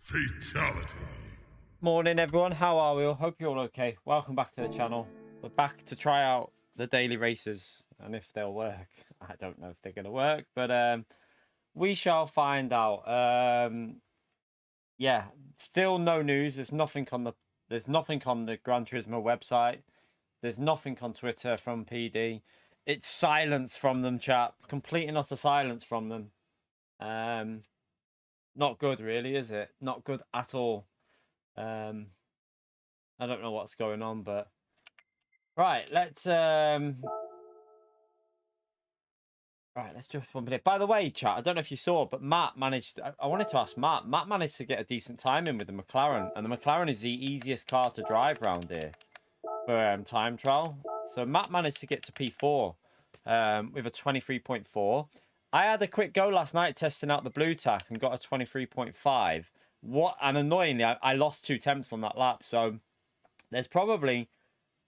Fatality. Morning everyone, how are we all? Hope you're all okay. Welcome back to the channel. We're back to try out the daily races and if they'll work. I don't know if they're going to work, but we shall find out. Yeah, still no news. There's nothing on the Gran Turismo website. There's nothing on Twitter from PD. It's silence from them, chat. Complete and utter silence from them. Not good really, is it? Not good at all. I don't know what's going on, but right, let's just pump it in. By the way, chat, I don't know if you saw, but Matt managed. I wanted to ask Matt. Matt managed to get a decent time in with the McLaren, and the McLaren is the easiest car to drive around here for time trial. So Matt managed to get to P4 with a 23.4. I had a quick go last night testing out the blue tack and got a 23.5. And annoyingly, I lost 2 temps on that lap. So there's probably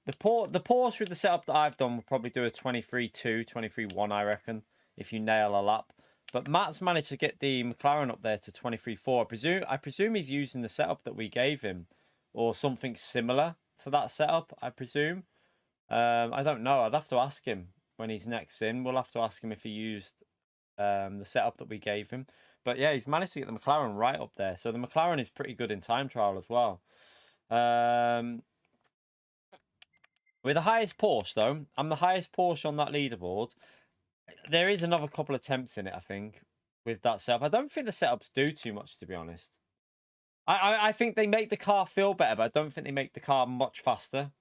the Porsche with the setup that I've done will probably do a 23.2, 23.1, I reckon, if you nail a lap. But Matt's managed to get the McLaren up there to 23.4. I presume he's using the setup that we gave him, or something similar to that setup. I presume. I don't know. I'd have to ask him when he's next in. We'll have to ask him if he used the setup that we gave him. But yeah, he's managed to get the McLaren right up there. So the McLaren is pretty good in time trial as well. With the highest Porsche, though, I'm the highest Porsche on that leaderboard. There is another couple of attempts in it, I think, with that setup. I don't think the setups do too much, to be honest. I think they make the car feel better, but I don't think they make the car much faster.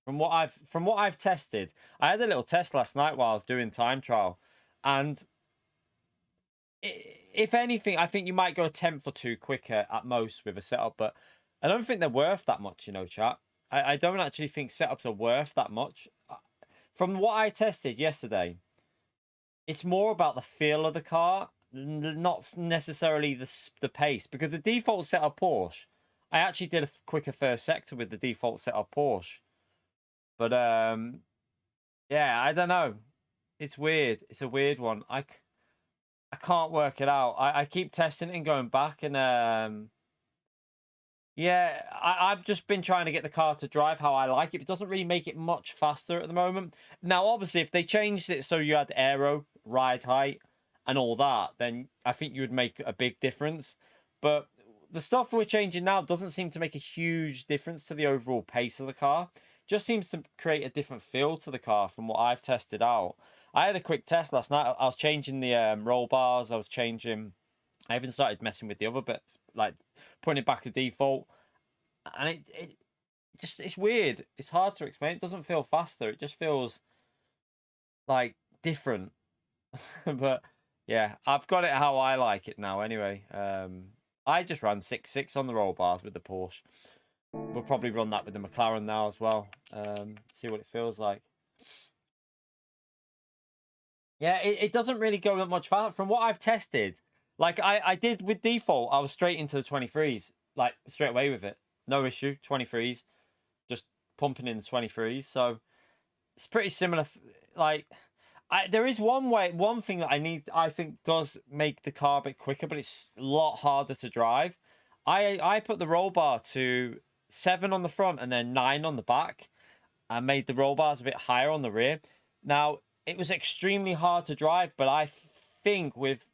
From what I've tested, I had a little test last night while I was doing time trial, and if anything, I think you might go a tenth or two quicker at most with a setup, but I don't think they're worth that much, you know, chat. I don't actually think setups are worth that much. From what I tested yesterday, it's more about the feel of the car, not necessarily the pace. Because the default setup Porsche, I actually did a quicker first sector with the default setup Porsche. But, yeah, I don't know. It's weird. It's a weird one. I can't work it out. I keep testing it and going back and... Yeah, I've just been trying to get the car to drive how I like it. It doesn't really make it much faster at the moment. Now, obviously, if they changed it so you had aero, ride height, and all that, then I think you would make a big difference. But the stuff we're changing now doesn't seem to make a huge difference to the overall pace of the car. Just seems to create a different feel to the car from what I've tested out. I had a quick test last night. I was changing the roll bars. I haven't started messing with the other bits, like putting it back to default. And it's weird. It's hard to explain. It doesn't feel faster. It just feels like different. But yeah, I've got it how I like it now anyway. I just ran 6.6 on the roll bars with the Porsche. We'll probably run that with the McLaren now as well. See what it feels like. Yeah, it doesn't really go that much faster. From what I've tested, like I did with default, I was straight into the 23s, like straight away with it. No issue, 23s. Just pumping in the 23s. So it's pretty similar. Like there is one thing that I think does make the car a bit quicker, but it's a lot harder to drive. I put the roll bar to 7 on the front and then 9 on the back. I made the roll bars a bit higher on the rear. Now, it was extremely hard to drive, but I think with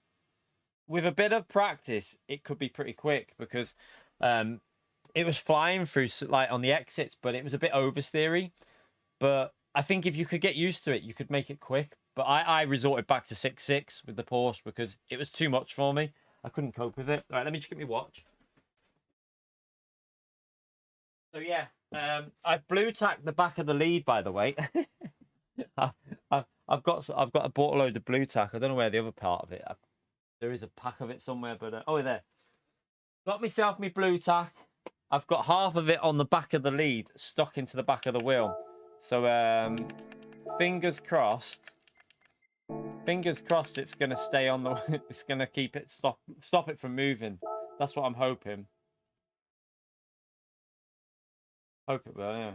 a bit of practice, it could be pretty quick because it was flying through like on the exits, but it was a bit oversteery. But I think if you could get used to it, you could make it quick. But I resorted back to 6.6 with the Porsche because it was too much for me. I couldn't cope with it. All right, let me just get my watch. So yeah, I've blue tacked the back of the lead, by the way. I've got a bought a load of blue tack. I don't know where the other part of it. There is a pack of it somewhere, but oh, there. Got myself my blue tack. I've got half of it on the back of the lead, stuck into the back of the wheel. So fingers crossed. Fingers crossed, it's gonna stay on the. It's gonna keep it stop it from moving. That's what I'm hoping. Hope it will. Anyway.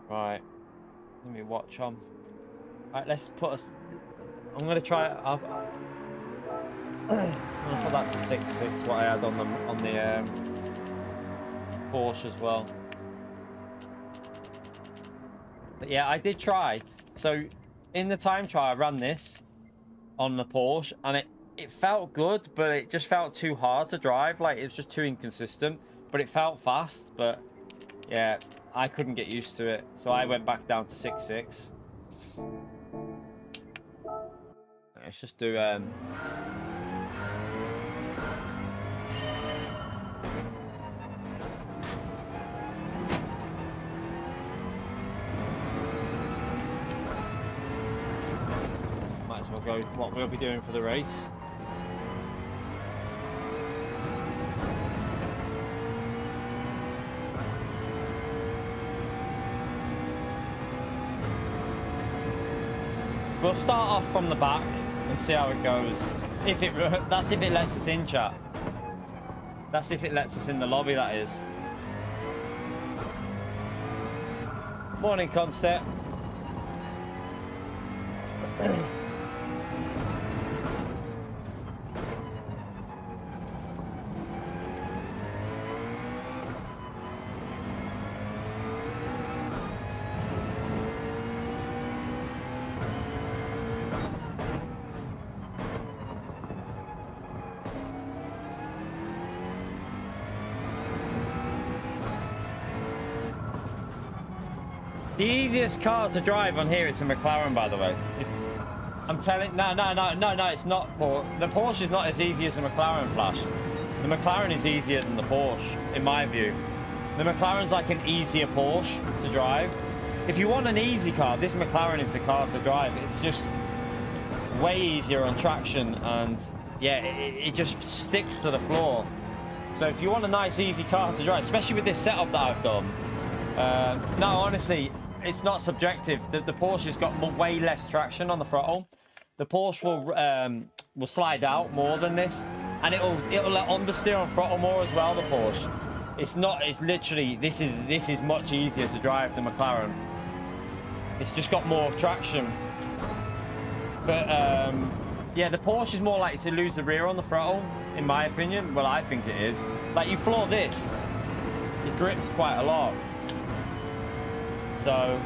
Right. Let me watch on. Right, let's put us. I'm gonna try. I'm gonna put that to 6.6. What I had on the Porsche as well. But yeah, I did try. So in the time trial, I ran this on the Porsche, and it felt good, but it just felt too hard to drive. Like, it was just too inconsistent. But it felt fast. But yeah, I couldn't get used to it, so I went back down to 6.6. Let's just do might as well go what we'll be doing for the race. We'll start off from the back and see how it goes. That's if it lets us in, chat. That's if it lets us in the lobby, that is. Morning, Concept. The easiest car to drive on here is a McLaren, by the way. I'm telling... No, it's not. The Porsche is not as easy as the McLaren, Flash. The McLaren is easier than the Porsche, in my view. The McLaren's like an easier Porsche to drive. If you want an easy car, this McLaren is the car to drive. It's just way easier on traction, and yeah, it just sticks to the floor. So if you want a nice, easy car to drive, especially with this setup that I've done, no, honestly, it's not subjective. The Porsche's got way less traction on the throttle. The Porsche will slide out more than this, and it'll let understeer on throttle more as well. The Porsche, it's literally this is much easier to drive than McLaren. It's just got more traction. But yeah, the Porsche is more likely to lose the rear on the throttle, in my opinion. Well, I think it is. Like, you floor this, it grips quite a lot. So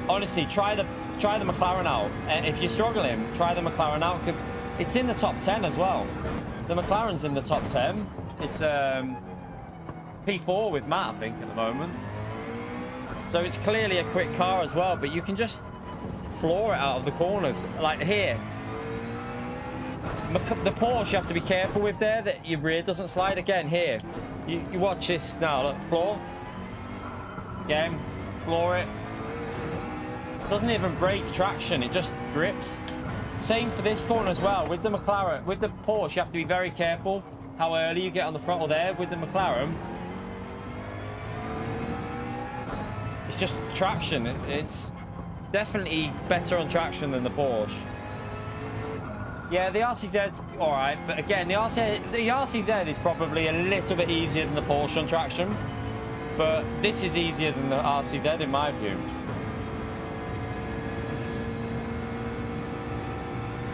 honestly, try the McLaren out. If you're struggling, try the McLaren out, because it's in the top 10 as well. The McLaren's in the top 10. It's P4 with Matt, I think, at the moment. So it's clearly a quick car as well, but you can just floor it out of the corners. Like here, the Porsche, you have to be careful with there that your rear doesn't slide. Again, here, you watch this now. Look, floor. Again, floor it. Doesn't even break traction, it just grips. Same for this corner as well. With the McLaren, with the Porsche, you have to be very careful how early you get on the throttle there. With the McLaren, it's just traction. It's definitely better on traction than the Porsche. Yeah, the RCZ's all right, but again, the RCZ is probably a little bit easier than the Porsche on traction, but this is easier than the RCZ in my view.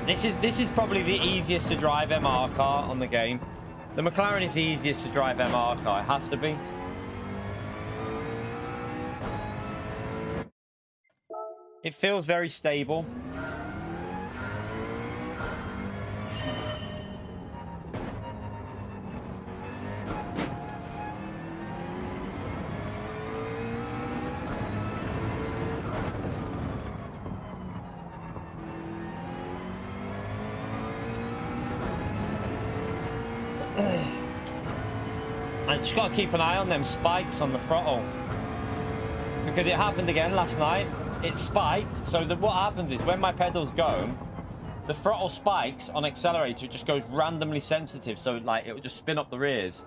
This is probably the easiest to drive MR car on the game. The McLaren is the easiest to drive MR car. It has to be. It feels very stable. I just got to keep an eye on them spikes on the throttle, because it happened again last night. It spiked, so what happens is when my pedals go, the throttle spikes on accelerator. It just goes randomly sensitive, so like it will just spin up the rears,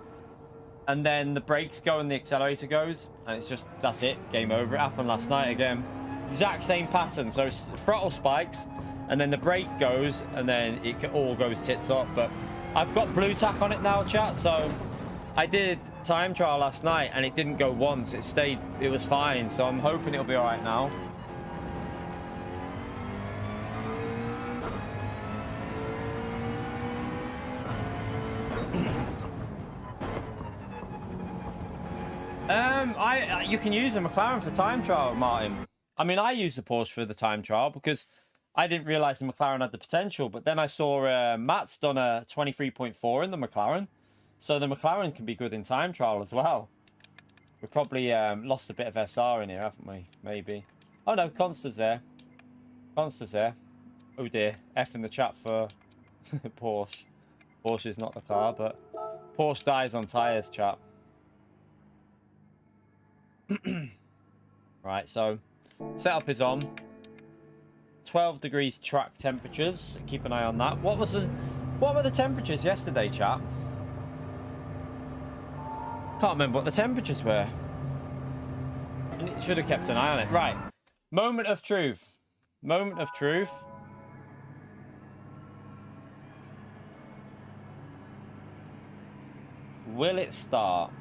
and then the brakes go and the accelerator goes, and it's just, that's it, game over. It happened last night again, exact same pattern. So throttle spikes, and then the brake goes, and then it all goes tits up. But I've got blue tack on it now, chat, so I did time trial last night and it didn't go once. It stayed, it was fine. So I'm hoping it'll be all right now. you can use a McLaren for time trial, Martin. I mean, I used the Porsche for the time trial because I didn't realize the McLaren had the potential. But then I saw Matt's done a 23.4 in the McLaren, so the McLaren can be good in time trial as well. We probably lost a bit of SR in here, haven't we? Maybe. Oh no, Consta's there. Consta's there. Oh dear, F in the chat for Porsche. Porsche is not the car, but Porsche dies on tyres, chat. Right, so setup is on. 12 degrees track temperatures. Keep an eye on that. What were the temperatures yesterday, chat? Can't remember what the temperatures were. Should have kept an eye on it. Right. Moment of truth. Moment of truth. Will it start?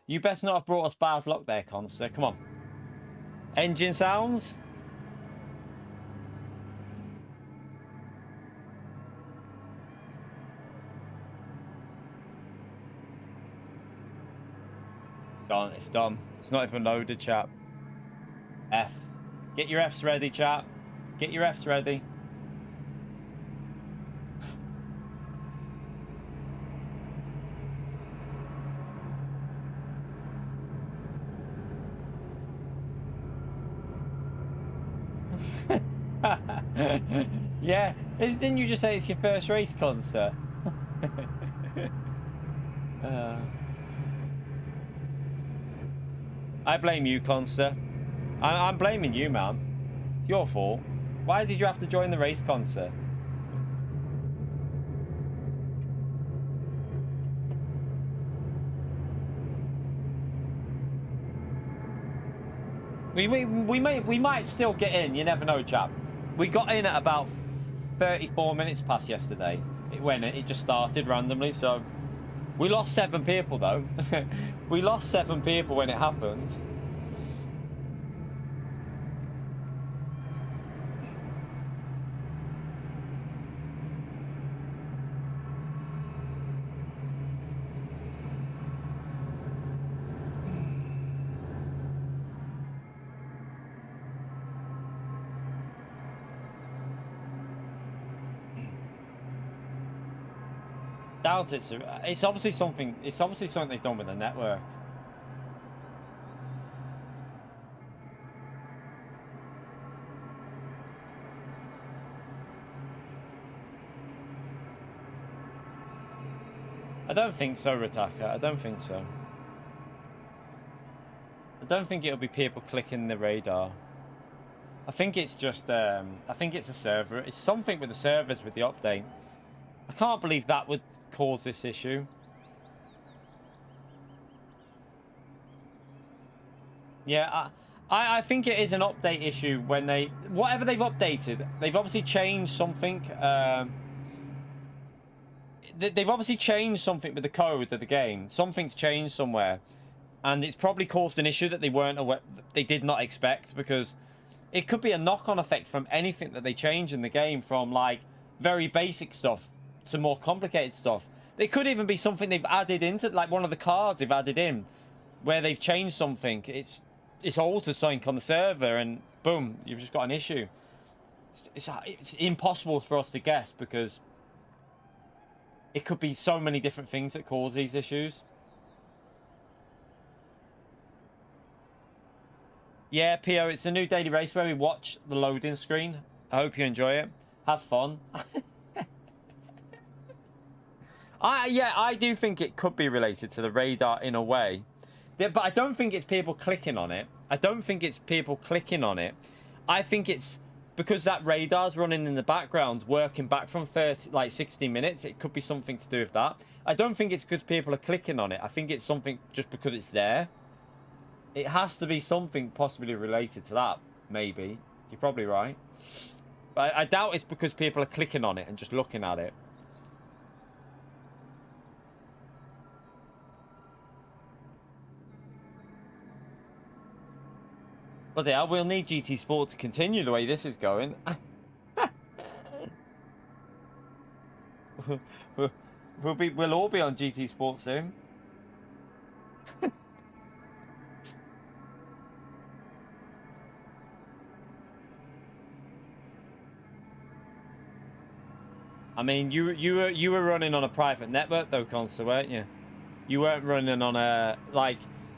You best not have brought us bad luck there, Conster. Come on. Engine sounds? Done. It's done. It's not even loaded, chat. F. Get your Fs ready, chat. Get your Fs ready. Yeah, didn't you just say it's your first race concert? I blame you, Conster. I'm blaming you, man. It's your fault. Why did you have to join the race concert? We might still get in. You never know, chap. We got in at about 34 minutes past yesterday when it just started randomly. So we lost 7 people though. We lost 7 people when it happened. Doubt it's obviously something. It's obviously something they've done with the network. I don't think so, Rataka. I don't think so. I don't think it'll be people clicking the radar. I think it's just. I think it's a server. It's something with the servers with the update. I can't believe that would cause this issue. Yeah, I think it is an update issue when whatever they've updated, they've obviously changed something. They've obviously changed something with the code of the game. Something's changed somewhere, and it's probably caused an issue that they weren't aware, they did not expect, because it could be a knock-on effect from anything that they change in the game, from like very basic stuff to more complicated stuff. It could even be something they've added into, like one of the cards they've added in, where they've changed something. It's altered something on the server, and boom, you've just got an issue. It's impossible for us to guess, because it could be so many different things that cause these issues. Yeah, Pio, it's a new daily race where we watch the loading screen. I hope you enjoy it. Have fun. I do think it could be related to the radar in a way. But I don't think it's people clicking on it. I don't think it's people clicking on it. I think it's because that radar's running in the background, working back from 60 minutes. It could be something to do with that. I don't think it's because people are clicking on it. I think it's something just because it's there. It has to be something possibly related to that, maybe. You're probably right. But I doubt it's because people are clicking on it and just looking at it. But yeah, we'll need GT Sport to continue the way this is going. We'll all be on GT Sports soon. I mean, you were running on a private network though, Consta, weren't you? You weren't running on a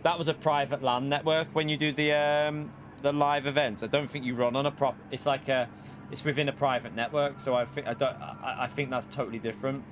that was a private LAN network when you do the live events. I don't think you run on a prop. It's like it's within a private network. So I think that's totally different.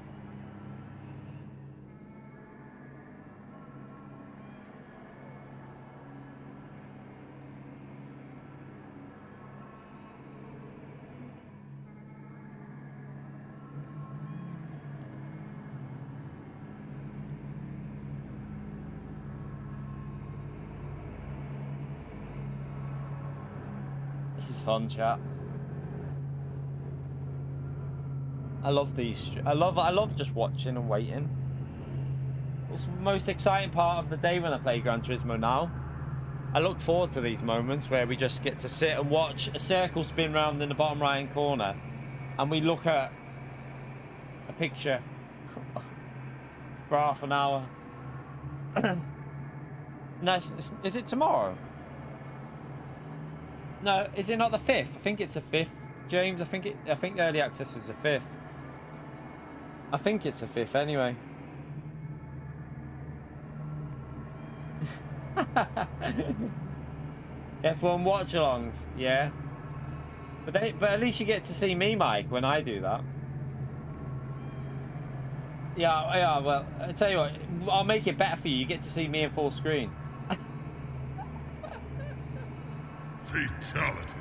This is fun, chat. I love these. I love just watching and waiting. It's the most exciting part of the day when I play Gran Turismo now. I look forward to these moments where we just get to sit and watch a circle spin round in the bottom right hand corner, and we look at a picture for half an hour. Nice. Is it tomorrow? No, is it not the 5th? I think it's the 5th, James. I think early access is the 5th. I think it's the 5th anyway. F1 watch-alongs, yeah. But at least you get to see me, Mike, when I do that. Yeah. Well, I tell you what, I'll make it better for you. You get to see me in full screen. Fatality.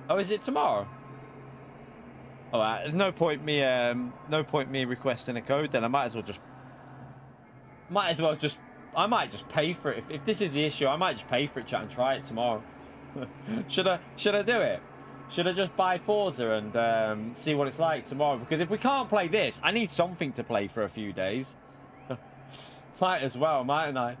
Oh, is it tomorrow? All right. There's no point me requesting a code. Then I might as well just. I might just pay for it. If this is the issue, I might just pay for it, chat, and try it tomorrow. Should I do it? Should I just buy Forza and see what it's like tomorrow? Because if we can't play this, I need something to play for a few days. Might as well, mightn't I?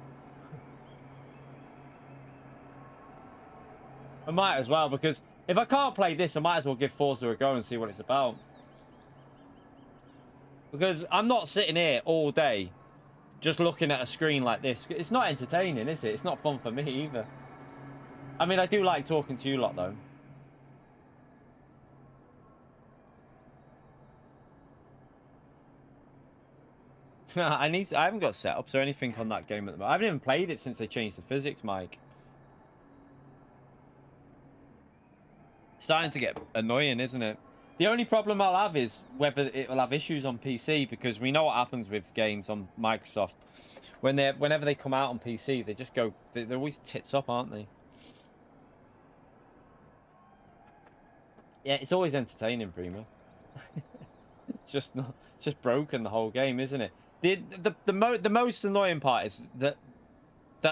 I might as well, because if I can't play this, I might as well give Forza a go and see what it's about. Because I'm not sitting here all day just looking at a screen like this. It's not entertaining, is it? It's not fun for me either. I mean, I do like talking to you lot, though. I haven't got setups or anything on that game at the moment. I haven't even played it since they changed the physics, Mike. It's starting to get annoying, isn't it? The only problem I'll have is whether it will have issues on PC, because we know what happens with games on Microsoft. Whenever they come out on PC, they just go... They're always tits up, aren't they? Yeah, it's always entertaining, Prima. It's just broken the whole game, isn't it? The most annoying part is that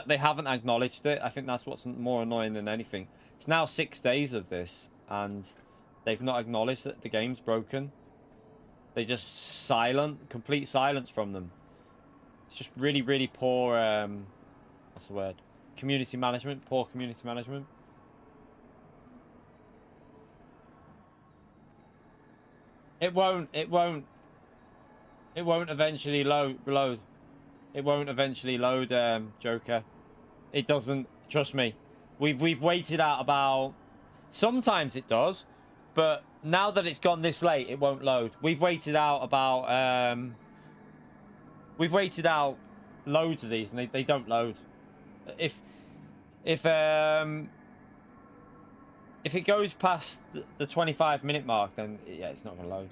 they haven't acknowledged it. I think that's what's more annoying than anything. It's now 6 days of this, and they've not acknowledged that the game's broken. They just complete silence from them. It's just really, really poor. What's the word? Community management. Poor community management. It won't eventually load. It won't eventually load, Joker. It doesn't. Trust me. We've waited out about. Sometimes it does, but now that it's gone this late, it won't load. We've waited out about. We've waited out loads of these, and they don't load. If it goes past the 25-minute mark, then yeah, it's not going to load.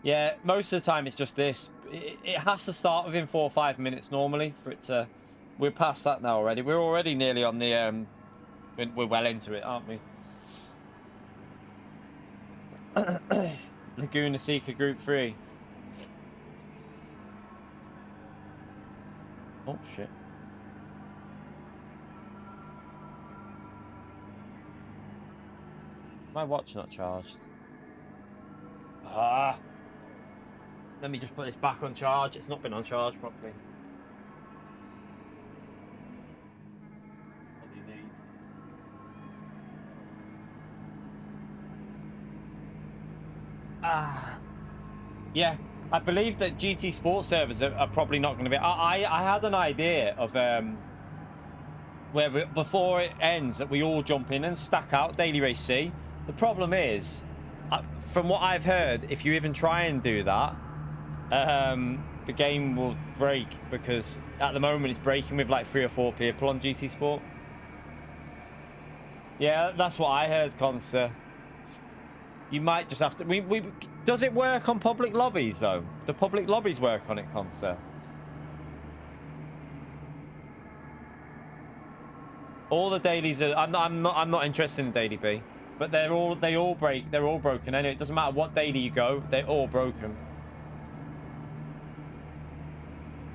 Yeah, most of the time it's just this. It has to start within 4 or 5 minutes normally for it to... We're past that now already. We're already nearly on the... We're well into it, aren't we? Laguna Seeker Group 3. Oh, shit. My watch not charged. Let me just put this back on charge. It's not been on charge properly. Yeah, I believe that GT Sports servers are probably not going to be. I had an idea of where before it ends that we all jump in and stack out Daily Race C. The problem is, from what I've heard, if you even try and do that, the game will break, because at the moment it's breaking with like 3 or 4 people on GT Sport. Yeah, that's what I heard, Conster. You might just have to. Does it work on public lobbies though? Do public lobbies work on it, Conster? All the dailies are. I'm not interested in daily B, but they all break. They're all broken anyway. It doesn't matter what daily you go. They're all broken.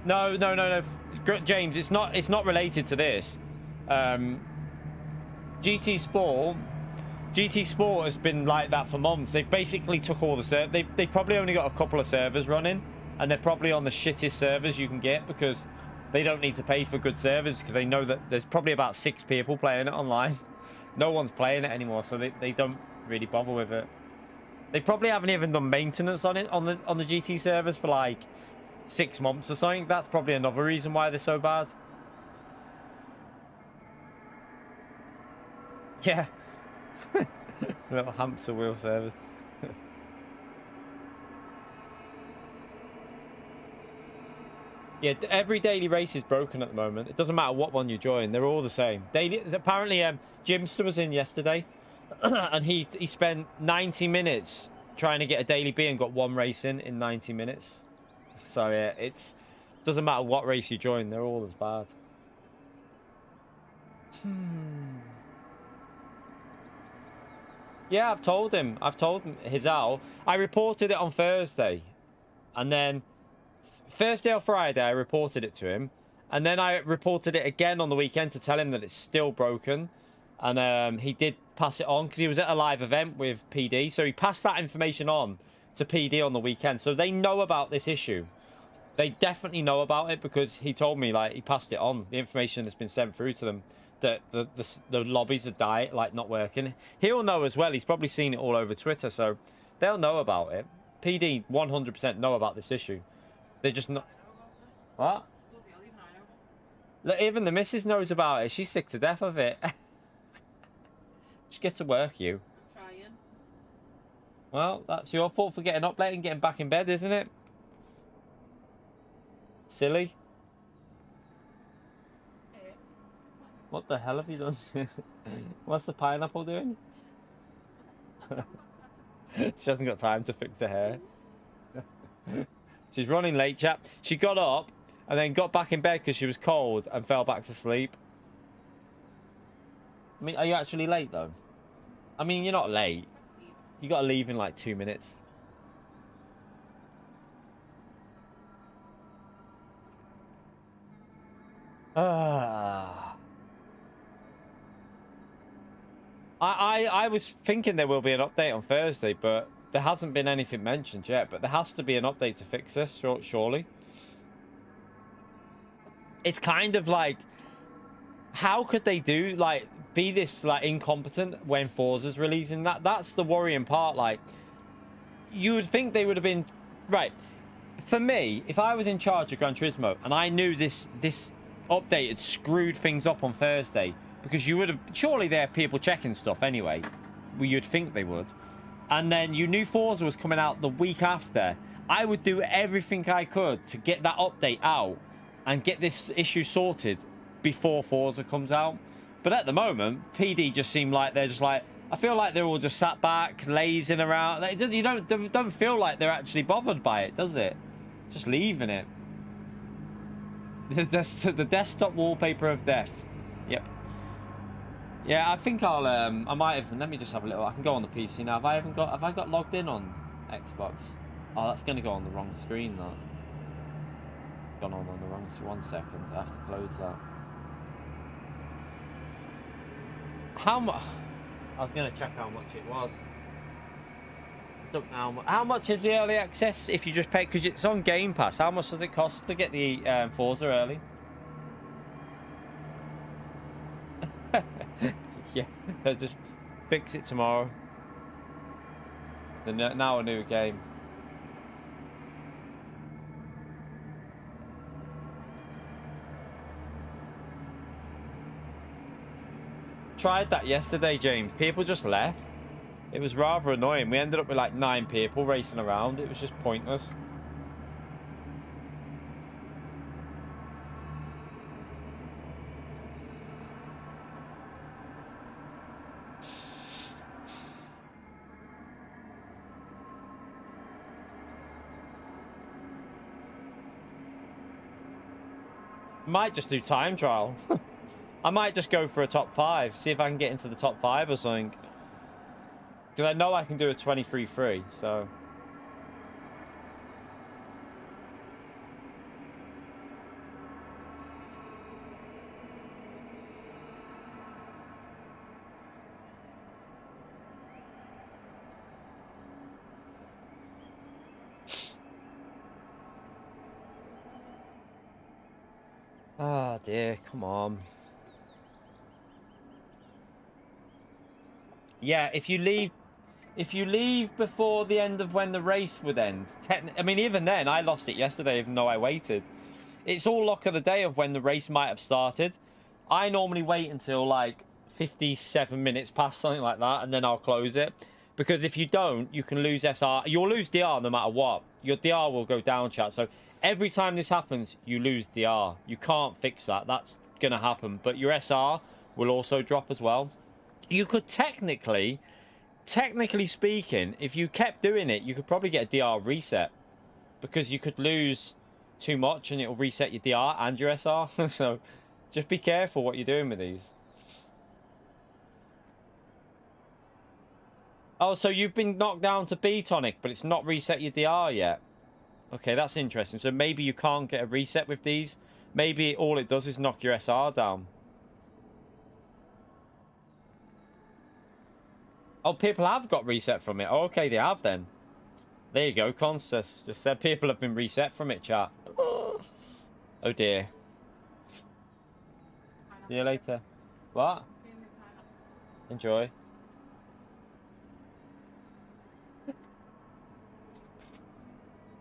No, James. It's not related to this. GT Sport has been like that for months. They've basically took all the servers. They've probably only got a couple of servers running, and they're probably on the shittest servers you can get, because they don't need to pay for good servers, because they know that there's probably about 6 people playing it online. No one's playing it anymore, so they don't really bother with it. They probably haven't even done maintenance on it on the GT servers for like 6 months or something. That's probably another reason why they're so bad. Yeah. Little hamster wheel servers. Yeah, every daily race is broken at the moment. It doesn't matter what one you join, they're all the same. Apparently, Jimster was in yesterday, and he spent 90 minutes trying to get a daily B and got 1 race in 90 minutes. So yeah, it doesn't matter what race you join, they're all as bad. Yeah, I've told him his owl. I reported it on Thursday, and then Thursday or Friday I reported it to him, and then I reported it again on the weekend to tell him that it's still broken, and he did pass it on because he was at a live event with PD, so he passed that information on to PD on the weekend, so they know about this issue. They definitely know about it, because he told me, like, he passed it on, the information that's been sent through to them, that the lobbies are not working. He'll know as well. He's probably seen it all over Twitter, so they'll know about it. PD 100% know about this issue. They're just not. What? Look, even the missus knows about it. She's sick to death of it. Just get to work, you. Trying. Well, that's your fault for getting up late and getting back in bed, isn't it? Silly. What the hell have you done? What's the pineapple doing? She hasn't got time to fix her hair. She's running late, chap. She got up and then got back in bed because she was cold and fell back to sleep. I mean, are you actually late, though? I mean, you're not late. You got to leave in like 2 minutes. I was thinking there will be an update on Thursday, but there hasn't been anything mentioned yet. But there has to be an update to fix this, surely. It's kind of like, how could they be this like incompetent when Forza's releasing that? That's the worrying part. Like, you would think they would have been right. For me, if I was in charge of Gran Turismo and I knew this update had screwed things up on Thursday, because you would have, surely they have people checking stuff anyway, well, you'd think they would, and then you knew Forza was coming out the week after, I would do everything I could to get that update out and get this issue sorted before Forza comes out. But at the moment, PD just seem like they're just like, I feel like they're all just sat back lazing around. You don't feel like they're actually bothered by it, does it? Just leaving it. The desktop wallpaper of death. Yep. Yeah, I think I might have. Let me just have a little. I can go on the PC now. Have I got logged in on Xbox? Oh, that's going to go on the wrong screen. That gone on the wrong. 1 second. I have to close that. How much? I was going to check how much it was. I don't know how much is the early access if you just pay, because it's on Game Pass. How much does it cost to get the Forza early? Yeah, they'll just fix it tomorrow. Now a new game. Tried that yesterday, James. People just left. It was rather annoying. We ended up with like 9 people racing around. It was just pointless. Might just do time trial. I might just go for a top 5. See if I can get into the top 5 or something. Because I know I can do a 23.3, so... Oh dear, come on. Yeah, if you leave before the end of when the race would end, I mean, even then, I lost it yesterday, even though I waited. It's all luck of the day of when the race might have started. I normally wait until like 57 minutes past, something like that, and then I'll close it. Because if you don't, you can lose SR. You'll lose DR no matter what. Your DR will go down, chat. So every time this happens, you lose DR. You can't fix that. That's going to happen. But your SR will also drop as well. You could technically speaking, if you kept doing it, you could probably get a DR reset. Because you could lose too much and it'll reset your DR and your SR. So just be careful what you're doing with these. Oh, so you've been knocked down to B tonic, but it's not reset your DR yet. Okay, that's interesting. So maybe you can't get a reset with these. Maybe all it does is knock your SR down. Oh, people have got reset from it. Oh, okay, they have then. There you go. Consus just said people have been reset from it, chat. Oh dear. See you later. What? Enjoy.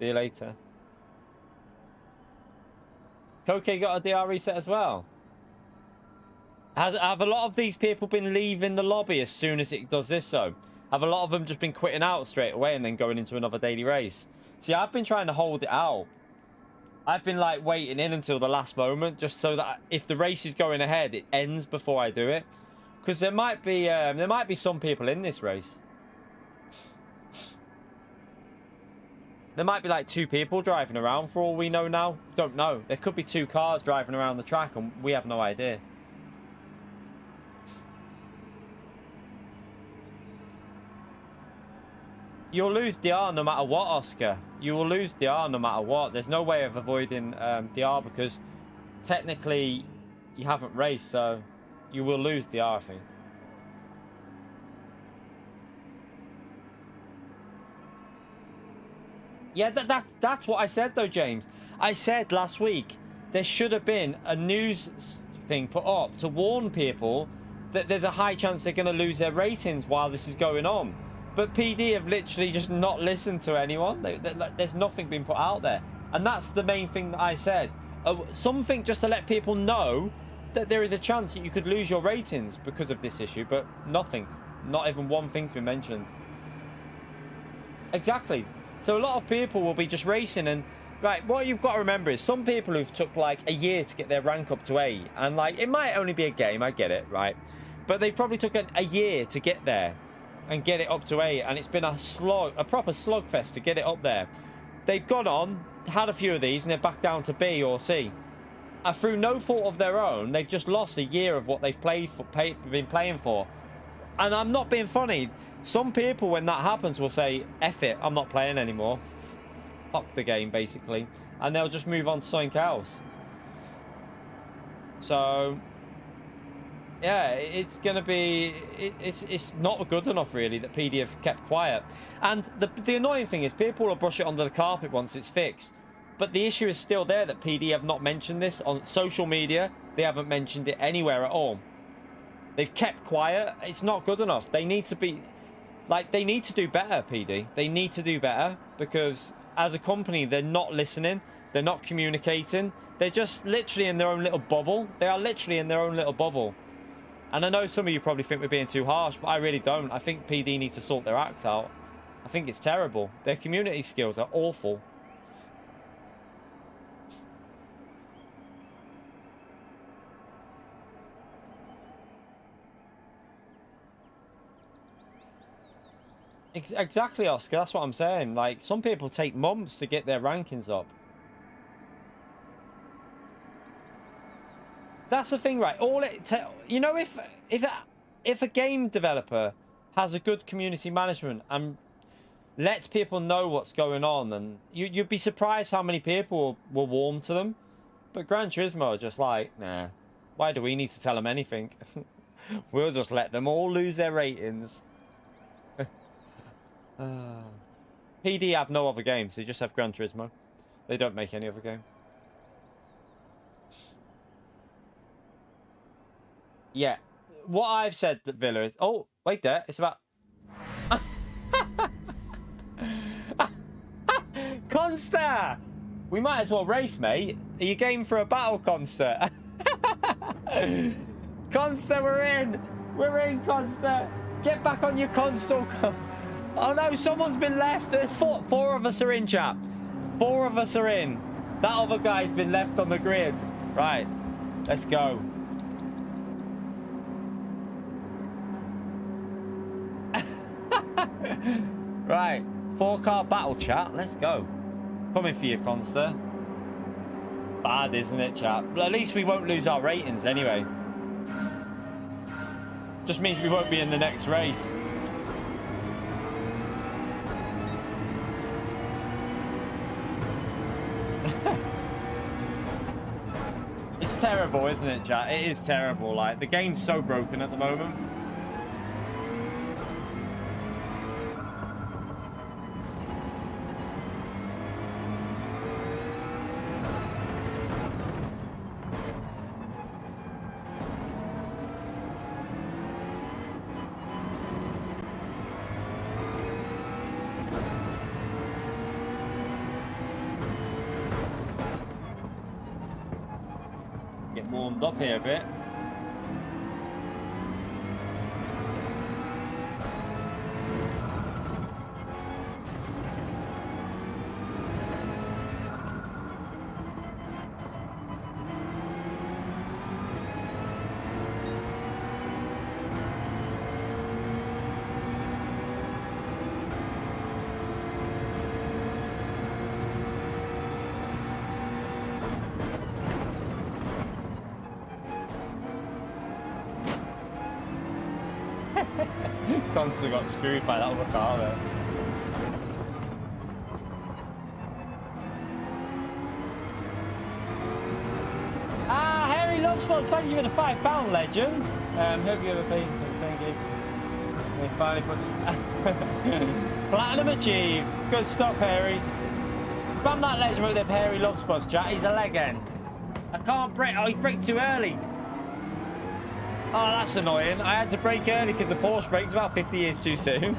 See you later. Koke got a DR reset as well. Have a lot of these people been leaving the lobby as soon as it does this, though? Have a lot of them just been quitting out straight away and then going into another daily race? See, I've been trying to hold it out. I've been, like, waiting in until the last moment just so that if the race is going ahead, it ends before I do it. Because there might be some people in this race. There might be like 2 people driving around for all we know now. Don't know. There could be 2 cars driving around the track and we have no idea. You'll lose DR no matter what, Oscar. You will lose DR no matter what. There's no way of avoiding DR because technically you haven't raced, so you will lose DR, I think. Yeah, that's what I said, though, James. I said last week there should have been a news thing put up to warn people that there's a high chance they're going to lose their ratings while this is going on. But PD have literally just not listened to anyone. There's nothing been put out there. And that's the main thing that I said. Something just to let people know that there is a chance that you could lose your ratings because of this issue. But nothing. Not even one thing's been mentioned. Exactly. So a lot of people will be just racing and... Right, what you've got to remember is some people who've took like a year to get their rank up to A. And like, it might only be a game, I get it, right? But they've probably took a year to get there. And get it up to A, and it's been a proper slugfest to get it up there. They've gone on, had a few of these, and they're back down to B or C. And through no fault of their own, they've just lost a year of what they've been playing for. And I'm not being funny. Some people, when that happens, will say, F it, I'm not playing anymore. Fuck the game, basically. And they'll just move on to something else. So... yeah, it's going to be... It's not good enough, really, that PD have kept quiet. And the annoying thing is people will brush it under the carpet once it's fixed. But the issue is still there that PD have not mentioned this. On social media, they haven't mentioned it anywhere at all. They've kept quiet. It's not good enough. They need to be... Like, they need to do better, PD. They need to do better, because as a company, they're not listening. They're not communicating. They're just literally in their own little bubble. They are literally in their own little bubble. And I know some of you probably think we're being too harsh, but I really don't. I think PD needs to sort their act out. I think it's terrible. Their community skills are awful. Exactly, Oscar. That's what I'm saying. Like, some people take months to get their rankings up. That's the thing, right? You know, if a game developer has a good community management and lets people know what's going on, and you'd be surprised how many people will warm to them. But Gran Turismo are just like, nah. Why do we need to tell them anything? We'll just let them all lose their ratings. PD have no other games. They just have Gran Turismo. They don't make any other game. Yeah. What I've said to Villa is... Oh, wait there. It's about... Consta! We might as well race, mate. Are you game for a battle, Consta? Consta, we're in! We're in, Consta! Get back on your console. Oh no, someone's been left. There's four of us are in, chap. 4 of us are in. That other guy's been left on the grid. Right, let's go. Right, 4-car battle, chat. Let's go. Coming for you, Consta. Bad, isn't it, chat? But at least we won't lose our ratings anyway. Just means we won't be in the next race. It's terrible, isn't it, chat? It is terrible. Like, the game's so broken at the moment. Warmed up here a bit. Constantly got screwed by that other car there. Ah, Harry Luxbox, thank you for the £5 legend. Hope you have a patient, thank you. They finally put Platinum achieved. Good stuff, Harry. From that legend with Harry Luxbox, chat. He's a legend. I can't break. Oh, he's braked too early. Oh, that's annoying. I had to brake early because the Porsche brake's about 50 years too soon.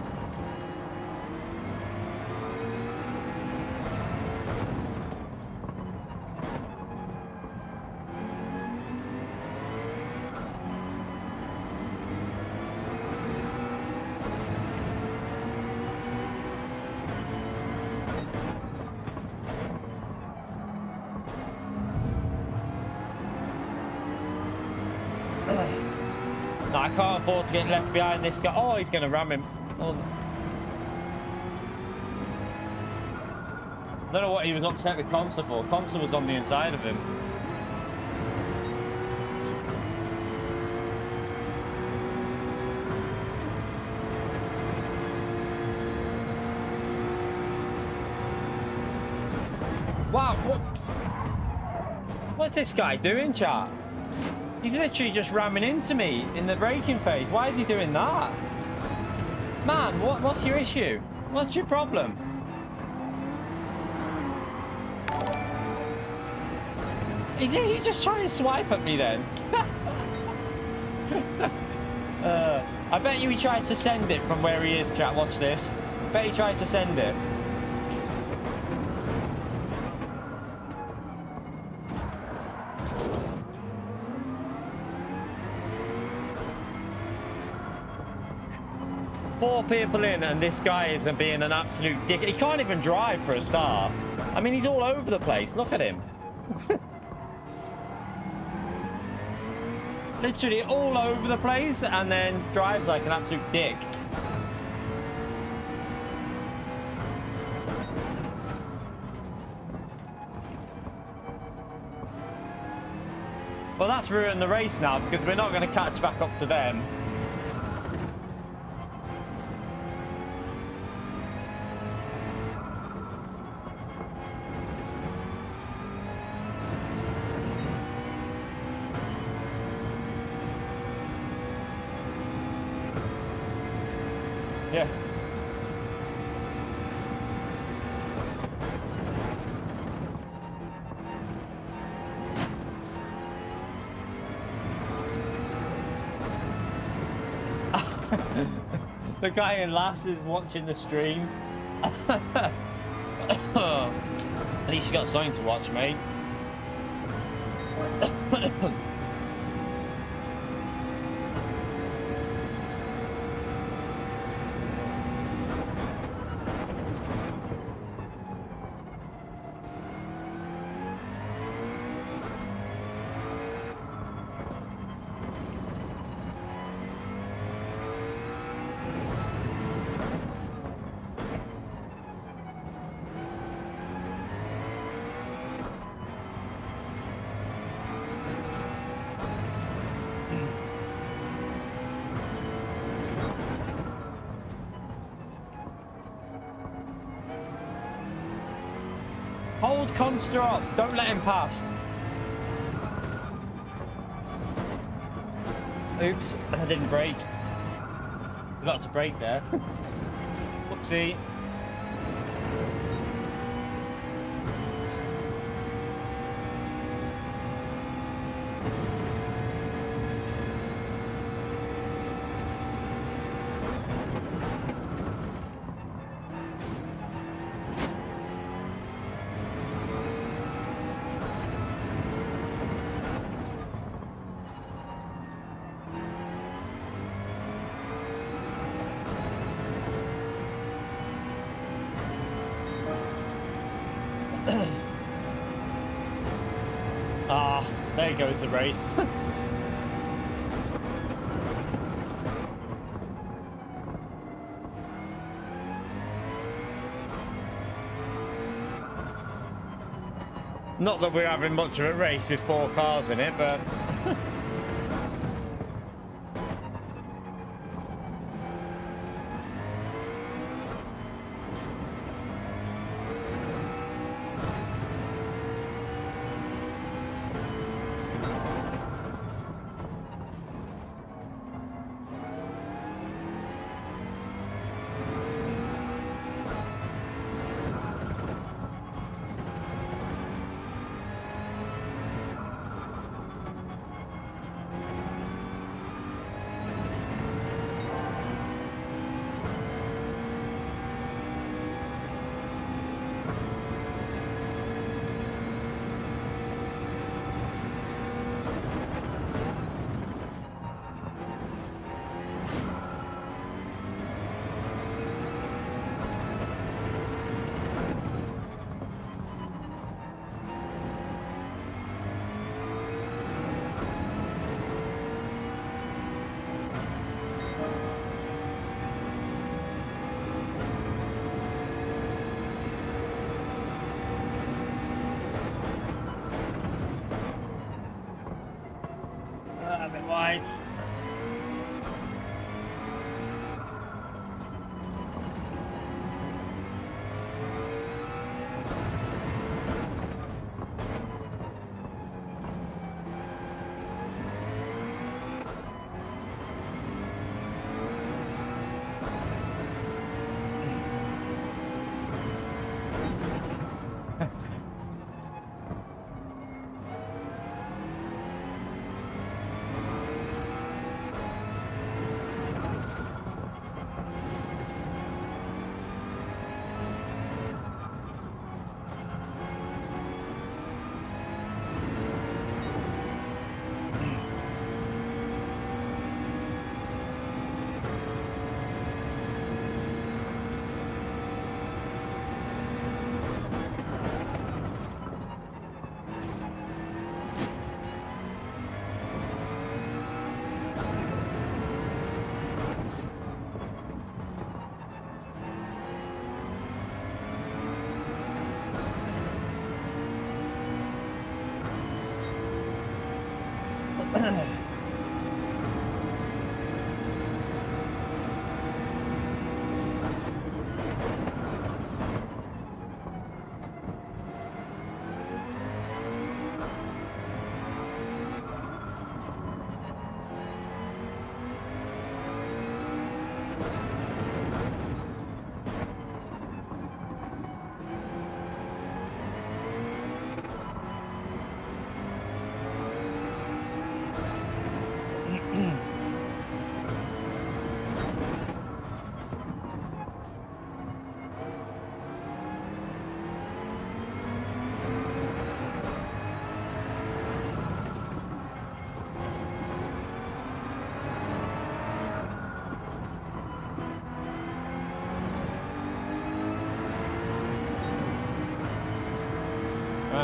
No, I can't afford to get left behind this guy. Oh, he's going to ram him. Oh. I don't know what he was upset with Consta for. Consta was on the inside of him. Wow, what's this guy doing, chat? He's literally just ramming into me in the braking phase. Why is he doing that? Man, what's your issue? What's your problem? He's just trying to swipe at me then. I bet you he tries to send it from where he is, chat. Watch this. Bet he tries to send it. Four people in, and this guy is being an absolute dick. He can't even drive for a start. I mean, he's all over the place. Look at him. Literally all over the place, and then drives like an absolute dick. Well, that's ruined the race now, because we're not going to catch back up to them. Yeah. The guy in last is watching the stream. At least you got something to watch, mate. Hold Conster up. Don't let him pass. Oops, I didn't brake. Forgot to brake there. Whoopsie. Ah, there goes the race. Not that we're having much of a race with 4 cars in it, but... A bit wide.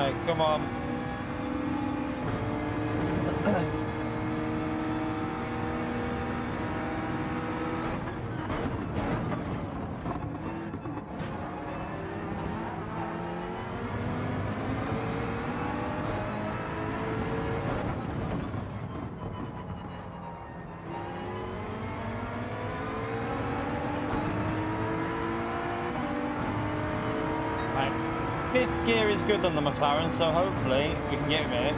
Right, come on. Fifth gear is good on the McLaren, so hopefully we can get there.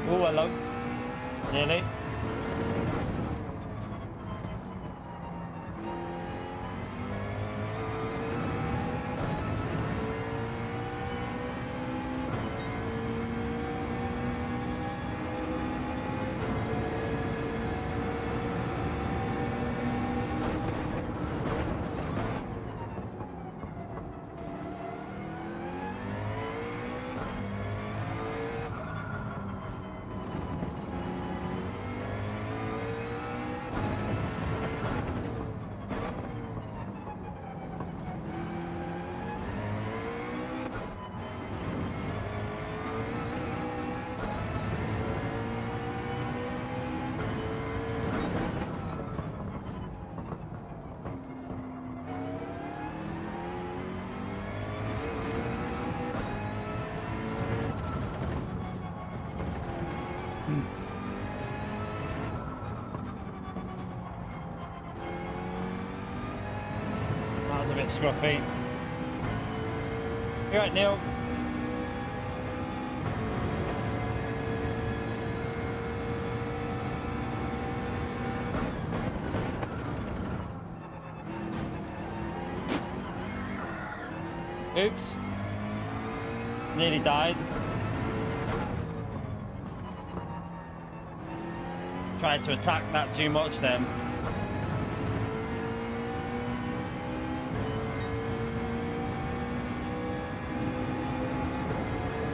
Oh, hello. Nearly. That was a bit scruffy. You right, Neil? Oops. Nearly died. Tried to attack that too much then.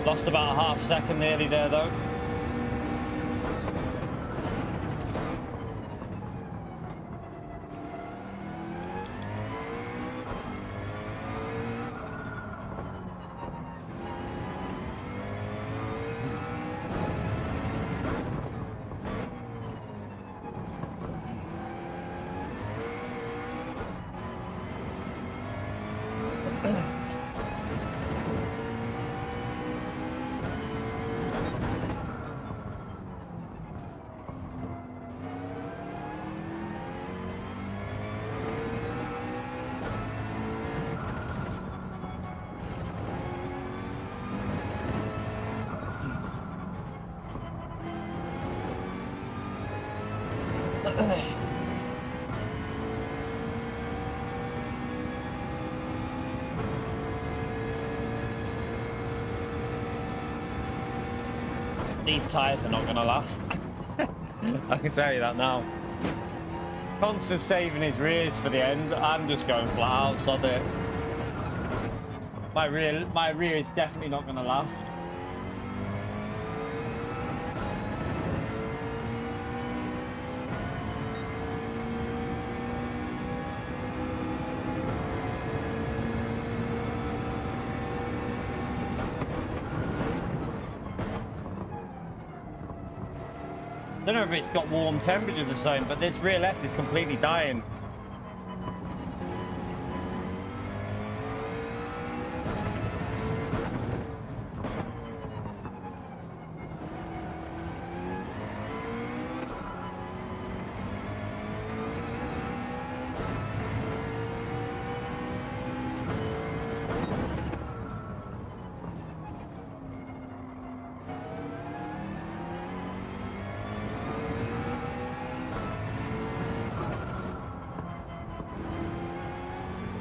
Lost about a half a second nearly there though. These tyres are not going to last. I can tell you that now. Constant's saving his rears for the end. I'm just going flat out, sod it. My rear is definitely not going to last. don't know if it's got warm temperatures or something, but this rear left is completely dying.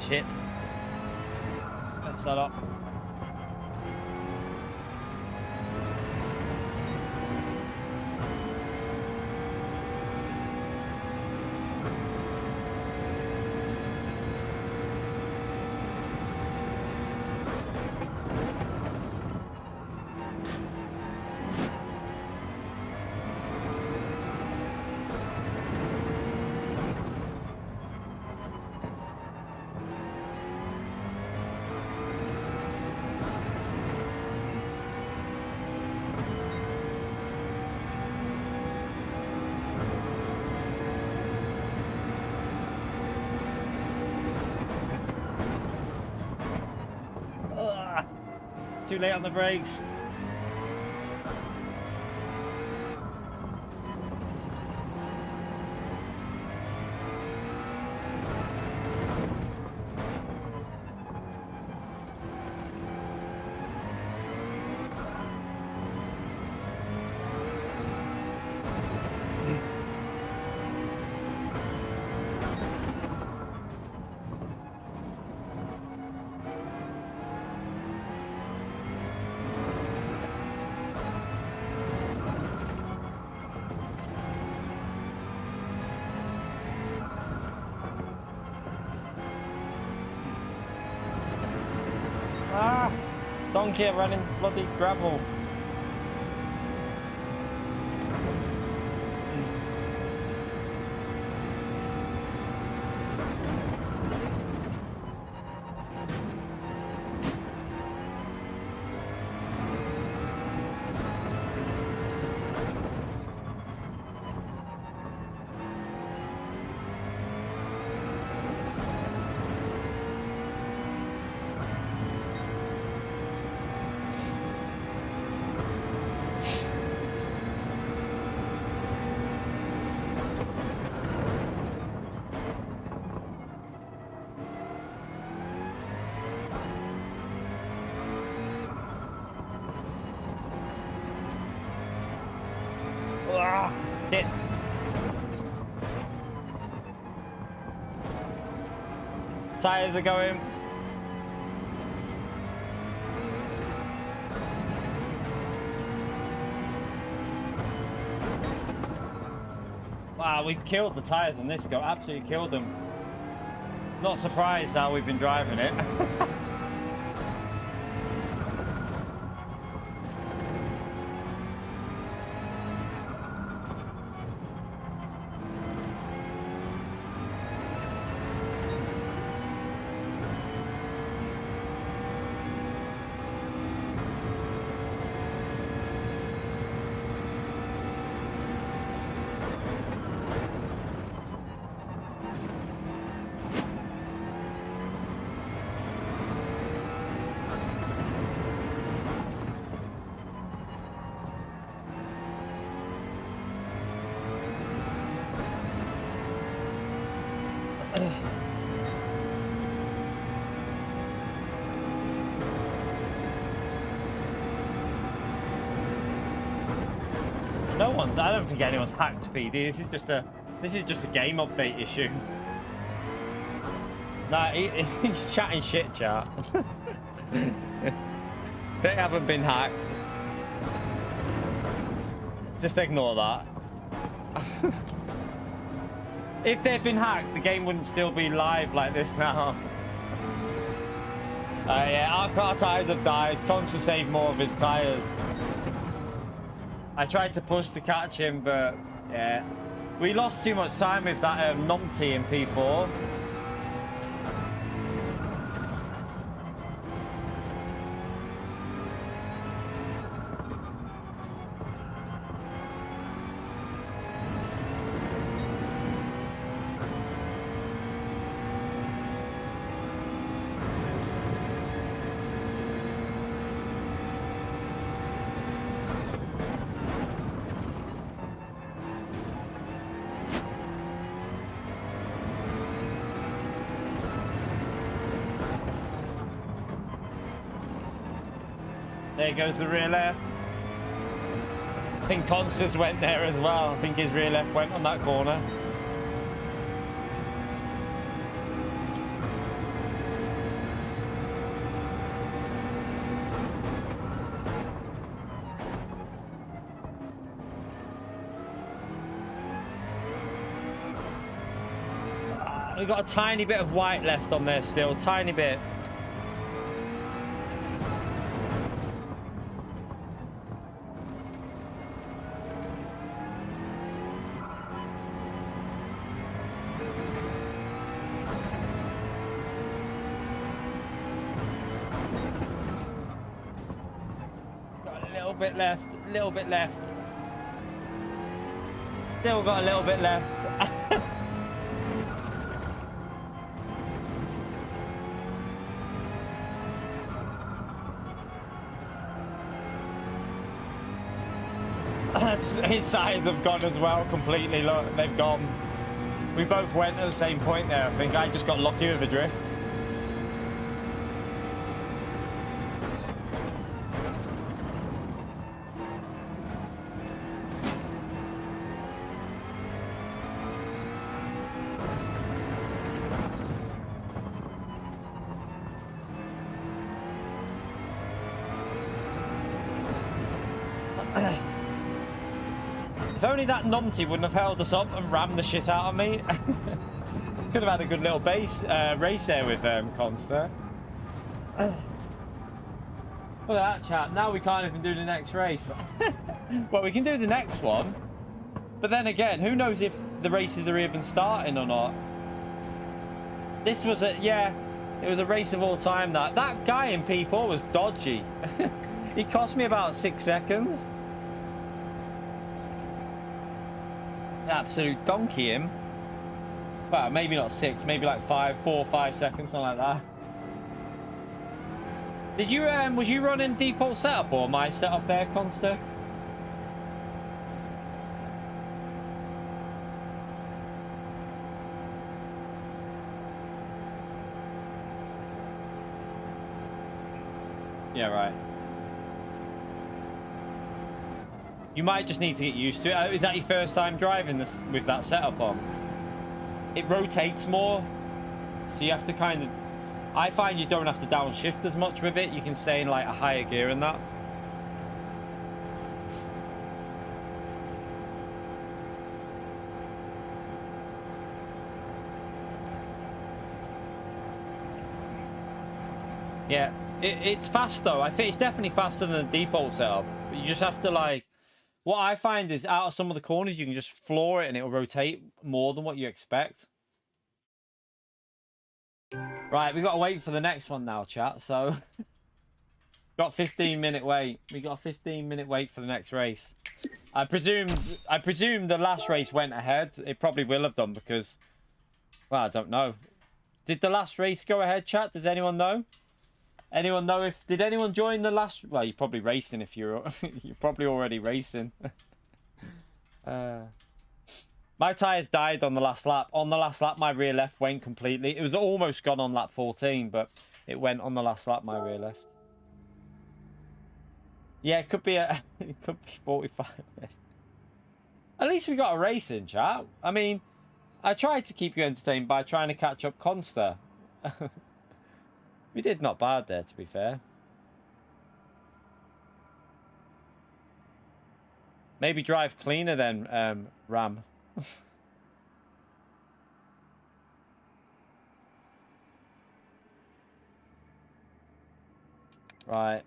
Shit. Let's that up. Too late on the brakes. Donkey running bloody gravel. Shit. Tires are going. Wow, we've killed the tires on this go. Absolutely killed them. Not surprised how we've been driving it. No one's. I don't think anyone's hacked PD. This is just a game update issue. Nah, he's chatting shit, chat. They haven't been hacked. Just ignore that. If they'd been hacked, the game wouldn't still be live like this now. Yeah, our car tires have died. Cons to save more of his tires. I tried to push to catch him, but yeah. We lost too much time with that numpty in P4. There goes the rear left. I think Constance went there as well. I think his rear left went on that corner. We've got a tiny bit of white left on there still, tiny bit. Got a little bit left, a little bit left. Still got a little bit left. His sides have gone as well completely. Look, they've gone. We both went at the same point there. I think I just got lucky with the drift. If only that numpty wouldn't have held us up and rammed the shit out of me. Could have had a good little race there with Conster. Look at that, chat. Now we can't even do the next race. Well, we can do the next one. But then again, who knows if the races are even starting or not. This was a, yeah, it was a race of all time. That guy in P4 was dodgy. He cost me about 6 seconds. Absolute donkey him. Well, maybe not 6, maybe like 4 or 5 seconds, something like that. Did you was you running default setup or my setup there, Conster? Yeah, right. You might just need to get used to it. Is that your first time driving this with that setup on? It rotates more, so you have to kind of... I find you don't have to downshift as much with it. You can stay in like a higher gear and that. Yeah, it's fast though. I think it's definitely faster than the default setup. But you just have to like... What I find is out of some of the corners, you can just floor it and it'll rotate more than what you expect. Right, we've got to wait for the next one now, chat. So, got 15-minute wait. We got a 15-minute wait for the next race. I presume the last race went ahead. It probably will have done because, well, I don't know. Did the last race go ahead, chat? Does anyone know? Anyone know if... Did anyone join the last... Well, you're probably racing if you're... you're probably already racing. My tyres died on the last lap. On the last lap, my rear left went completely. It was almost gone on lap 14, but it went on the last lap, my rear left. Yeah, it could be a... it could be 45 minutes. At least we got a race in, chat. I mean, I tried to keep you entertained by trying to catch up Conster. We did not bad there, to be fair. Maybe drive cleaner then, Ram. Right.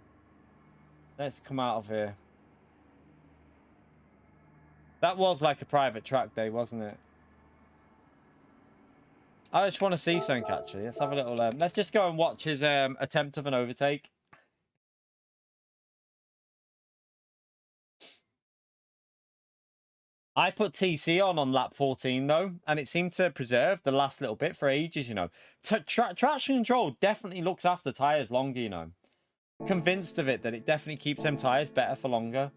Let's come out of here. That was like a private track day, wasn't it? I just want to see something, actually. Let's have a little... let's just go and watch his attempt of an overtake. I put TC on lap 14, though, and it seemed to preserve the last little bit for ages, you know. Traction control definitely looks after tyres longer, you know. Convinced of it, that it definitely keeps them tyres better for longer.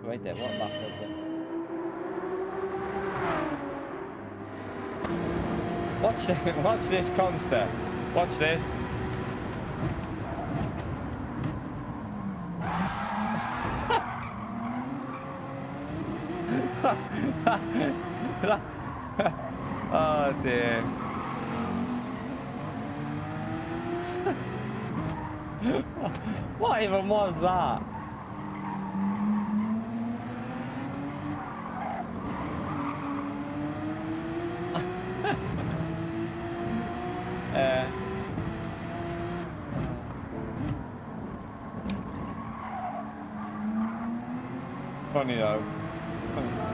Wait there, what lap is it? Watch this, Conster. Watch this. Oh dear. What even was that? Funny though.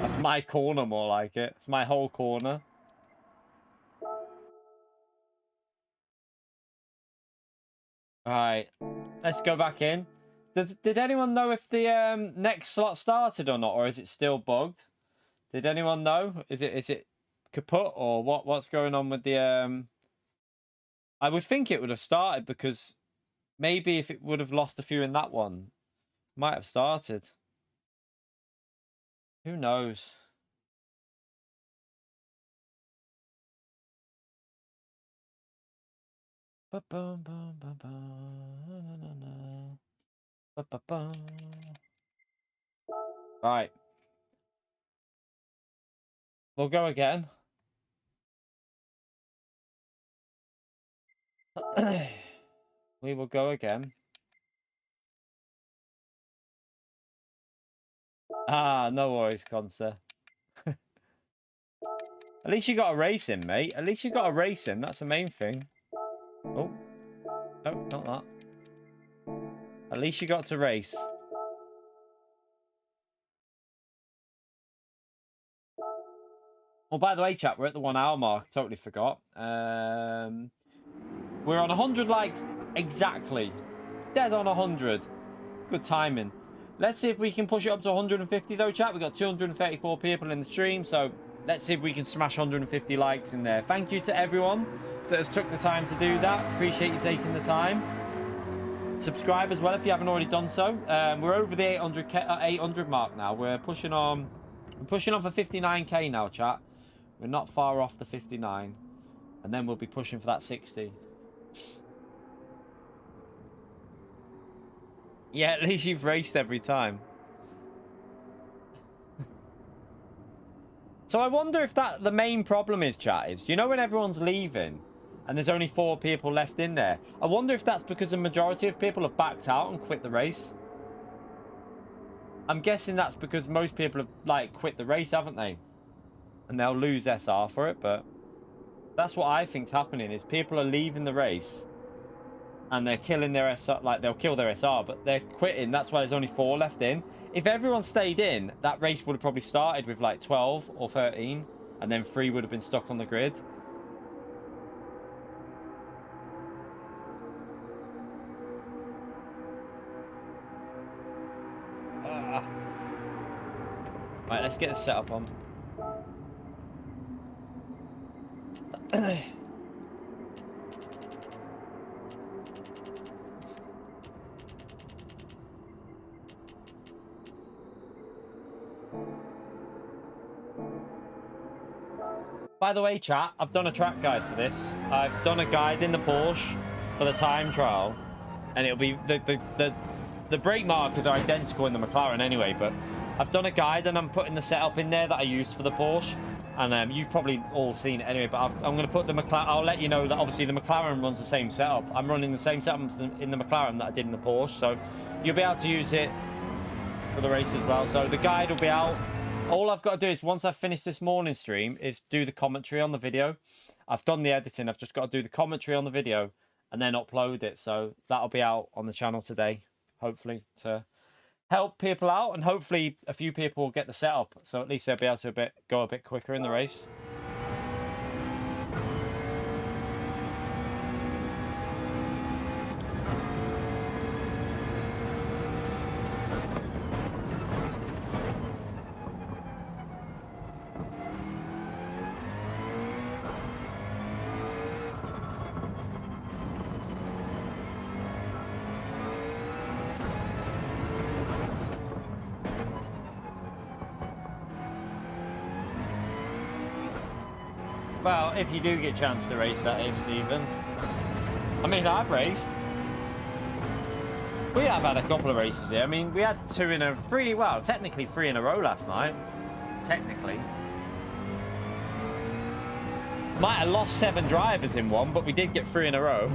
That's my corner more like it. It's my whole corner. Alright. Let's go back in. Did anyone know if the next slot started or not, or is it still bugged? Did anyone know? Is it kaput or what's going on with the I would think it would have started, because maybe if it would have lost a few in that one, might have started. Who knows? Right. We'll go again. We will go again. Ah, no worries, Conser. At least you got a race in, mate. At least you got a race in. That's the main thing. Oh. No, not that. At least you got to race. Oh, by the way, chat, we're at the 1 hour mark. Totally forgot. We're on 100 likes exactly. Dead on 100. Good timing. Let's see if we can push it up to 150 though, chat. We've got 234 people in the stream, so let's see if we can smash 150 likes in there. Thank you to everyone that has took the time to do that. Appreciate you taking the time. Subscribe as well if you haven't already done so. We're over the 800 mark now. We're pushing on for 59k now, chat. We're not far off the 59, and then we'll be pushing for that 60. Yeah, at least you've raced every time. So I wonder if that the main problem is, chat, is, you know, when everyone's leaving and there's only 4 people left in there, I wonder if that's because the majority of people have backed out and quit the race. I'm guessing that's because most people have, like, quit the race, haven't they? And they'll lose SR for it, but that's what I think's happening, is people are leaving the race and they're killing their SR, like, they'll kill their SR, but they're quitting. That's why there's only 4 left in. If everyone stayed in, that race would have probably started with, like, 12 or 13, and then 3 would have been stuck on the grid. Right, let's get this set up on. By the way, chat, I've done a track guide for this. I've done a guide in the Porsche for the time trial, and it'll be the brake markers are identical in the McLaren anyway, but I've done a guide and I'm putting the setup in there that I used for the Porsche, and you've probably all seen it anyway, but I'm going to put the McLaren. I'll let you know that obviously the McLaren runs the same setup. I'm running the same setup in the McLaren that I did in the Porsche, so you'll be able to use it for the race as well. So the guide will be out. All I've got to do is, once I've finished this morning stream, is do the commentary on the video. I've done the editing. I've just got to do the commentary on the video and then upload it. So that'll be out on the channel today, hopefully, to help people out, and hopefully a few people will get the setup, so at least they'll be able to go a bit quicker in the race. Well, if you do get a chance to race, that is, Stephen. I mean, I've raced. We have had a couple of races here. I mean, we had technically 3 in a row last night. Technically. Might have lost 7 drivers in one, but we did get 3 in a row.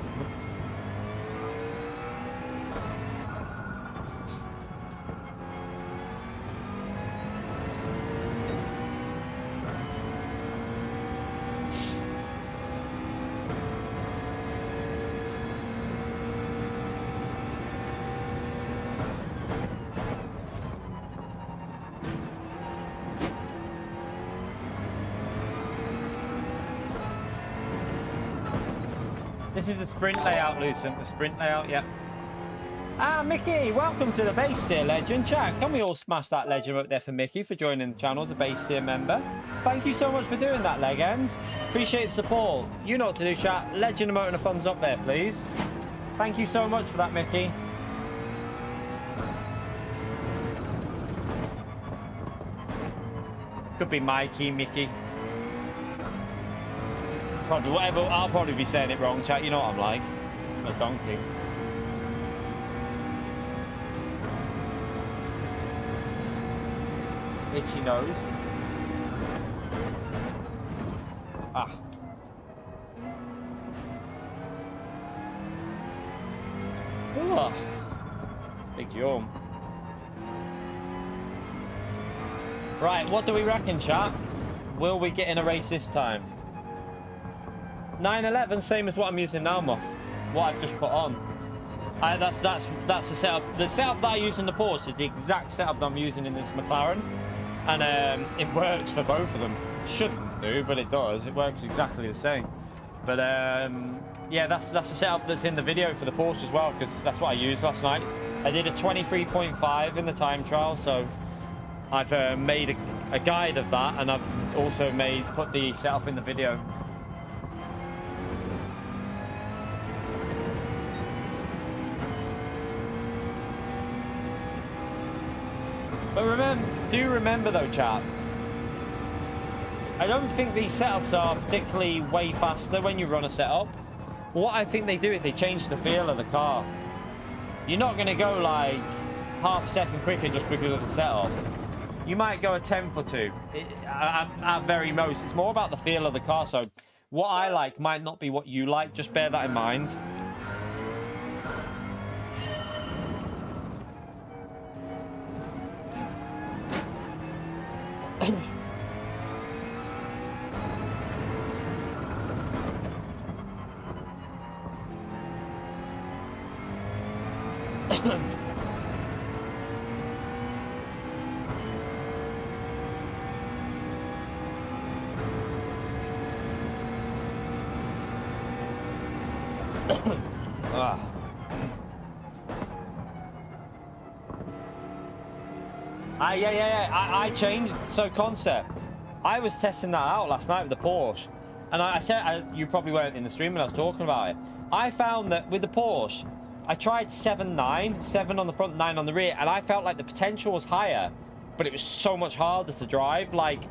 This is the sprint layout, Lucent. The sprint layout, yeah. Ah, Mickey, welcome to the base tier legend. Chat, can we all smash that legend up there for Mickey for joining the channel as a base tier member? Thank you so much for doing that, legend. Appreciate the support. You know what to do, chat. Legend emote and a thumbs up there, please. Thank you so much for that, Mickey. Could be Mikey, Mickey. Probably whatever. I'll probably be saying it wrong, chat. You know what I'm like. I'm a donkey. Itchy nose. Ah. Ooh. Big yawn. Right, what do we reckon, chat? Will we get in a race this time? 911, same as what I'm using now, Muff. What I've just put on. That's the setup. The setup that I use in the Porsche is the exact setup that I'm using in this McLaren, and it works for both of them. Shouldn't do, but it does. It works exactly the same. But yeah, that's the setup that's in the video for the Porsche as well, because that's what I used last night. I did a 23.5 in the time trial, so I've made a guide of that, and I've also put the setup in the video. But do remember though, chat, I don't think these setups are particularly way faster when you run a setup. What I think they do is they change the feel of the car. You're not going to go like half a second quicker just because of the setup. You might go a tenth or two at very most. It's more about the feel of the car. So what I like might not be what you like. Just bear that in mind. I changed. So concept, I was testing that out last night with the Porsche, and I said you probably weren't in the stream when I was talking about it. I found that with the Porsche, I tried 7.9, 7 on the front, 9 on the rear, and I felt like the potential was higher, but it was so much harder to drive. Like,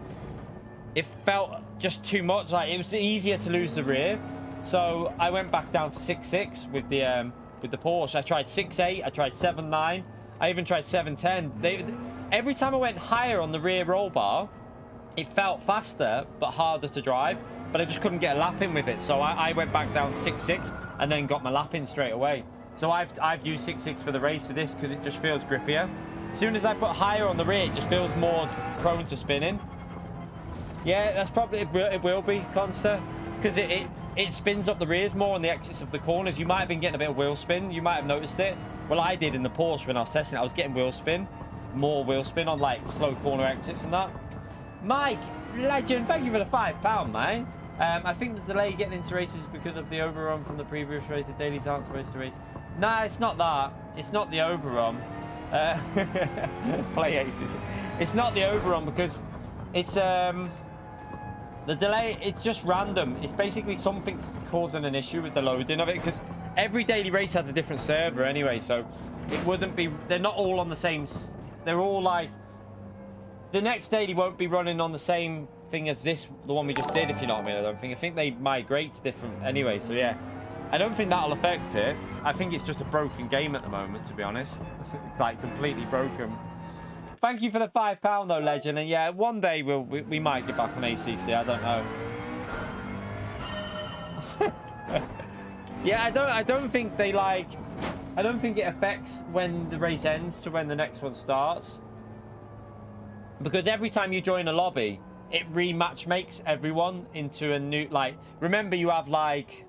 it felt just too much. Like, it was easier to lose the rear. So I went back down to 6.6 with the Porsche. I tried 6.8, I tried 7.9, I even tried 7.10. Every time I went higher on the rear roll bar, it felt faster but harder to drive, but I just couldn't get a lap in with it. So I went back down to 6.6 and then got my lap in straight away. So I've used 6.6 for the race with this because it just feels grippier. As soon as I put higher on the rear, it just feels more prone to spinning. Yeah, that's probably, it will be, Consta, because it spins up the rears more on the exits of the corners. You might have been getting a bit of wheel spin. You might have noticed it. Well, I did in the Porsche when I was testing it. I was getting wheel spin, more wheel spin on like slow corner exits and that. Mike, legend, thank you for the £5, mate. I think the delay getting into races is because of the overrun from the previous race. The dailies aren't supposed to race. Nah, it's not that. It's not the overrun. Play aces. It's not the overrun because it's the delay. It's just random. It's basically something causing an issue with the loading of it, because every daily race has a different server anyway. So it wouldn't be. They're not all on the same. They're all like. The next daily won't be running on the same thing as this, the one we just did, if you know what I mean. I don't think. I think they migrate to different anyway. So yeah, I don't think that'll affect it. I think it's just a broken game at the moment, to be honest. It's like completely broken. Thank you for the £5 though, legend. And yeah, one day we might get back on ACC. I don't know. Yeah, I don't think they like. I don't think it affects when the race ends to when the next one starts. Because every time you join a lobby, it rematch makes everyone into a new, like, remember you have like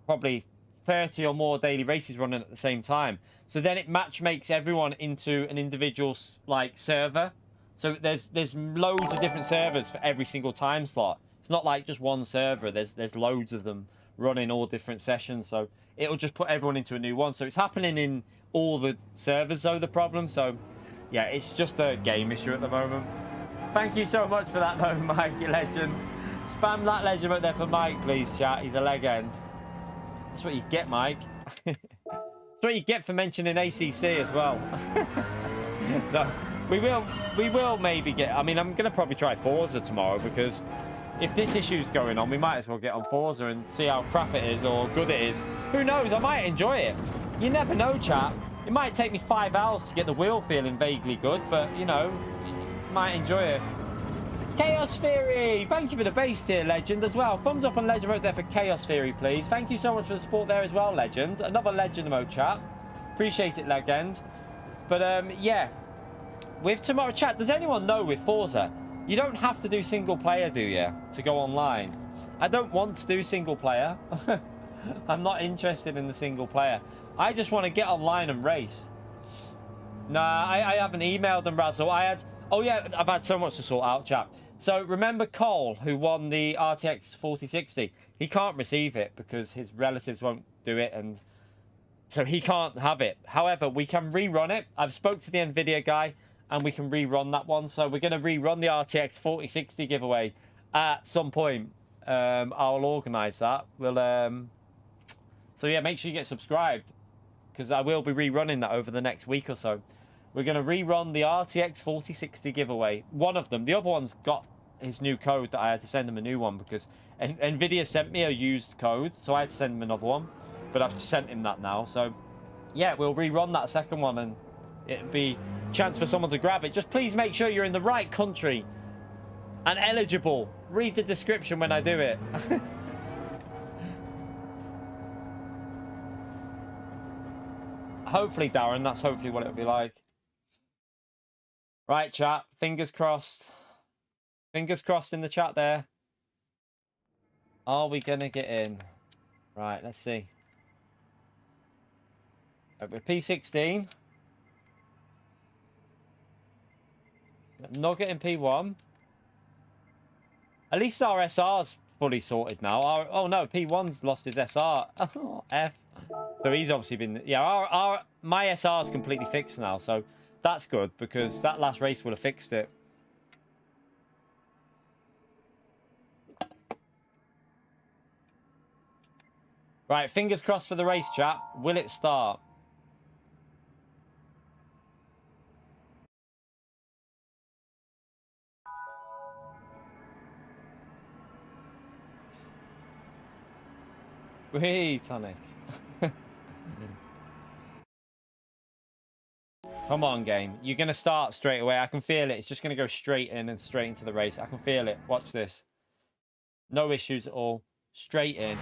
probably 30 or more daily races running at the same time. So then it match makes everyone into an individual like server. So there's loads of different servers for every single time slot. It's not like just one server. There's loads of them running all different sessions. So it'll just put everyone into a new one. So it's happening in all the servers though, the problem. So yeah, it's just a game issue at the moment. Thank you so much for that though, Mike, you legend. Spam that legend out there for Mike, please, chat. He's a legend. That's what you get, Mike. That's what you get for mentioning ACC as well. No, we will maybe get... I mean, I'm going to probably try Forza tomorrow, because if this issue's going on, we might as well get on Forza and see how crap it is or good it is. Who knows? I might enjoy it. You never know, chat. It might take me 5 hours to get the wheel feeling vaguely good, but, you know, you might enjoy it. Chaos Theory! Thank you for the base tier, legend, as well. Thumbs up on legend mode there for Chaos Theory, please. Thank you so much for the support there as well, legend. Another legend mode, chat. Appreciate it, legend. But, yeah. With tomorrow, chat, does anyone know with Forza, you don't have to do single player, do you, to go online? I don't want to do single player. I'm not interested in the single player. I just want to get online and race. Nah, I haven't emailed them, Razzle. Oh yeah, I've had so much to sort out, chat. So remember Cole, who won the RTX 4060? He can't receive it because his relatives won't do it, and so he can't have it. However, we can rerun it. I've spoke to the NVIDIA guy, and we can rerun that one. So we're going to rerun the RTX 4060 giveaway at some point. I'll organise that. So yeah, make sure you get subscribed, because I will be rerunning that over the next week or so. We're going to rerun the RTX 4060 giveaway. One of them. The other one's got his new code that I had to send him a new one, because NVIDIA sent me a used code, so I had to send him another one. But I've sent him that now. So, yeah, we'll rerun that second one, and it'll be a chance for someone to grab it. Just please make sure you're in the right country and eligible. Read the description when I do it. Hopefully, Darren, that's hopefully what it'll be like. Right, chat. Fingers crossed. Fingers crossed in the chat there. Are we going to get in? Right, let's see. We're P16. Nugget in P1. At least our SR's fully sorted now. Oh no, P1's lost his SR. Oh, F. So he's obviously been... Yeah, my SR's completely fixed now, so that's good, because that last race would have fixed it. Right, fingers crossed for the race, chat. Will it start? Whee, Tonic. Come on, game. You're going to start straight away. I can feel it. It's just going to go straight in and straight into the race. I can feel it. Watch this. No issues at all. Straight in.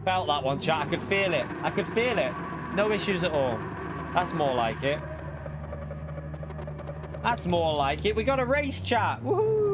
Felt that one, chat. I could feel it. I could feel it. No issues at all. That's more like it. That's more like it. We got a race, chat. Woohoo!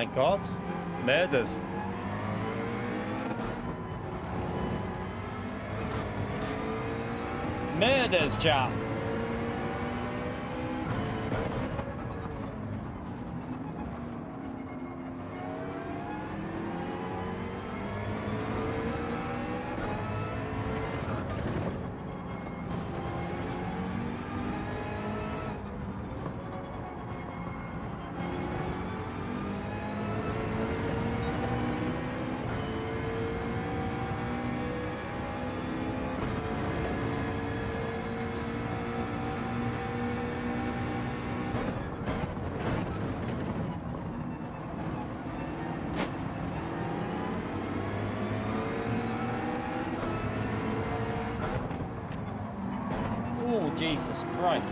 my god. Murders. Murders, chap. Jesus Christ.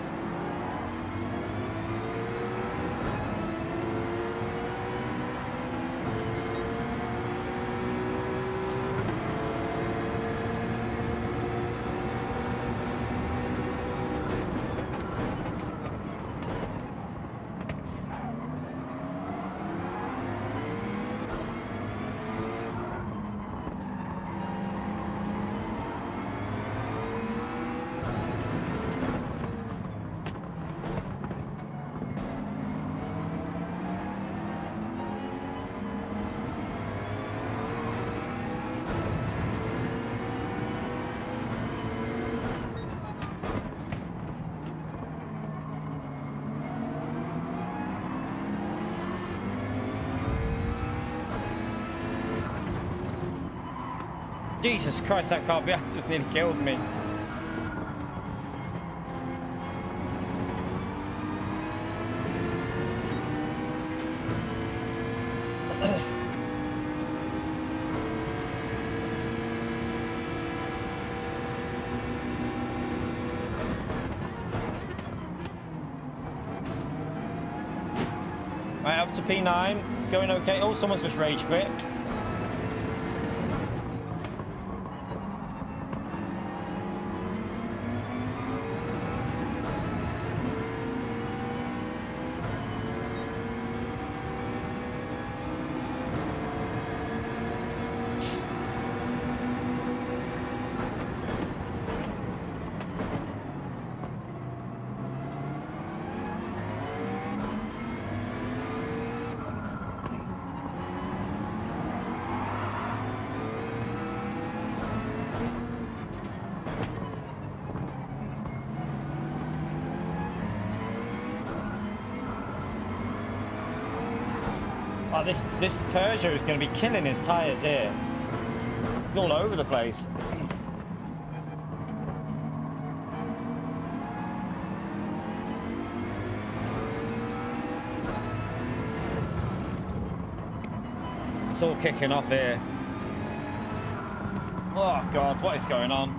Jesus Christ, that car behind just nearly killed me. Right, up to P9. It's going okay. Oh, someone's just rage quit. Oh, this Peugeot is going to be killing his tyres here. It's all over the place. It's all kicking off here. Oh God, what is going on?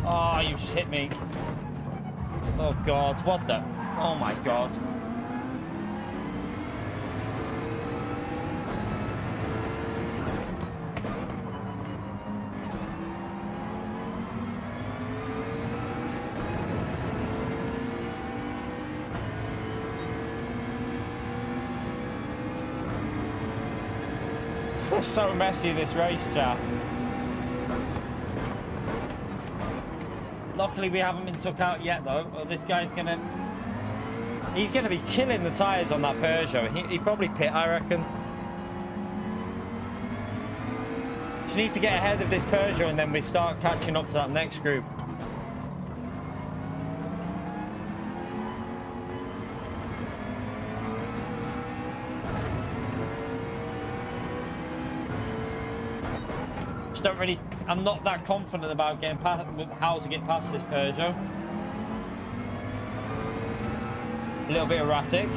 Oh, you just hit me. Oh God, what the? Oh my God. It's so messy, this race, chat. Luckily we haven't been took out yet though. Well, this guy's he's gonna be killing the tyres on that Peugeot. He probably pit, I reckon. Just need to get ahead of this Peugeot and then we start catching up to that next group. Don't really, I'm not that confident about getting past, how to get past this Peugeot. A little bit erratic.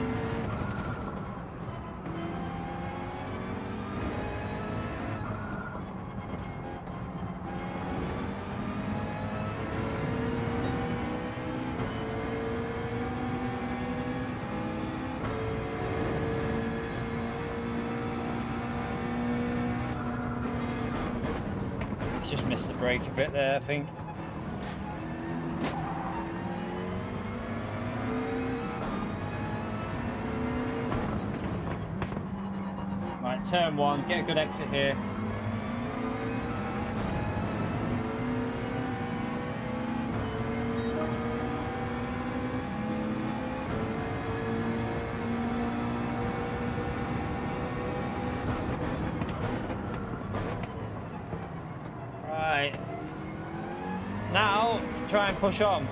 missed the brake a bit there, I think. Right, turn 1, get a good exit here. Right. Now, try and push on.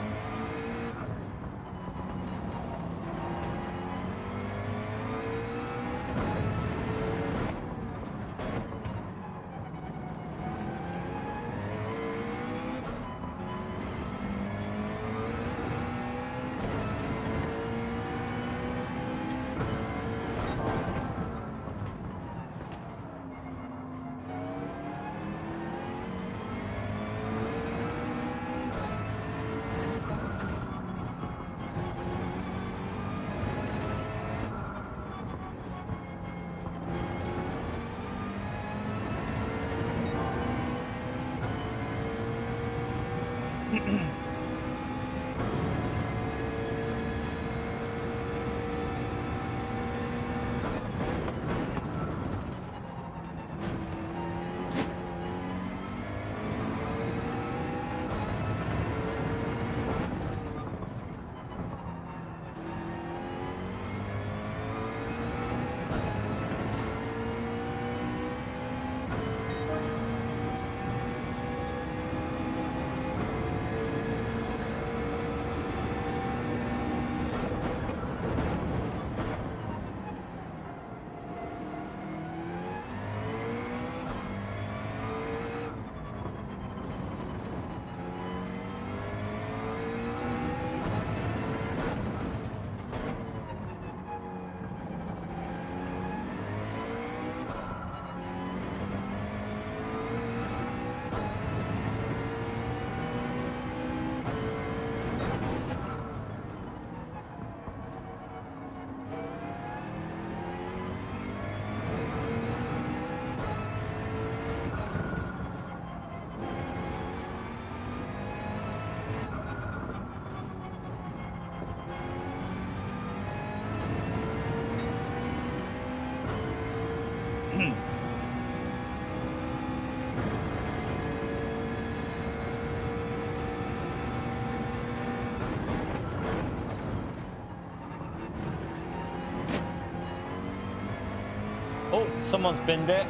Oh, someone's binned it.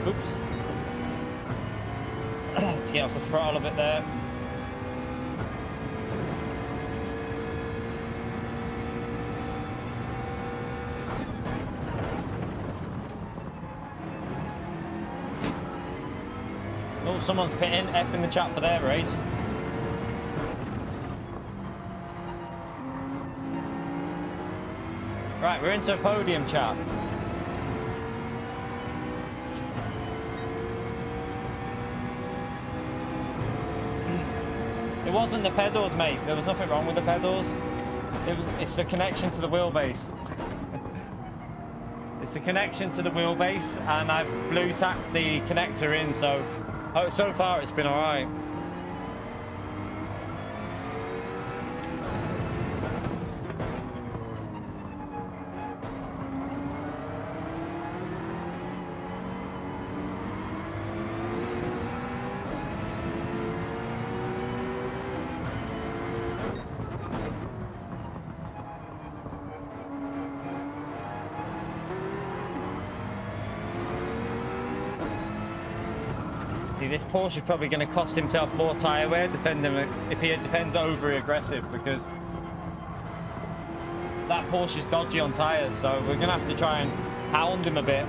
Oops. Let's get off the throttle a bit there. Oh, someone's pitting. F in the chat for their race. Right, we're into a podium, chat. It wasn't the pedals, mate. There was nothing wrong with the pedals. It's the connection to the wheelbase. It's the connection to the wheelbase, and I've blue tacked the connector in, so so far it's been all right. See, this Porsche is probably going to cost himself more tyre wear, depending if he defends overly aggressive, because that Porsche is dodgy on tyres. So we're going to have to try and hound him a bit.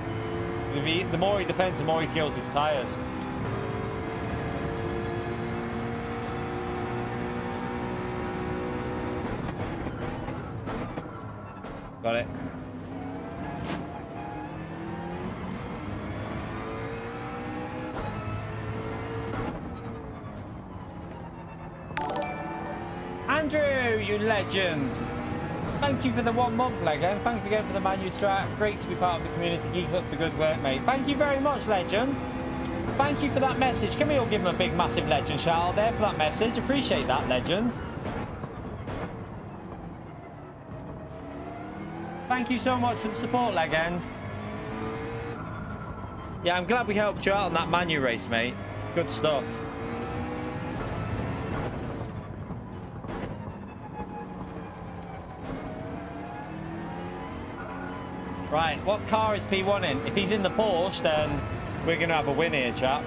The more he defends, the more he kills his tyres. Got it. Andrew, you legend. Thank you for the 1 month, legend. Thanks again for the manu strat. Great to be part of the community. Keep up the good work, mate. Thank you very much, legend. Thank you for that message. Can we all give him a big, massive legend shout out there for that message? Appreciate that, legend. Thank you so much for the support, legend. Yeah, I'm glad we helped you out on that manu race, mate. Good stuff. Right, what car is P1 in? If he's in the Porsche, then we're going to have a win here, chap.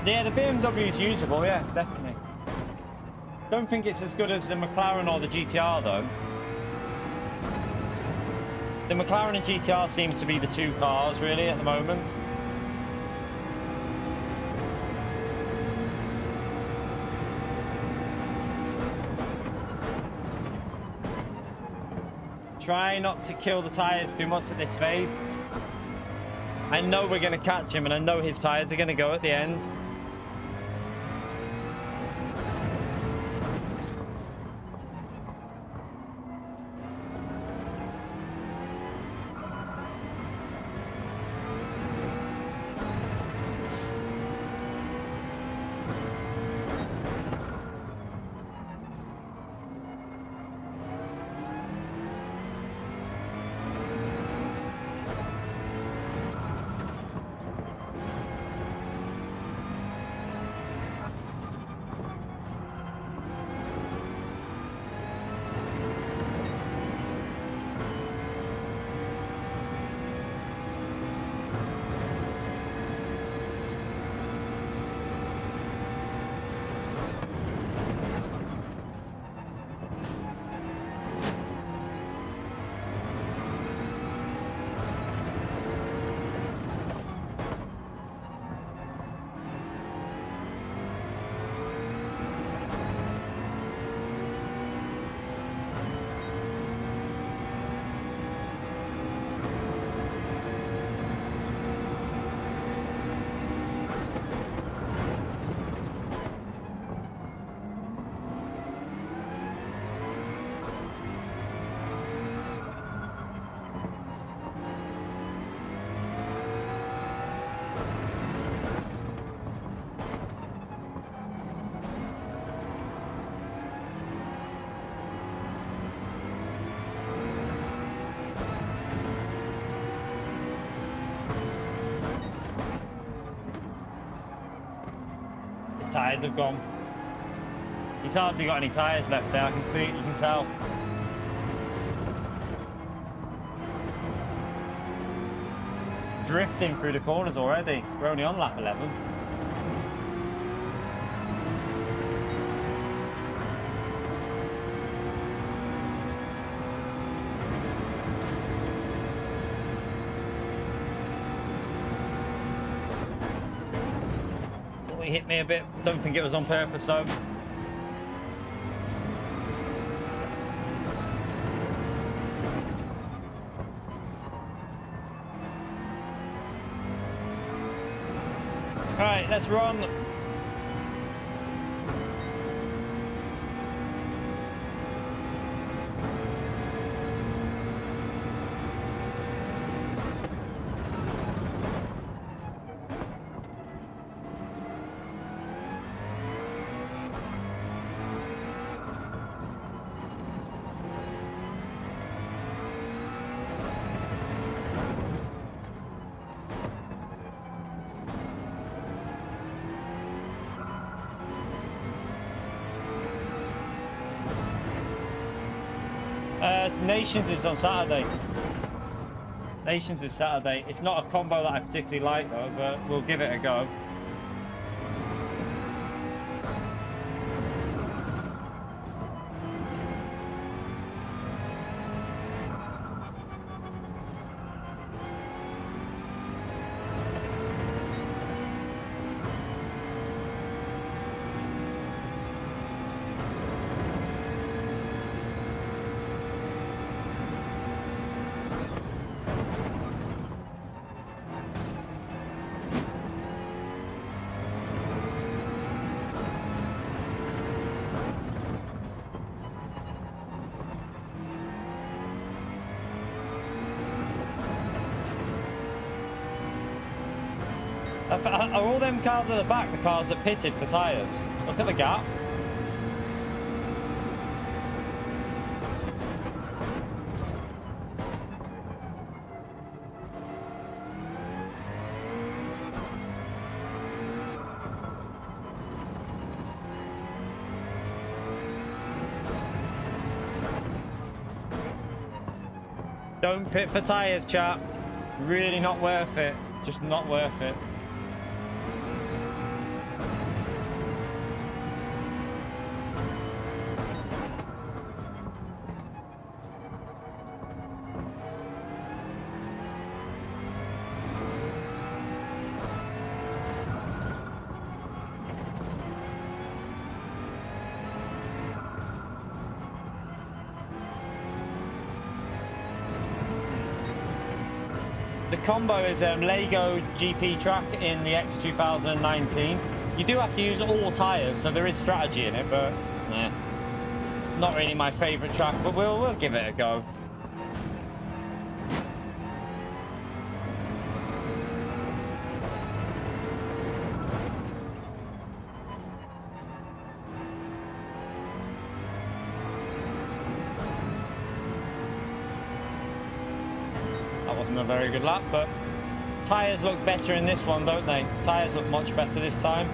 Yeah, the BMW is usable, yeah, definitely. Don't think it's as good as the McLaren or the GTR, though. The McLaren and GTR seem to be the two cars, really, at the moment. Try not to kill the tyres too much at this fade. I know we're going to catch him, and I know his tyres are going to go at the end. Tyres have gone. He's hardly got any tyres left there. I can see it, you can tell. Drifting through the corners already. We're only on lap 11. He hit me a bit. Don't think it was on purpose though. Alright, let's run. Nations is on Saturday. Nations is Saturday. It's not a combo that I particularly like though, but we'll give it a go. Are all them cars at the back the cars that pitted for tyres? Look at the gap. Don't pit for tyres, chat. Really not worth it. Just not worth it. The combo is Lego GP track in the X 2019. You do have to use all tyres, so there is strategy in it, but not really my favourite track, but we'll give it a go. Wasn't a very good lap, but tyres look better in this one, don't they? Tyres look much better this time.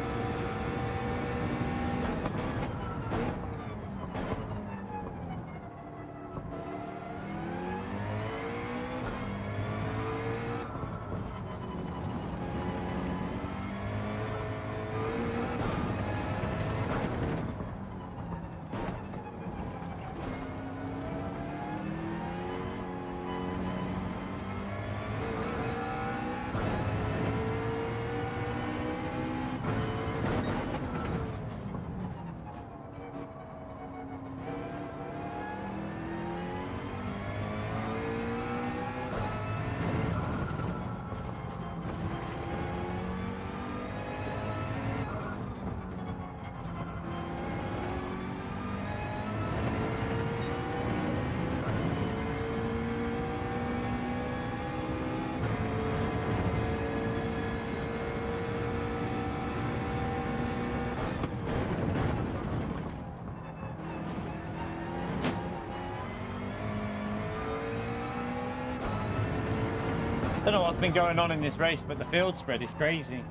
Don't know what's been going on in this race, but the field spread is crazy.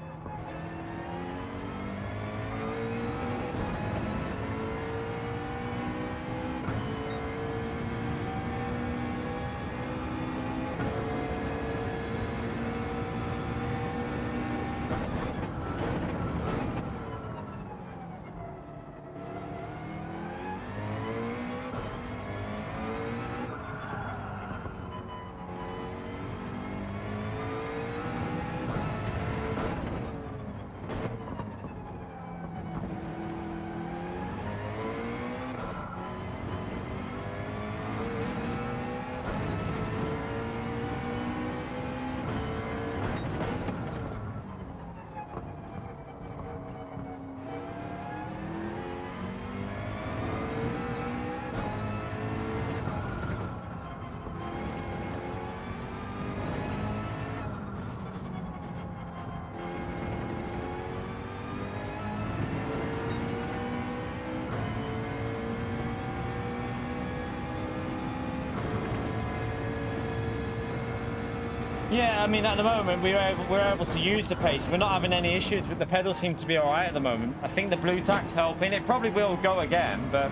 Yeah, I mean, at the moment we're able to use the pace. We're not having any issues, but the pedals seem to be all right at the moment. I think the blue tack's helping. It probably will go again, but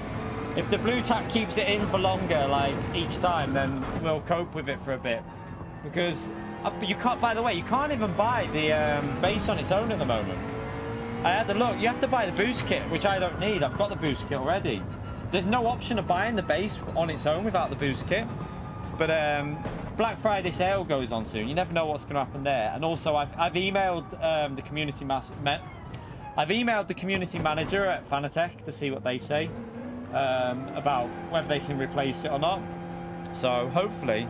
If the blue tack keeps it in for longer, like each time, then we'll cope with it for a bit. Because you can't, by the way, you can't even buy the base on its own at the moment. I had to look. You have to buy the boost kit, which I don't need. I've got the boost kit already. There's no option of buying the base on its own without the boost kit. But Black Friday sale goes on soon. You never know what's going to happen there. And also, I've emailed the community manager at Fanatec to see what they say about whether they can replace it or not. So hopefully,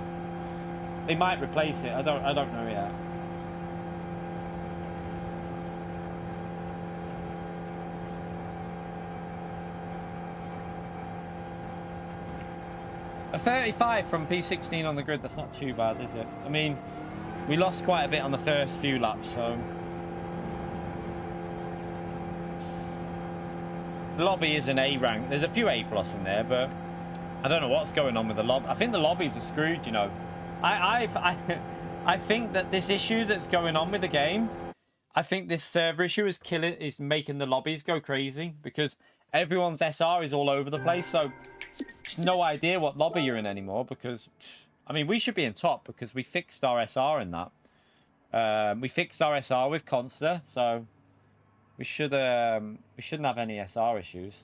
they might replace it. I don't know yet. A 35 from P16 on the grid, that's not too bad, is it? I mean, we lost quite a bit on the first few laps, so... The lobby is an A rank. There's a few A+ in there, but I don't know what's going on with the lobby. I think the lobbies are screwed, you know. I think that this issue that's going on with the game, I think this server issue is making the lobbies go crazy, because everyone's SR is all over the place, so... no idea what lobby you're in anymore, because I mean we should be in top because we fixed our SR in that. We fixed our SR with Consta, so we shouldn't have any SR issues.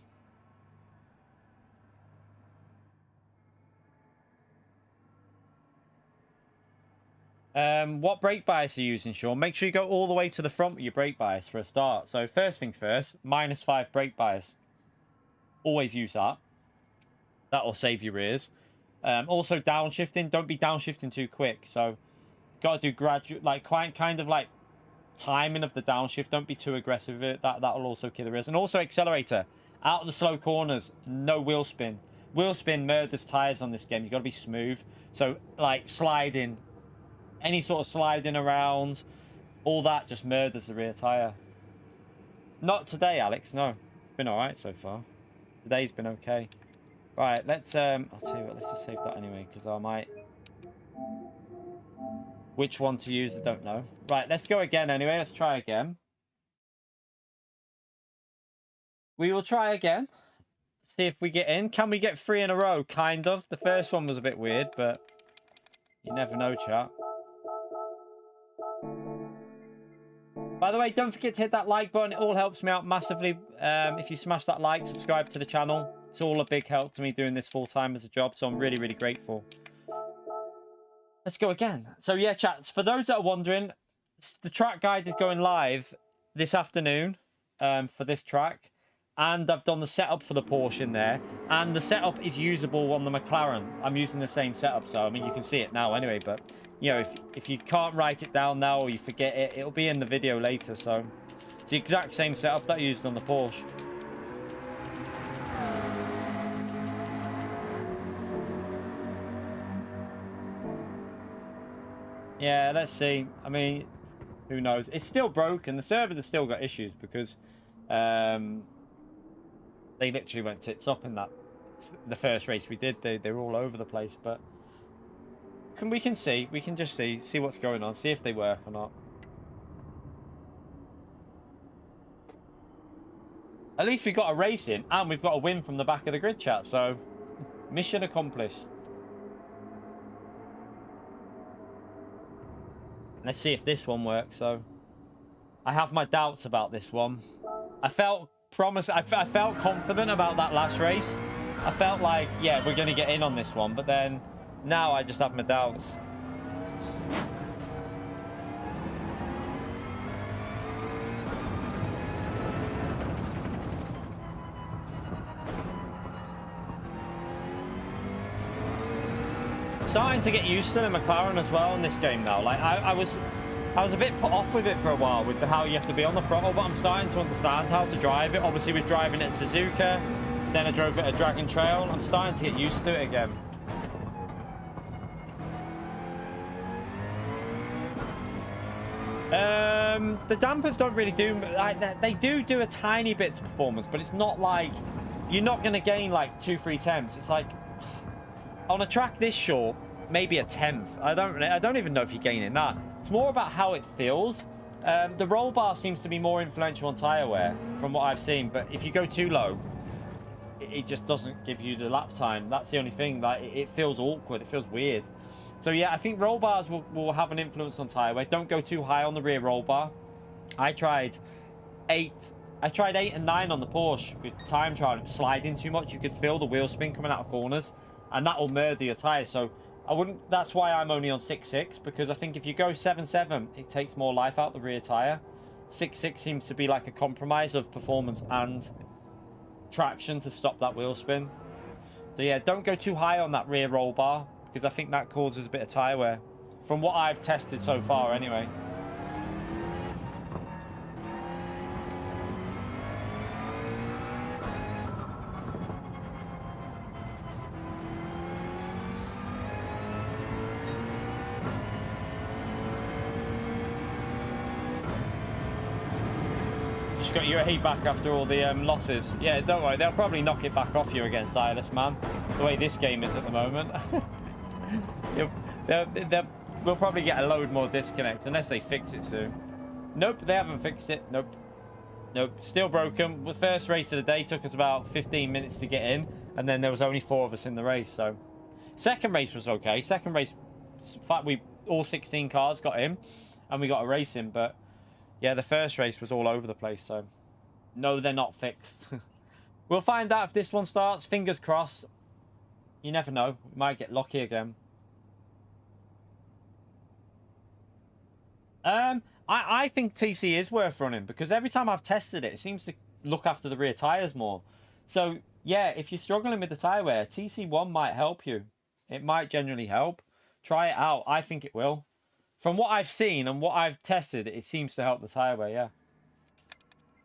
What brake bias are you using, Sean? Make sure you go all the way to the front with your brake bias for a start. So first things first, -5 brake bias. Always use that. That will save your rears. Also downshifting. Don't be downshifting too quick. So got to do gradual, like kind of like timing of the downshift. Don't be too aggressive with it. That will also kill the rears. And also accelerator. Out of the slow corners. No wheel spin. Wheel spin murders tires on this game. You've got to be smooth. So like sliding. Any sort of sliding around. All that just murders the rear tire. Not today, Alex. No. It's been alright so far. Today's been okay. Right, let's, I'll tell you what, let's just save that anyway, because I might... Which one to use, I don't know. Right, let's go again anyway, let's try again. We will try again. See if we get in. Can we get 3 in a row? Kind of. The first one was a bit weird, but... You never know, chat. By the way, don't forget to hit that like button. It all helps me out massively. If you smash that like, subscribe to the channel. It's all a big help to me doing this full-time as a job, so I'm really, really grateful. Let's go again. So yeah, chats, for those that are wondering, the track guide is going live this afternoon for this track. And I've done the setup for the Porsche in there. And the setup is usable on the McLaren. I'm using the same setup, so I mean, you can see it now anyway. But, you know, if you can't write it down now or you forget it, it'll be in the video later. So it's the exact same setup that I used on the Porsche. Yeah, let's see. I mean, who knows? It's still broken. The servers have still got issues because they literally went tits up in the first race we did. They were all over the place, but we can just see what's going on, see if they work or not. At least we got a race in, and we've got a win from the back of the grid, chat. So mission accomplished. Let's see if this one works. So I have my doubts about this one. I felt confident about that last race. I felt like, yeah, we're going to get in on this one. But then now I just have my doubts. Starting to get used to the McLaren as well in this game now. Like I was a bit put off with it for a while with how you have to be on the throttle, but I'm starting to understand how to drive it. Obviously, we're driving it at Suzuka, then I drove it at Dragon Trail. I'm starting to get used to it again. The dampers don't really do, like, they do a tiny bit to performance, but it's not like you're not going to gain like 2-3 tenths. It's like on a track this short, maybe a tenth. I don't even know if you're gaining that. It's more about how it feels. The roll bar seems to be more influential on tire wear from what I've seen, but if you go too low, it just doesn't give you the lap time. That's the only thing. Like, it feels awkward. It feels weird. So yeah, I think roll bars will have an influence on tire weight. Don't go too high on the rear roll bar. I tried 8 and 9 on the Porsche with time trial. Sliding too much, you could feel the wheel spin coming out of corners, and that will murder your tire. So I wouldn't. That's why I'm only on 6.6, because I think if you go 7.7, it takes more life out the rear tire. 6.6 seems to be like a compromise of performance and traction to stop that wheel spin. So yeah, don't go too high on that rear roll bar, because I think that causes a bit of tire wear, from what I've tested so far anyway. Just got your heat back after all the losses. Yeah, don't worry, they'll probably knock it back off you against Silas, man. The way this game is at the moment. We'll probably get a load more disconnects unless they fix it soon. Nope, they haven't fixed it. Nope. Still broken. The first race of the day took us about 15 minutes to get in, and then there was only 4 of us in the race. So second race was okay. Second race, in fact, we all 16 cars got in and we got a race in, but yeah, the first race was all over the place. So no, they're not fixed. We'll find out if this one starts. Fingers crossed. You never know, we might get lucky again. I think TC is worth running, because every time I've tested it, it seems to look after the rear tyres more. So, yeah, if you're struggling with the tyre wear, TC1 might help you. It might genuinely help. Try it out. I think it will. From what I've seen and what I've tested, it seems to help the tyre wear, yeah.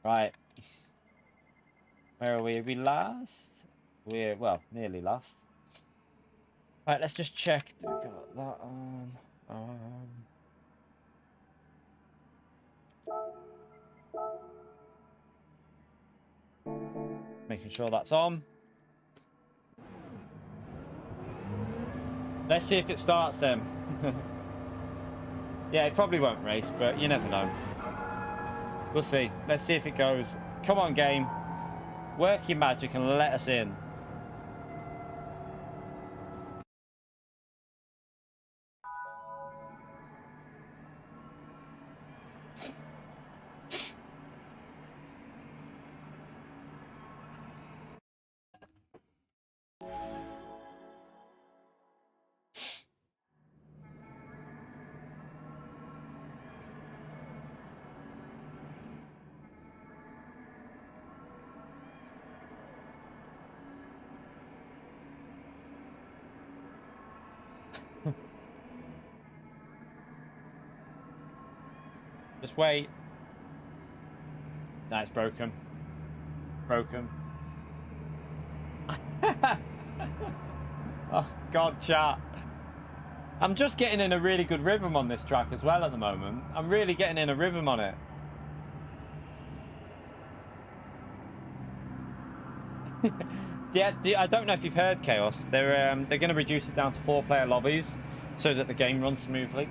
Right. Where are we? Are we last? We're, well, nearly last. Right, let's just check. We got that on. Making sure that's on. Let's see if it starts then. Yeah, it probably won't race, but you never know. We'll see. Let's see if it goes. Come on, game. Work your magic and let us in. Just wait. That's broken. Broken. Oh, God, chat. I'm just getting in a really good rhythm on this track as well at the moment. I'm really getting in a rhythm on it. Yeah, I don't know if you've heard, Chaos. They're going to reduce it down to 4-player lobbies so that the game runs smoothly.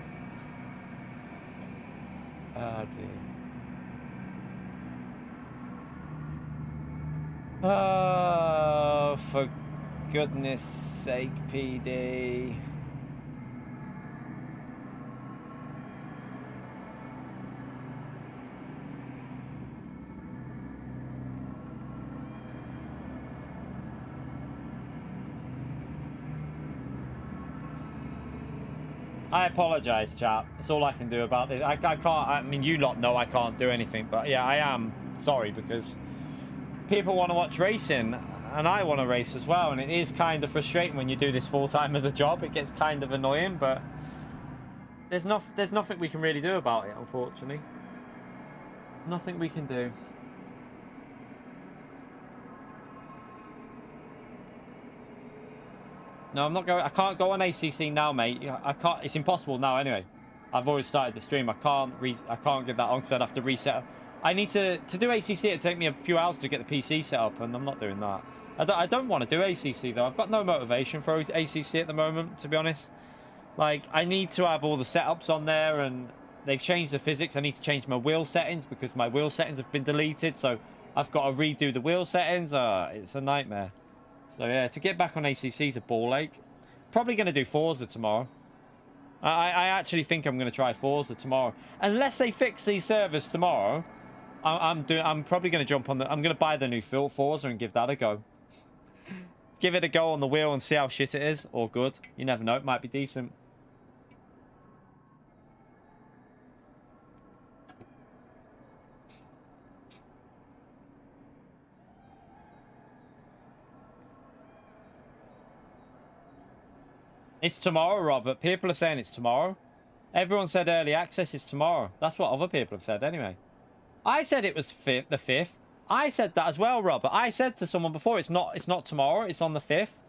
Oh, dear. Oh, for goodness sake, PD. I apologise, chat. That's all I can do about this. I can't, I mean, you lot know I can't do anything, but yeah, I am sorry, because people want to watch racing, and I want to race as well, and it is kind of frustrating when you do this full-time as a job. It gets kind of annoying, but there's nothing we can really do about it, unfortunately. Nothing we can do. No, I'm not going. I can't go on ACC now, mate. I can't. It's impossible now. Anyway, I've already started the stream. I can't get that on because I'd have to reset. I need to do ACC. It'd take me a few hours to get the PC set up, and I'm not doing that. I don't want to do ACC though. I've got no motivation for ACC at the moment, to be honest. Like, I need to have all the setups on there, and they've changed the physics. I need to change my wheel settings because my wheel settings have been deleted. So I've got to redo the wheel settings. It's a nightmare. So yeah, to get back on ACC is a ball ache. Probably going to do Forza tomorrow. I actually think I'm going to try Forza tomorrow. Unless they fix these servers tomorrow, I'm probably going to jump on I'm going to buy the new Forza and give that a go. Give it a go on the wheel and see how shit it is, or good. You never know, it might be decent. It's tomorrow, Robert. People are saying it's tomorrow. Everyone said early access is tomorrow. That's what other people have said anyway. I said it was the 5th. I said that as well, Robert. I said to someone before, it's not tomorrow, it's on the 5th.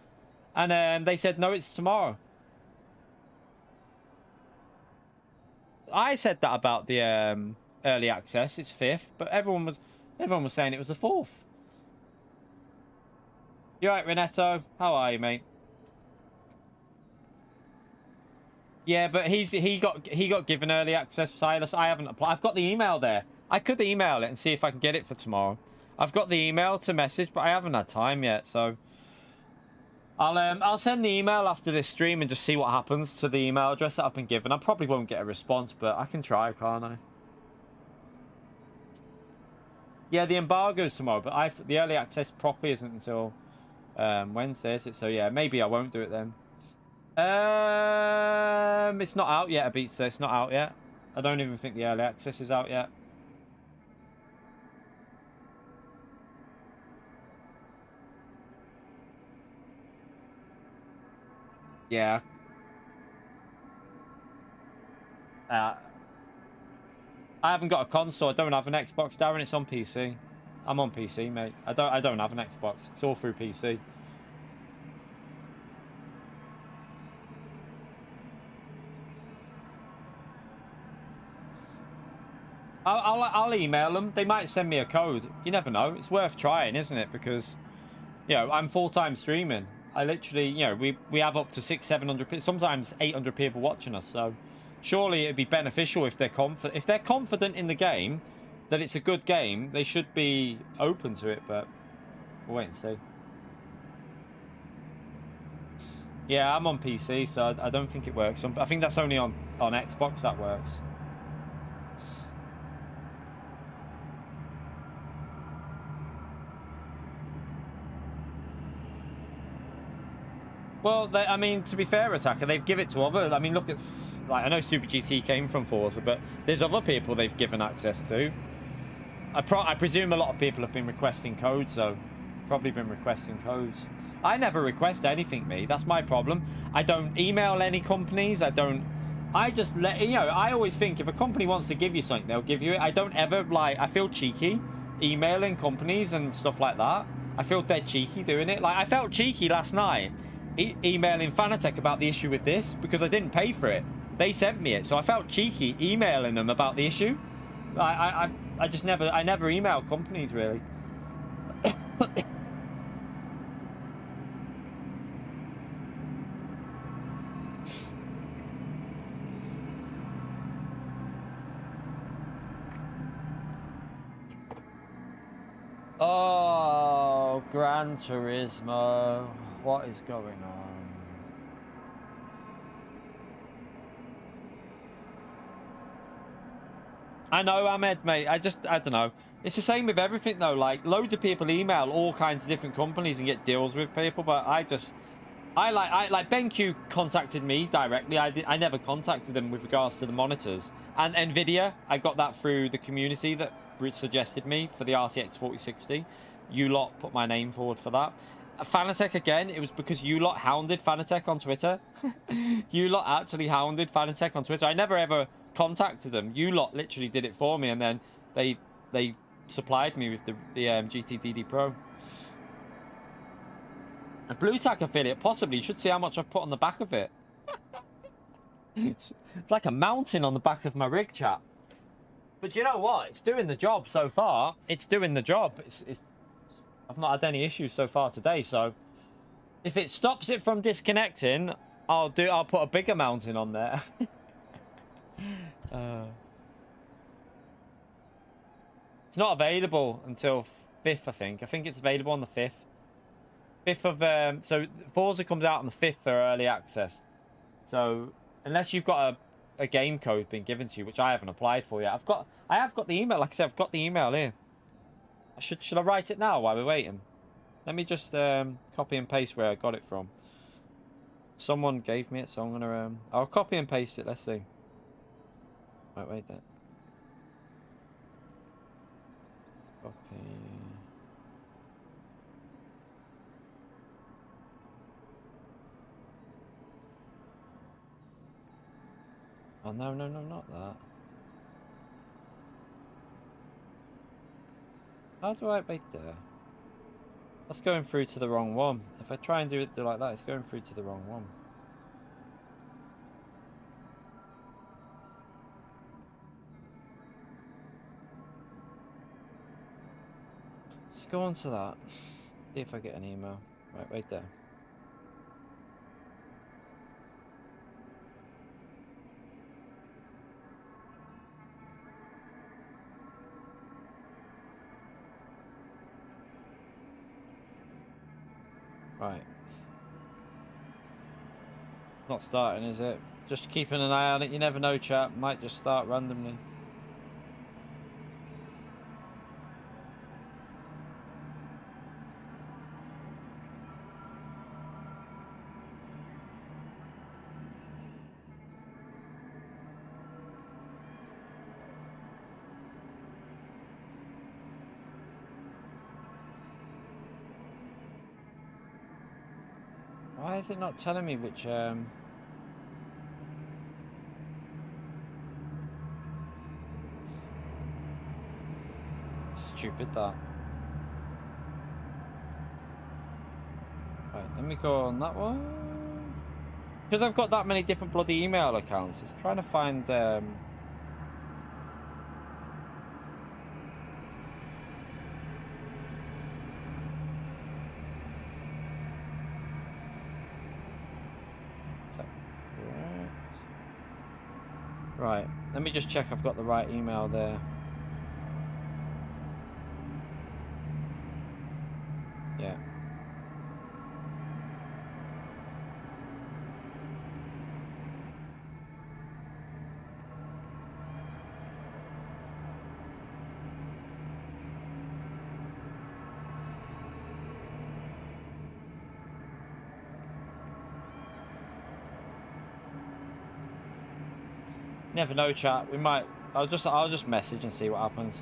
And they said, no, it's tomorrow. I said that about the early access. It's 5th, but everyone was saying it was the 4th. You right, Renato? How are you, mate? Yeah, but he got given early access, Silas. I haven't applied. I've got the email there. I could email it and see if I can get it for tomorrow. I've got the email to message, but I haven't had time yet, so I'll send the email after this stream and just see what happens to the email address that I've been given. I probably won't get a response, but I can try, can't I? Yeah, the embargo's tomorrow, but the early access properly isn't until Wednesday, is it? So yeah, maybe I won't do it then. It's not out yet, Abitsa. It's not out yet. I don't even think the early access is out yet. Yeah. I haven't got a console. I don't have an Xbox, Darren. It's on PC. I'm on PC, mate. I don't have an Xbox. It's all through PC. I'll email them. They might send me a code. You never know. It's worth trying, isn't it? Because, you know, I'm full-time streaming. I literally, you know, we have up to 600-700, sometimes 800 people watching us. So surely it'd be beneficial if they're confident in the game, that it's a good game. They should be open to it. But we'll wait and see. Yeah, I'm on PC, so I don't think it works. I think that's only on Xbox that works. Well, I mean, to be fair, Attacker, they've given it to other. I mean, look at, like, I know Super GT came from Forza, but there's other people they've given access to. I presume a lot of people have been requesting codes, though. Probably been requesting codes. I never request anything, me. That's my problem. I don't email any companies. I just let, you know, I always think if a company wants to give you something, they'll give you it. I don't ever, like, I feel cheeky emailing companies and stuff like that. I feel dead cheeky doing it. Like, I felt cheeky last night. Emailing Fanatec about the issue with this because I didn't pay for it. They sent me it, so I felt cheeky emailing them about the issue. I never email companies really. Oh, Gran Turismo. What is going on? I know, Ahmed, mate. I don't know. It's the same with everything, though. Like, loads of people email all kinds of different companies and get deals with people, but like BenQ contacted me directly. I never contacted them with regards to the monitors. And Nvidia, I got that through the community that suggested me for the RTX 4060. You lot put my name forward for that. Fanatec again, it was because you lot hounded Fanatec on Twitter. You lot actually hounded Fanatec on Twitter. I never ever contacted them. You lot literally did it for me, and then they supplied me with the GTDD Pro. A BlueTack affiliate, possibly. You should see how much I've put on the back of it. It's like a mountain on the back of my rig, chat. But you know what? It's doing the job so far. It's doing the job. I've not had any issues so far today, so if it stops it from disconnecting, I'll put a bigger mountain on there. It's not available until 5th, I think. I think it's available on the 5th. 5th of so Forza comes out on the 5th for early access. So unless you've got a game code being given to you, which I haven't applied for yet. I have got the email. Like I said, I've got the email here. Should I write it now while we're waiting? Let me just copy and paste where I got it from. Someone gave me it, so I'm gonna I'll copy and paste it. Let's see. Right, wait there. Copy. Oh no, not that. How do I wait there? That's going through to the wrong one. If I try and do it like that, it's going through to the wrong one. Let's go on to that. See if I get an email. Right, wait there. Right. Not starting, is it? Just keeping an eye on it. You never know, chat. Might just start randomly. Why is it not telling me which stupid that. Right, let me go on that one. Because I've got that many different bloody email accounts. It's trying to find right, let me just check I've got the right email there. Yeah. Never know, chat. We might. I'll just message and see what happens.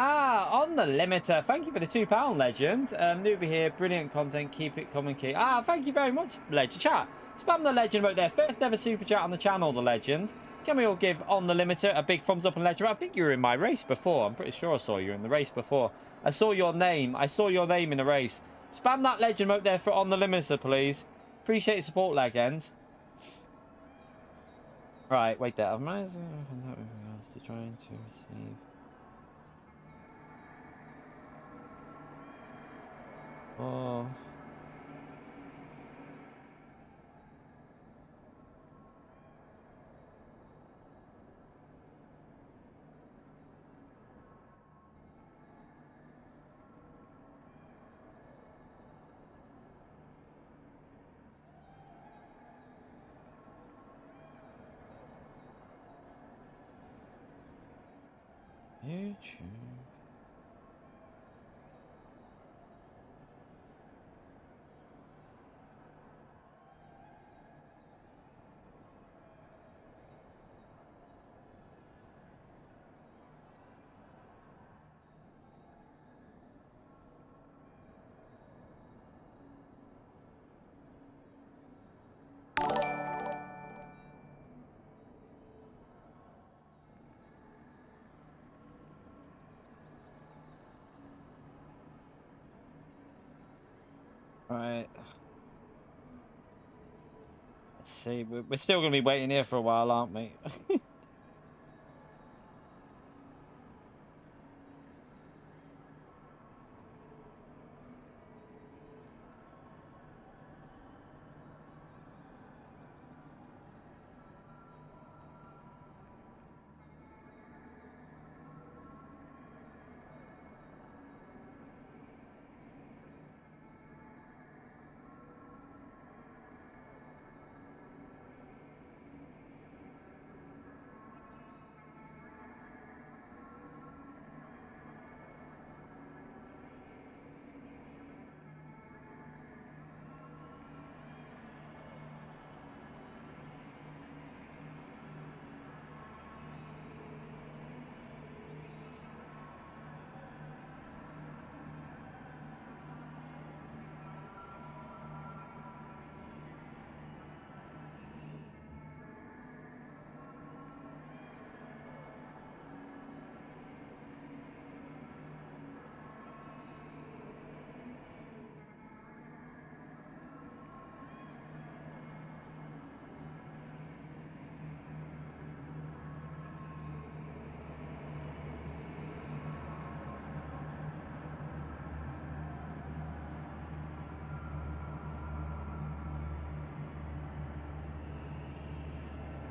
Ah, on the limiter. Thank you for the £2 legend. Newbie here, brilliant content. Keep it coming, keep. Ah, thank you very much, legend. Chat. Spam the legend right there. First ever super chat on the channel, the legend. Can we all give on the limiter a big thumbs up on legend? I think you were in my race before. I'm pretty sure I saw you in the race before. I saw your name. I saw your name in the race. Spam that legend right there for on the limiter, please. Appreciate your support, legend. Right, wait there. I'm trying to receive. Oh. YouTube. Right. Let's see. We're still going to be waiting here for a while, aren't we?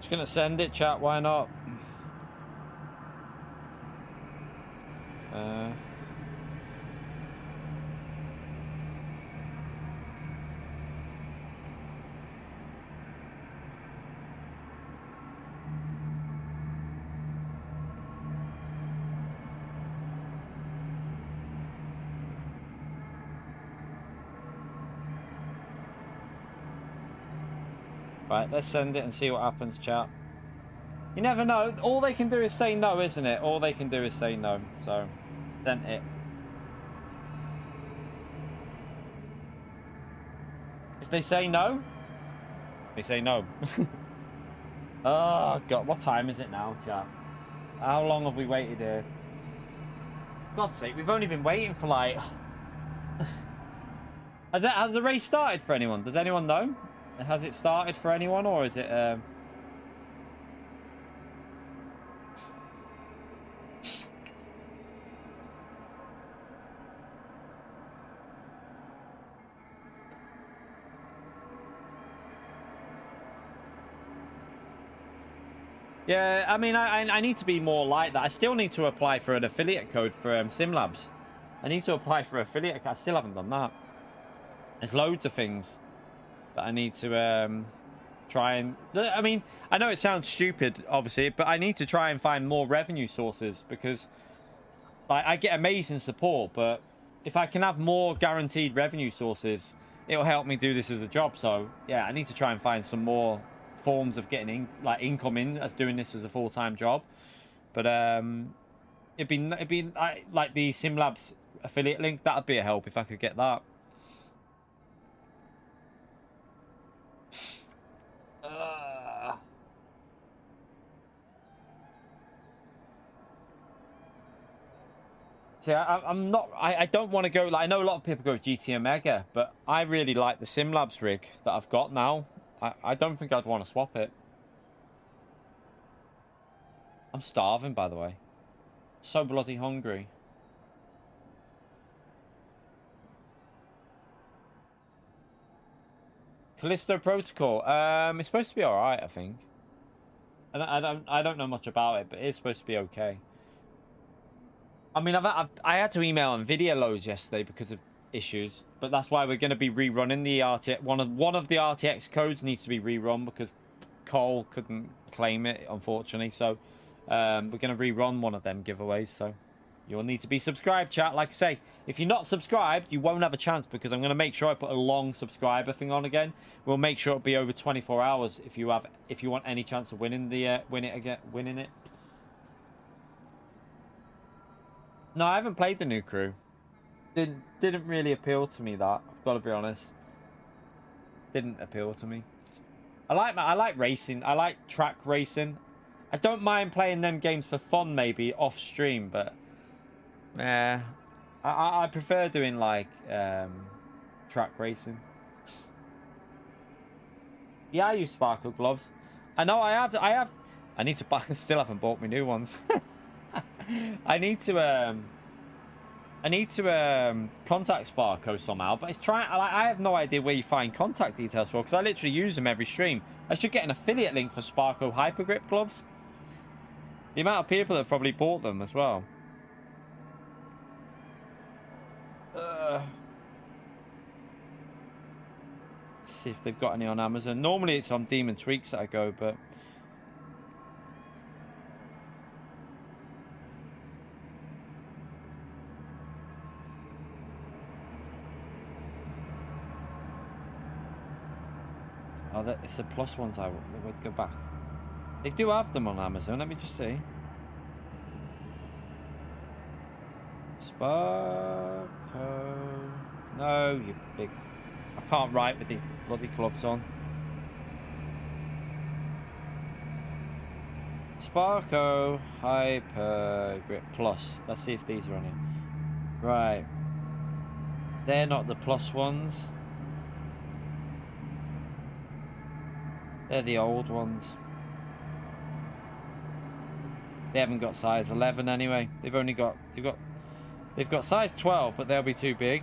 Just gonna send it, chat. Why not? Right, let's send it and see what happens, chat. You never know. All they can do is say no, isn't it? All they can do is say no. So, send it. If they say no, they say no. Oh, God. What time is it now, chat? How long have we waited here? God's sake, we've only been waiting for like... Has the race started for anyone? Does anyone know? Has it started for anyone, or is it... Yeah, I mean, I need to be more like that. I still need to apply for an affiliate code for SimLabs. I need to apply for affiliate. I still haven't done that. There's loads of things that I need to try and... I mean, I know it sounds stupid, obviously, but I need to try and find more revenue sources because like, I get amazing support, but if I can have more guaranteed revenue sources, it'll help me do this as a job. So, yeah, I need to try and find some more forms of getting income in as doing this as a full-time job. But it'd be like the SimLabs affiliate link. That'd be a help if I could get that. See, I'm not. I don't want to go. Like, I know a lot of people go with GT Omega, but I really like the SimLabs rig that I've got now. I don't think I'd want to swap it. I'm starving, by the way. So bloody hungry. Callisto Protocol. It's supposed to be alright, I think. And I don't know much about it, but it's supposed to be okay. I mean, I had to email Nvidia loads yesterday because of issues, but that's why we're going to be rerunning the RTX. One of the RTX codes needs to be rerun because Cole couldn't claim it, unfortunately. So we're going to rerun one of them giveaways. So you'll need to be subscribed, chat. Like I say, if you're not subscribed, you won't have a chance because I'm going to make sure I put a long subscriber thing on again. We'll make sure it'll be over 24 hours if you want any chance of winning it. No, I haven't played the new crew. Didn't really appeal to me, that. I've got to be honest. Didn't appeal to me. I like racing. I like track racing. I don't mind playing them games for fun, maybe off stream, but I prefer doing like track racing. Yeah, I use sparkle gloves. I know I have. I need to buy. I still haven't bought my new ones. I need to contact Sparko somehow, but it's trying. I have no idea where you find contact details for because I literally use them every stream. I should get an affiliate link for Sparko Hypergrip gloves. The amount of people that have probably bought them as well. Let's see if they've got any on Amazon. Normally it's on Demon Tweaks that I go, but. Oh, it's the plus ones I would go back. They do have them on Amazon. Let me just see. Sparko. No, you big... I can't write with the bloody gloves on. Sparko Hyper Grip Plus. Let's see if these are on here. Right. They're not the plus ones. They're the old ones. They haven't got size 11 anyway. They've got size 12, but they'll be too big.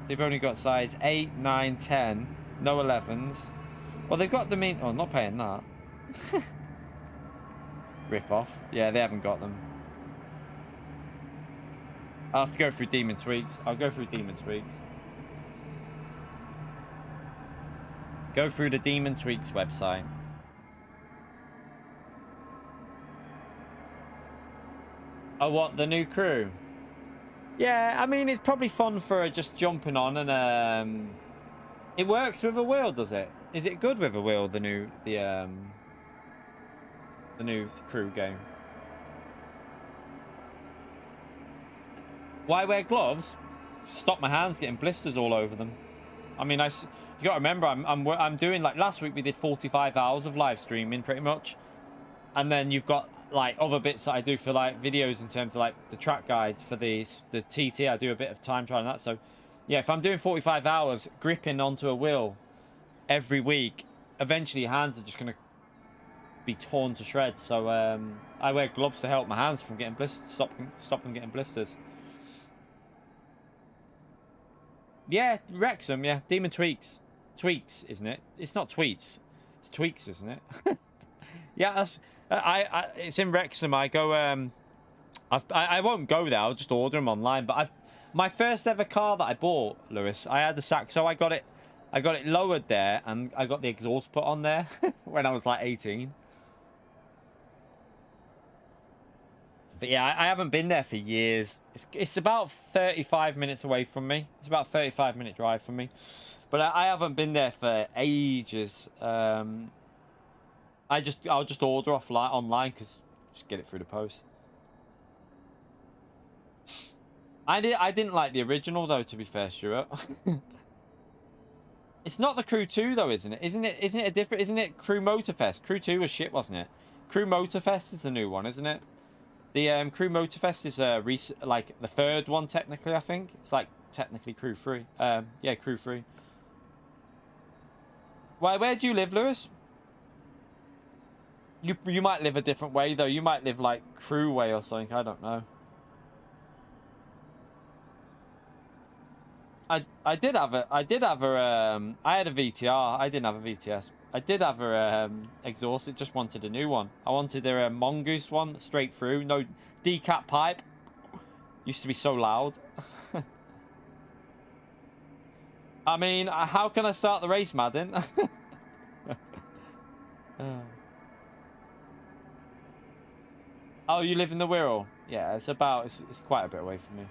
They've only got size 8, 9, 10, no 11s. Well, they've got them in. Oh, I'm not paying that. Rip off. Yeah, they haven't got them. I'll have to go through Demon Tweaks. I'll go through Demon Tweaks. Go through the Demon Tweaks website. Oh, what? The new crew? Yeah, I mean, it's probably fun for just jumping on and it works with a wheel, does it? Is it good with a wheel, the new crew game? Why wear gloves? Stop my hands getting blisters all over them. I mean, you got to remember, I'm doing, like, last week we did 45 hours of live streaming pretty much, and then you've got like other bits that I do for like videos in terms of like the track guides for the TT. I do a bit of time trial and that. So yeah, if I'm doing 45 hours gripping onto a wheel every week, eventually your hands are just going to be torn to shreds. So I wear gloves to help my hands from getting blisters, stop them getting blisters. Yeah, Wrexham, yeah. Demon Tweaks. Tweaks, isn't it? It's not tweets. It's tweaks, isn't it? Yeah, that's it's in Wrexham. I go I won't go there, I'll just order them online. But my first ever car that I bought, Lewis, I had the Saxo. I got it lowered there and I got the exhaust put on there when I was like 18. But yeah, I haven't been there for years. It's about 35 minutes away from me. It's about a 35-minute drive from me. But I haven't been there for ages. I'll just order online because just get it through the post. I didn't like the original though, to be fair, Stuart. It's not the Crew 2 though, isn't it? Isn't it a different? Isn't it Crew Motorfest? Crew 2 was shit, wasn't it? Crew Motorfest is the new one, isn't it? The Crew Motorfest is like the third one technically. I think it's like technically Crew 3. Yeah, Crew 3. Where do you live, Lewis? You might live a different way though. You might live like Crew way or something. I don't know. I had a VTR. I didn't have a VTS. I did have a exhaust. It just wanted a new one. I wanted a Mongoose one, straight through, no decap pipe. Used to be so loud. I mean, how can I start the race, Madden? Oh, you live in the Wirral? Yeah, it's quite a bit away from me.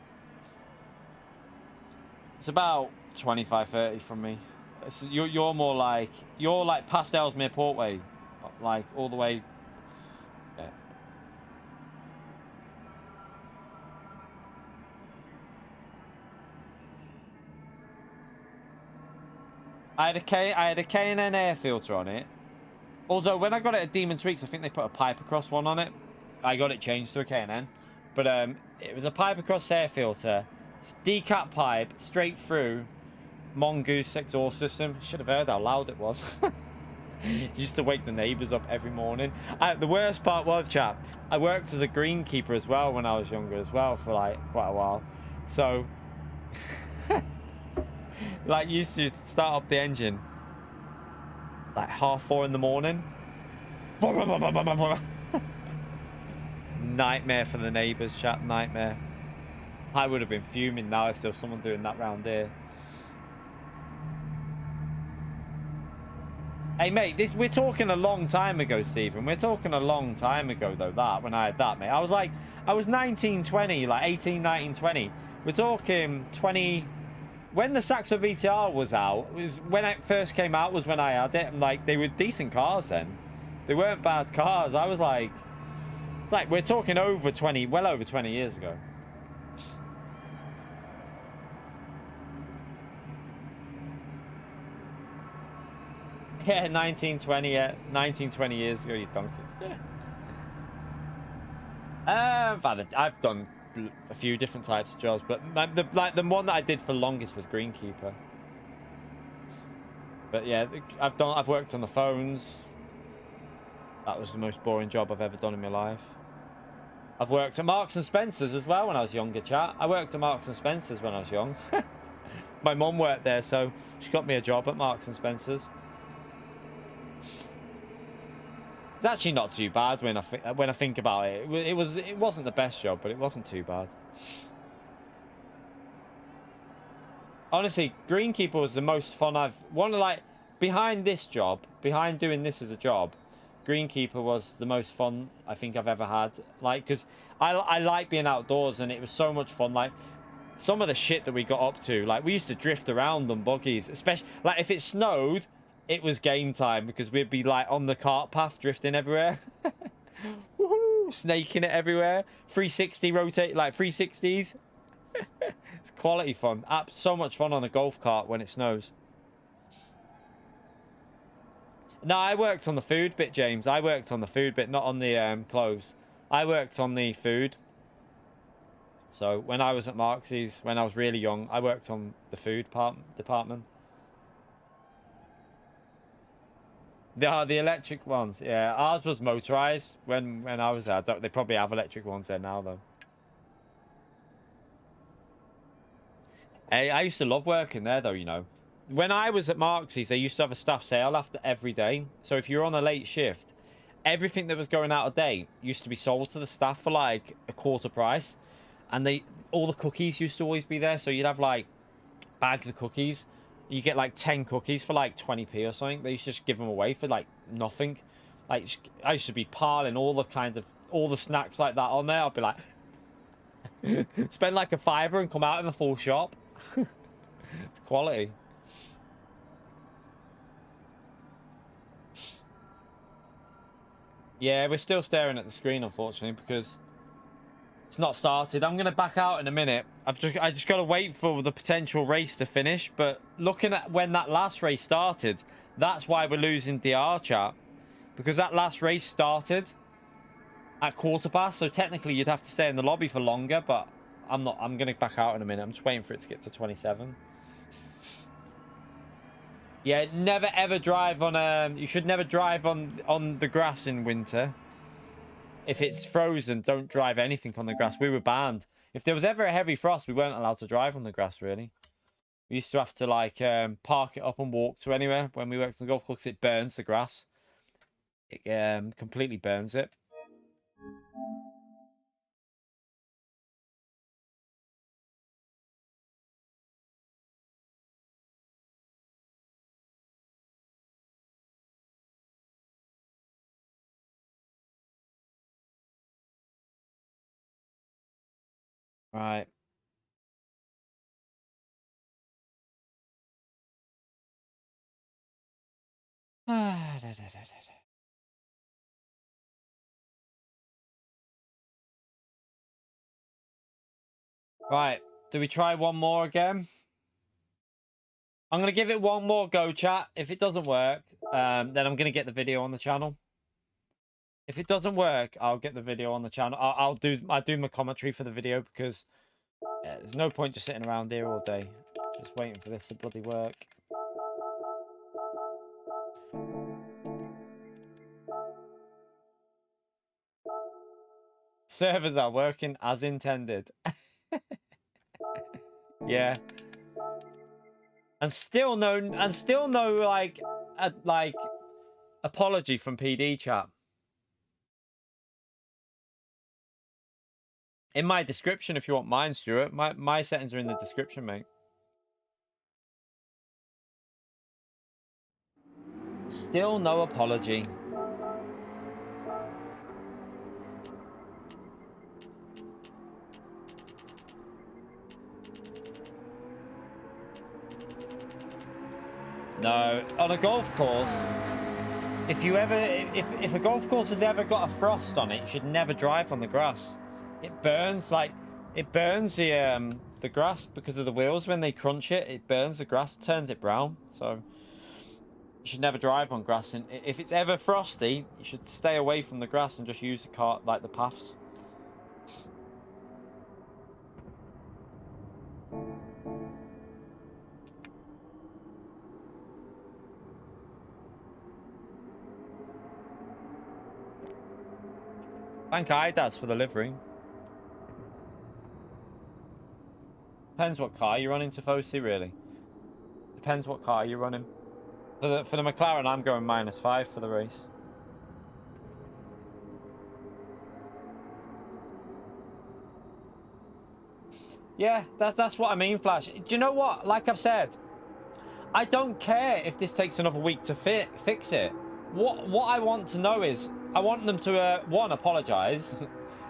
It's about 25, 30 from me. You're more like, past Ellesmere Portway, like all the way. Yeah. I had a K&N air filter on it. Although when I got it at Demon Tweaks, I think they put a pipe across one on it. I got it changed to a K&N, but it was a pipe across air filter, decap pipe, straight through, Mongoose exhaust system. Should have heard how loud it was. Used to wake the neighbours up every morning. The worst part was, chap, I worked as a greenkeeper as well when I was younger as well for like quite a while. So, like, used to start up the engine like 4:30 in the morning. Nightmare for the neighbours, chat. Nightmare. I would have been fuming now if there was someone doing that round here. Hey mate, we're talking a long time ago, Stephen. We're talking a long time ago though, when I had that, mate. I was 19, 20, like 18, 19, 20. We're talking 20. When the Saxo VTR was out, when it first came out was when I had it. And like, they were decent cars then. They weren't bad cars. I was like, it's like we're talking well over 20 years ago. Yeah, 19, 20 years ago, you donkey. I've done a few different types of jobs, but the one that I did for longest was greenkeeper. But yeah, I've worked on the phones. That was the most boring job I've ever done in my life. I've worked at Marks and Spencer's as well when I was younger, chat. I worked at Marks and Spencer's when I was young. My mum worked there, so she got me a job at Marks and Spencer's. It's actually not too bad when I think about it. It wasn't the best job, but it wasn't too bad. Honestly, Greenkeeper was the most fun behind this job, behind doing this as a job, Greenkeeper was the most fun I think I've ever had. Like, because I like being outdoors, and it was so much fun. Like, some of the shit that we got up to, like, we used to drift around on buggies, especially, like, if it snowed, it was game time, because we'd be, like, on the cart path, drifting everywhere. Woohoo! Snaking it everywhere. 360 rotate, like, 360s. It's quality fun. So much fun on a golf cart when it snows. No, I worked on the food bit, James. I worked on the food bit, not on the clothes. I worked on the food. So when I was at Marx's, when I was really young, I worked on the food department. The electric ones, yeah. Ours was motorized when I was there. They probably have electric ones there now, though. I used to love working there, though, you know. When I was at Marx's, they used to have a staff sale after every day. So if you're on a late shift, everything that was going out of date used to be sold to the staff for like a quarter price. And all the cookies used to always be there. So you'd have like bags of cookies. You get like 10 cookies for like 20p or something. They used to just give them away for like nothing. Like, I used to be piling all the snacks like that on there. I'd be like, spend like a £5 and come out in a full shop. It's quality. Yeah, we're still staring at the screen, unfortunately, because it's not started. I'm going to back out in a minute. I just got to wait for the potential race to finish. But looking at when that last race started, that's why we're losing DR, chat. Because that last race started at 1/4 past. So technically, you'd have to stay in the lobby for longer. But I'm not. I'm going to back out in a minute. I'm just waiting for it to get to 27. Yeah, never ever drive on you should never drive on the grass in winter. If it's frozen, don't drive anything on the grass. We were banned. If there was ever a heavy frost, we weren't allowed to drive on the grass, really. We used to have to like park it up and walk to anywhere when we worked on the golf course. It burns the grass. It completely burns it. Right. Right. Do we try one more again? I'm going to give it one more go, chat. If it doesn't work, then I'm going to get the video on the channel. If it doesn't work, I'll get the video on the channel. I'll do my commentary for the video, because there's no point just sitting around here all day. Just waiting for this to bloody work. Servers are working as intended. Yeah. And still no like apology from PD, chat. In my description, if you want mine, Stuart. My settings are in the description, mate. Still no apology. No, on a golf course, if a golf course has ever got a frost on it, you should never drive on the grass. It burns the grass because of the wheels. When they crunch it, it burns the grass, turns it brown. So you should never drive on grass. And if it's ever frosty, you should stay away from the grass and just use the cart, like the paths. Thank IDAS for the livery. Depends what car you're running, Tifosi, really. Depends what car you're running. For the McLaren, I'm going -5 for the race. Yeah, that's what I mean, Flash. Do you know what? Like I've said, I don't care if this takes another week to fix it. What I want to know is, I want them to, one, apologize,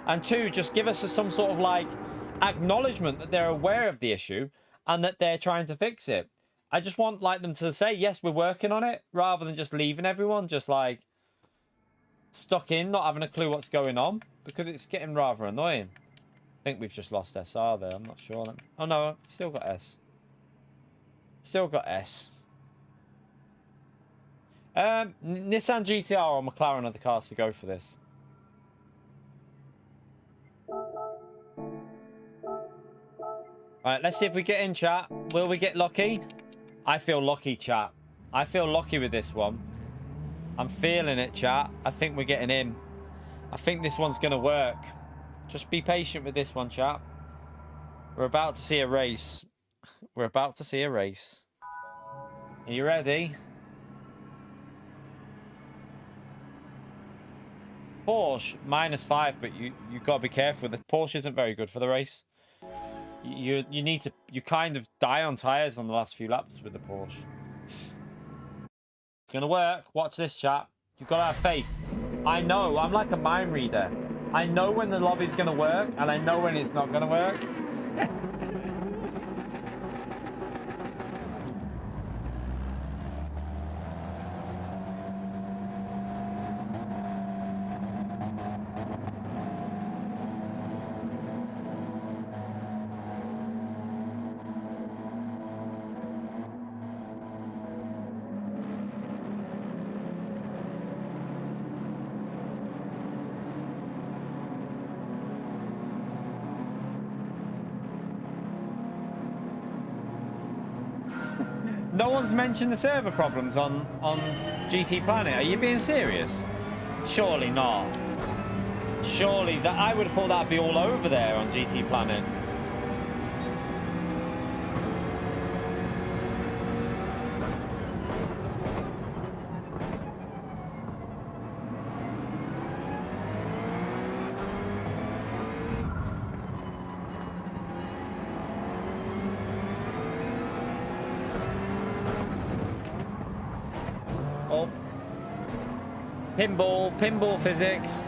and two, just give us some sort of, like, acknowledgement that they're aware of the issue and that they're trying to fix it. I just want, like, them to say, yes, we're working on it, rather than just leaving everyone just, like, stuck in, not having a clue what's going on, because it's getting rather annoying. I think we've just lost SR there. I'm not sure. Oh, no, still got S. Still got S. Nissan GTR or McLaren are the cars to go for this. Right, let's see if we get in, chat. Will we get lucky? I feel lucky, chat. I feel lucky with this one. I'm feeling it, chat. I think we're getting in. I think this one's going to work. Just be patient with this one, chat. We're about to see a race. We're about to see a race. Are you ready? Porsche, -5, but you got to be careful. The Porsche isn't very good for the race. You need to... You kind of die on tyres on the last few laps with the Porsche. It's going to work. Watch this, chat. You've got to have faith. I know. I'm like a mind reader. I know when the lobby's going to work, and I know when it's not going to work. No one's mentioned the server problems on GT Planet. Are you being serious? Surely not. Surely that I would have thought that'd be all over there on GT Planet. Oh. Pinball physics.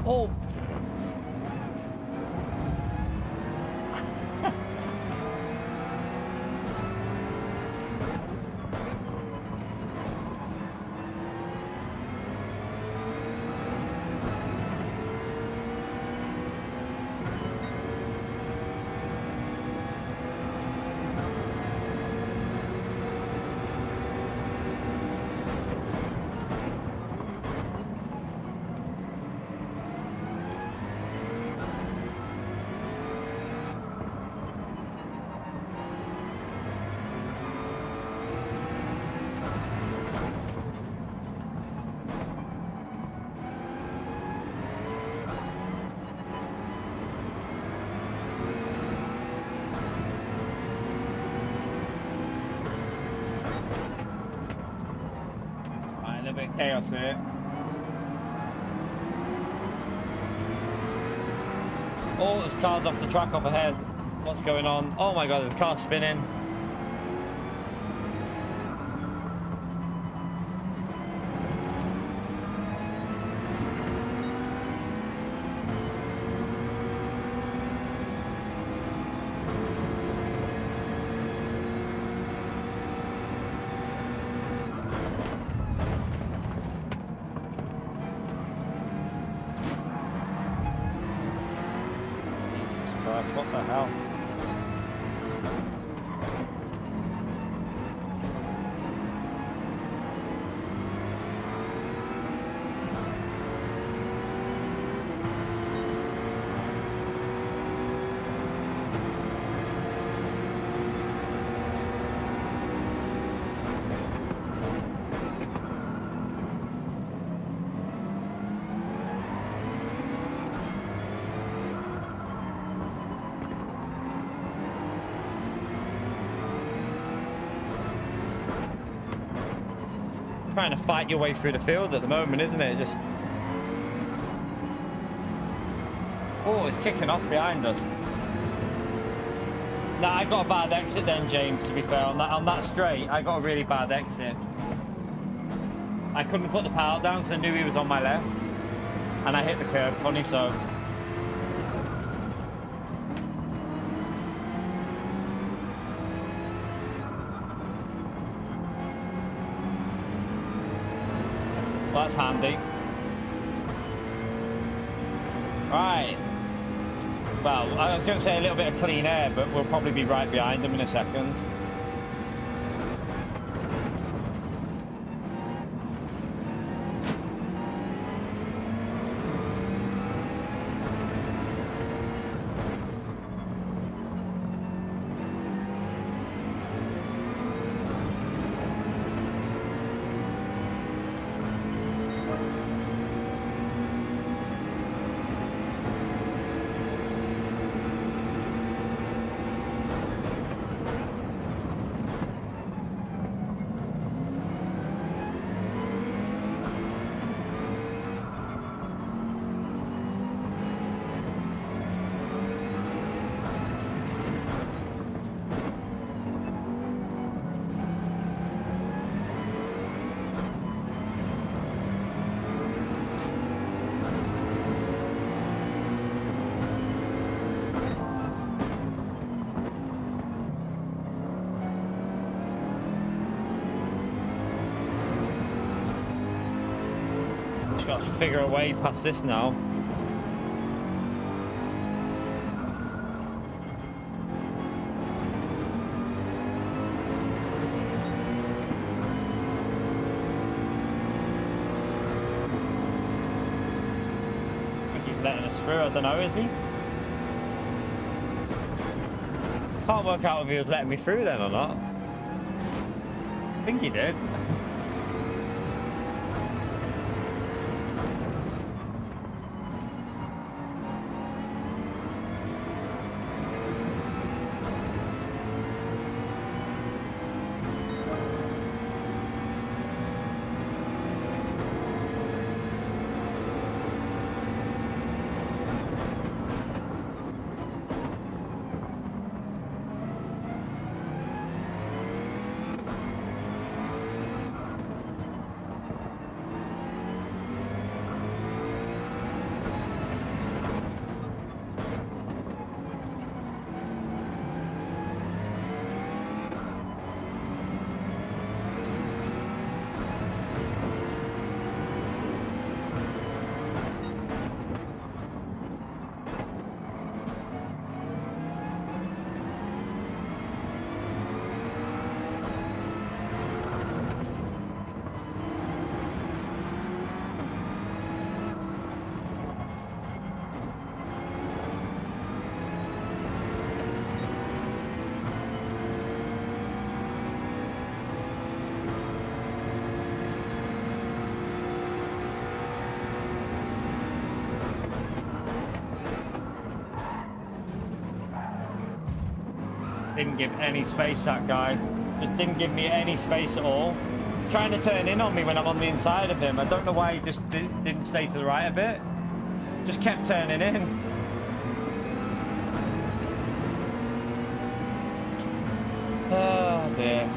Oh. A bit of chaos here. Oh, there's cars off the track up ahead. What's going on? Oh my god, the car's spinning. What the hell? Trying to fight your way through the field at the moment, isn't it? Just... Oh, it's kicking off behind us. Nah, I got a bad exit then, James, to be fair. On that straight, I got a really bad exit. I couldn't put the power down because I knew he was on my left. And I hit the curb, funny so. Well, that's handy. Right. Well, I was going to say a little bit of clean air, but we'll probably be right behind them in a second. Got to figure a way past this now. I think he's letting us through. I don't know, is he? Can't work out if he was letting me through then or not. I think he did. Didn't give any space, that guy. Just didn't give me any space at all. Trying to turn in on me when I'm on the inside of him. I don't know why he just didn't stay to the right a bit. Just kept turning in. Oh dear.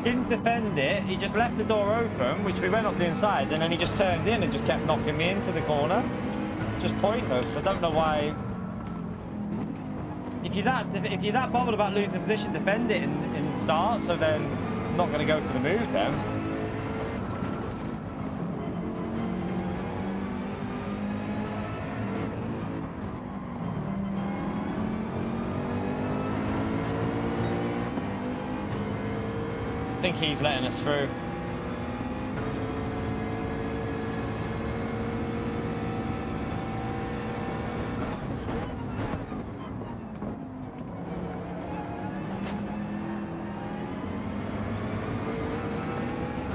Didn't defend it, he just left the door open, which we went up the inside, and then he just turned in and just kept knocking me into the corner. Just pointless. I don't know why. If you're that bothered about losing position, defend it in start, so then I'm not going to go for the move then. I think he's letting us through.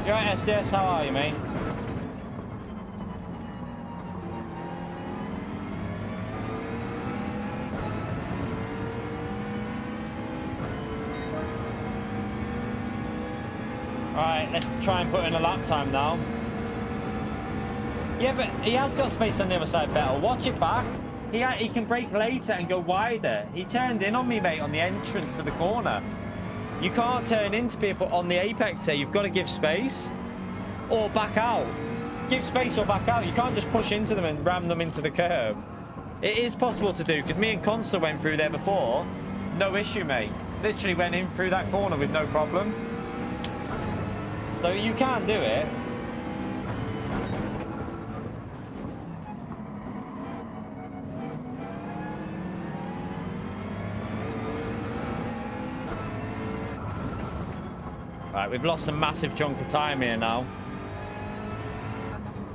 You alright, SDS? How are you, mate? Alright, let's try and put in a lap time now. Yeah, but he has got space on the other side better. Watch it back. He can brake later and go wider. He turned in on me, mate, on the entrance to the corner. You can't turn into people on the apex there. You've got to give space or back out. Give space or back out. You can't just push into them and ram them into the curb. It is possible to do, because me and Consta went through there before. No issue, mate. Literally went in through that corner with no problem. So you can do it. Right, we've lost a massive chunk of time here now.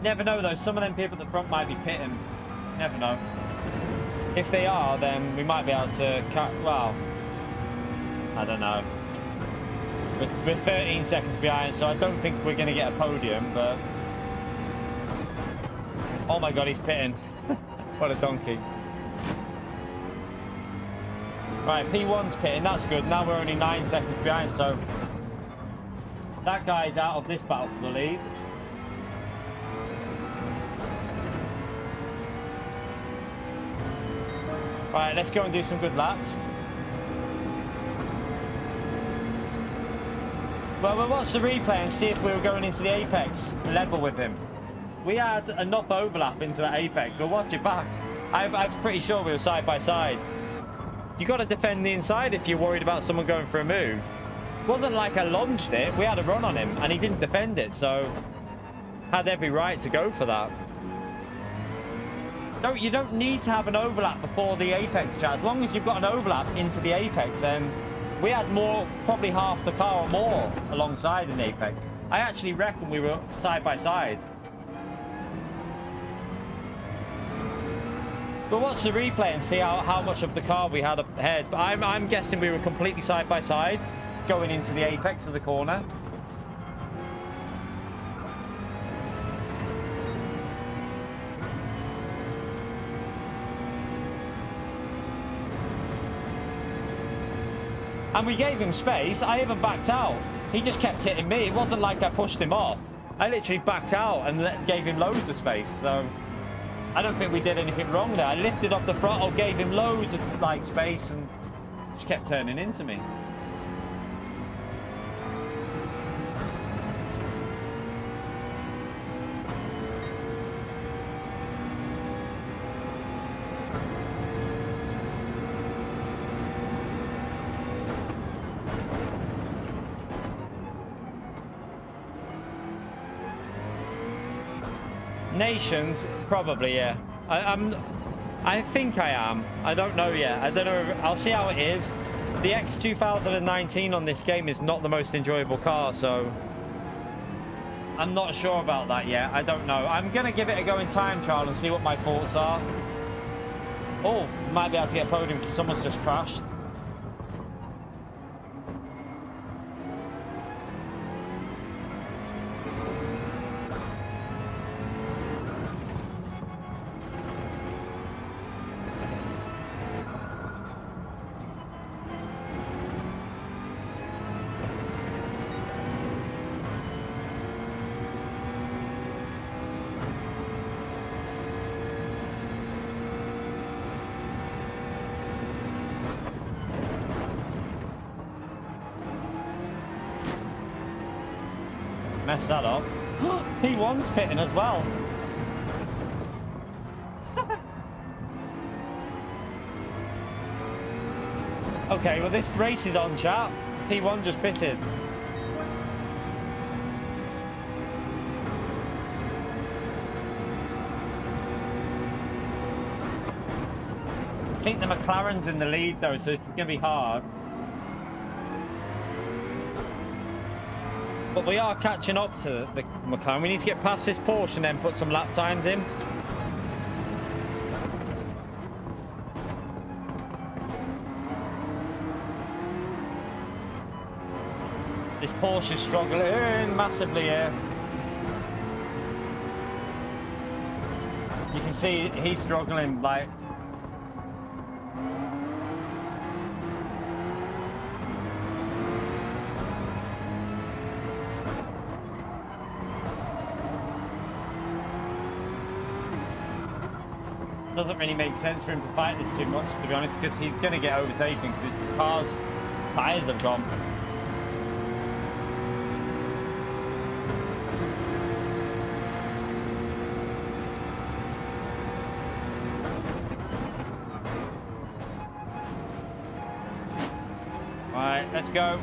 Never know though, some of them people at the front might be pitting. Never know. If they are, then we might be able to well, I don't know. We're 13 seconds behind, so I don't think we're going to get a podium, but... Oh my god, he's pitting. What a donkey. Right, P1's pitting, that's good. Now we're only 9 seconds behind, so... That guy's out of this battle for the lead. Right, let's go and do some good laps. Well, we'll watch the replay and see if we were going into the apex level with him. We had enough overlap into that apex. We'll watch it back. I'm pretty sure we were side by side. You got to defend the inside if you're worried about someone going for a move. It wasn't like I lunged it. We had a run on him and he didn't defend it, so had every right to go for that. No, you don't need to have an overlap before the apex, chat. As long as you've got an overlap into the apex, then we had more, probably half the car or more alongside in the apex. I actually reckon we were side by side. We'll watch the replay and see how much of the car we had up ahead. But I'm guessing we were completely side by side going into the apex of the corner. And we gave him space. I even backed out. He just kept hitting me. It wasn't like I pushed him off. I literally backed out and gave him loads of space. So I don't think we did anything wrong there. I lifted off the throttle, gave him loads of like space, and just kept turning into me. Nations, probably, yeah. I think I am. I don't know yet. I don't know. I'll see how it is. The X 2019 on this game is not the most enjoyable car, so I'm not sure about that yet. I don't know. I'm gonna give it a go in time trial and see what my thoughts are. Oh, might be able to get a podium because someone's just crashed. Messed that up. P1's pitting as well. Okay, well this race is on, chat. P1 just pitted. I think the McLaren's in the lead though, so it's gonna be hard. But we are catching up to the McLaren. We need to get past this Porsche and then put some lap times in. This Porsche is struggling massively here. You can see he's struggling, like. Doesn't really make sense for him to fight this too much, to be honest, because he's going to get overtaken because his car's tyres have gone. Right, let's go.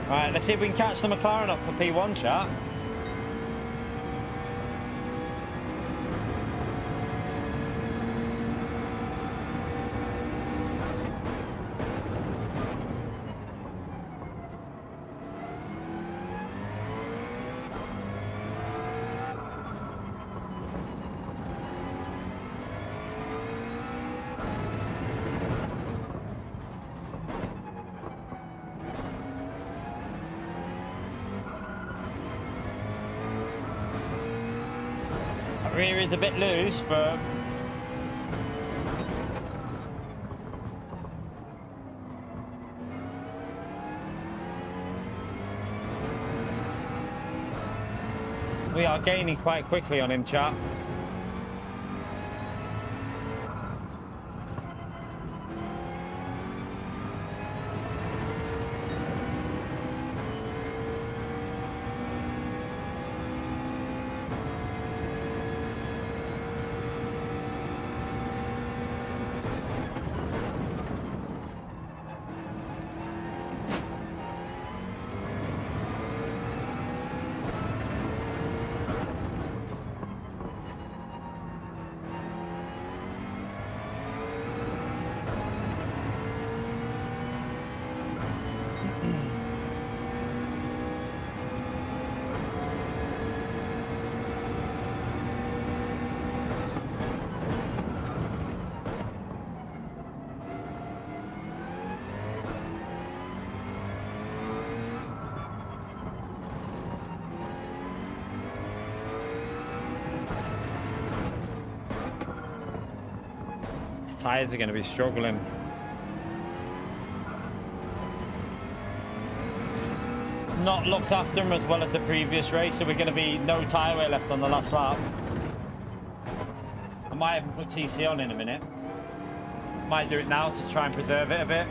Right, let's see if we can catch the McLaren up for P1, chat. Rear is a bit loose, but we are gaining quite quickly on him, chat. Tyres are going to be struggling. Not looked after him as well as the previous race, so we're going to be no tyre wear left on the last lap. I might even put TC on in a minute. Might do it now to try and preserve it a bit.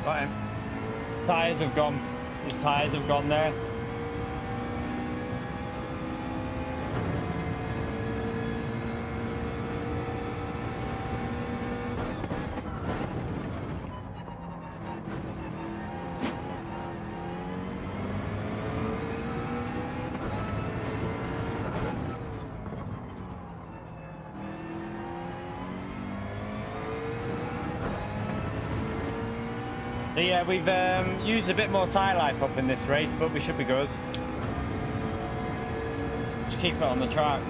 Got him. Tyres have gone. His tyres have gone there. So yeah, we've used a bit more tyre life up in this race, but we should be good. Just keep it on the track.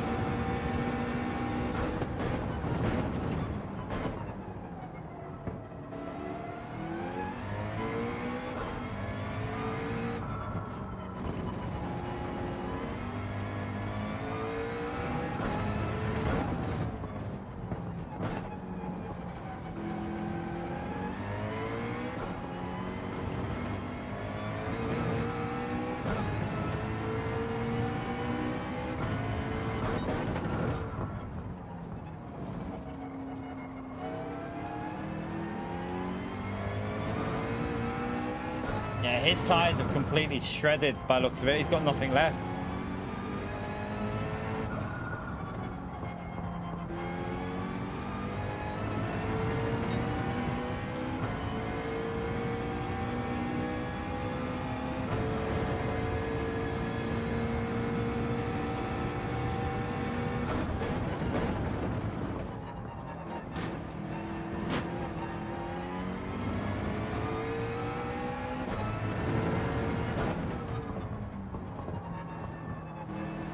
Yeah, his tyres have completely shredded by the looks of it. He's got nothing left.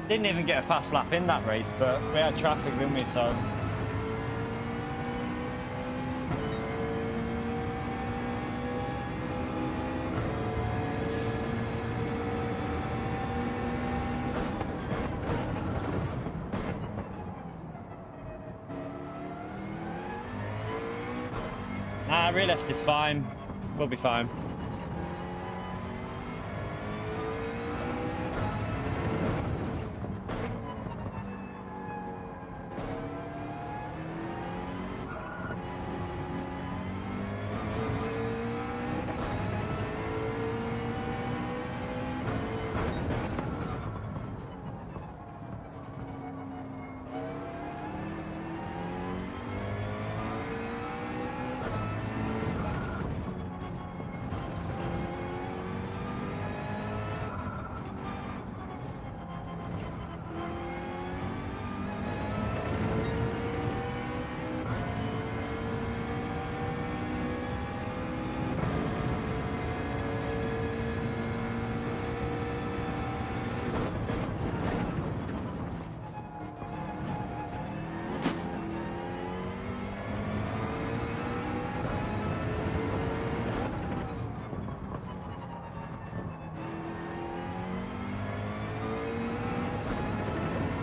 Didn't even get a fast lap in that race, but we had traffic, didn't we? So rear left is fine. We'll be fine.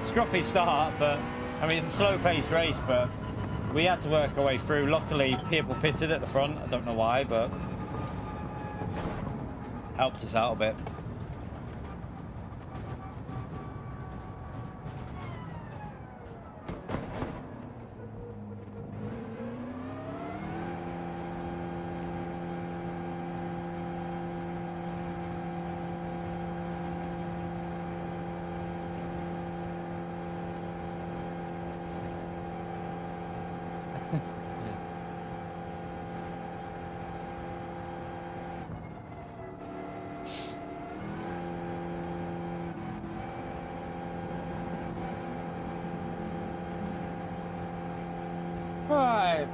Scruffy start, but I mean, slow-paced race, but we had to work our way through. Luckily, people pitted at the front. I don't know why, but helped us out a bit. Right.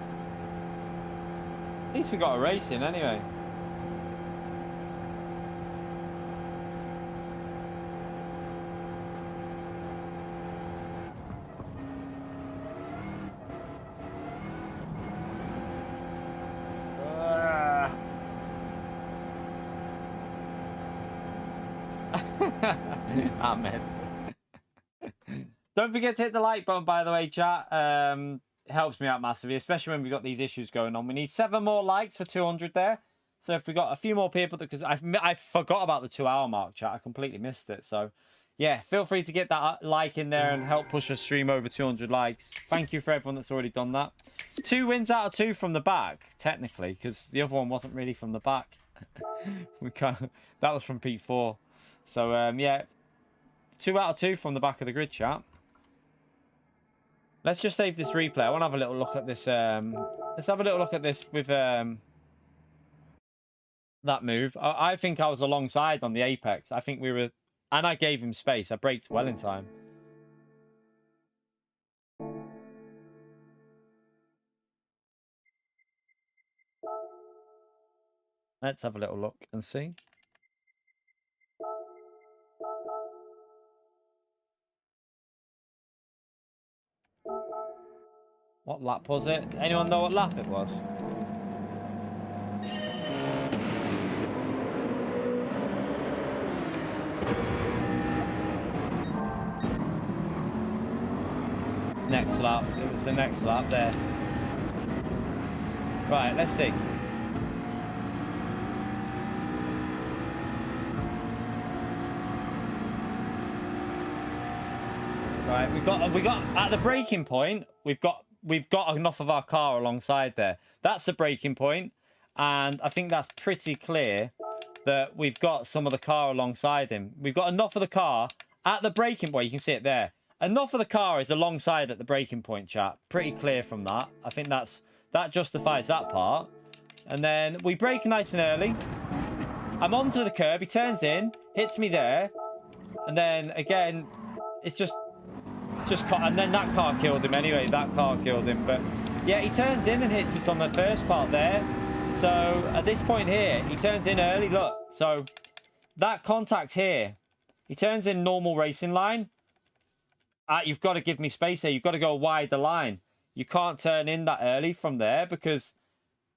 At least we got a race in anyway. Ahmed. Don't forget to hit the like button, by the way, chat. It helps me out massively, especially when we've got these issues going on. We need 7 more likes for 200 there. So if we got a few more people, because I forgot about the 2-hour mark, chat. I completely missed it. So yeah, feel free to get that like in there and help push the stream over 200 likes. Thank you for everyone that's already done that. 2 wins out of 2 from the back, technically, because the other one wasn't really from the back. That was from Pete 4. So yeah, 2 out of 2 from the back of the grid, chat. Let's just save this replay. I want to have a little look at this. Let's have a little look at this with that move. I think I was alongside on the apex. I think we were, and I gave him space. I braked well in time. Let's have a little look and see. What lap was it? Anyone know what lap it was? Next lap. It was the next lap there. Right, let's see. Right, we got at the braking point, we've got enough of our car alongside there. That's the braking point, and I think that's pretty clear that we've got some of the car alongside him. We've got enough of the car at the braking point. You can see it there. Enough of the car is alongside at the braking point, chat. Pretty clear from that. I think that justifies that part. And then we brake nice and early. I'm onto the curb. He turns in, hits me there, and then again, it's just and then that car killed him anyway. That car killed him. But yeah, he turns in and hits us on the first part there. So at this point here, he turns in early. Look, so that contact here, he turns in normal racing line. You've got to give me space here. You've got to go wide the line. You can't turn in that early from there because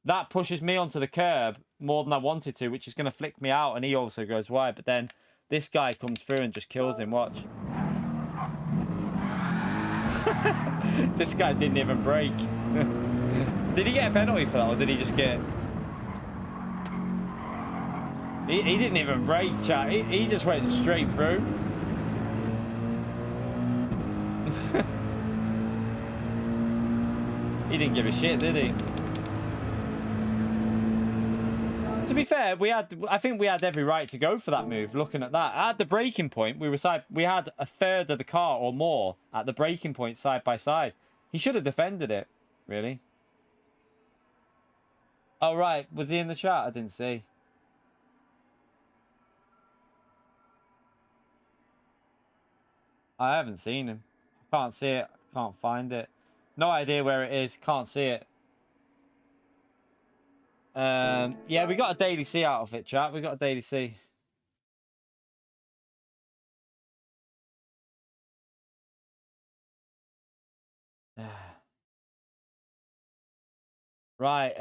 that pushes me onto the curb more than I wanted to, which is going to flick me out, and he also goes wide. But then this guy comes through and just kills him. Watch. This guy didn't even brake. Did he get a penalty for that, or did he just get... He didn't even brake, chat. He just went straight through. He didn't give a shit, did he? To be fair, I think we had every right to go for that move. Looking at that, at the braking point, we had a third of the car or more at the braking point side by side. He should have defended it, really. Oh right, was he in the chat? I didn't see. I haven't seen him. Can't see it. Can't find it. No idea where it is. Can't see it. Yeah, we got a Daily C out of it, chat. We got a Daily C. Right.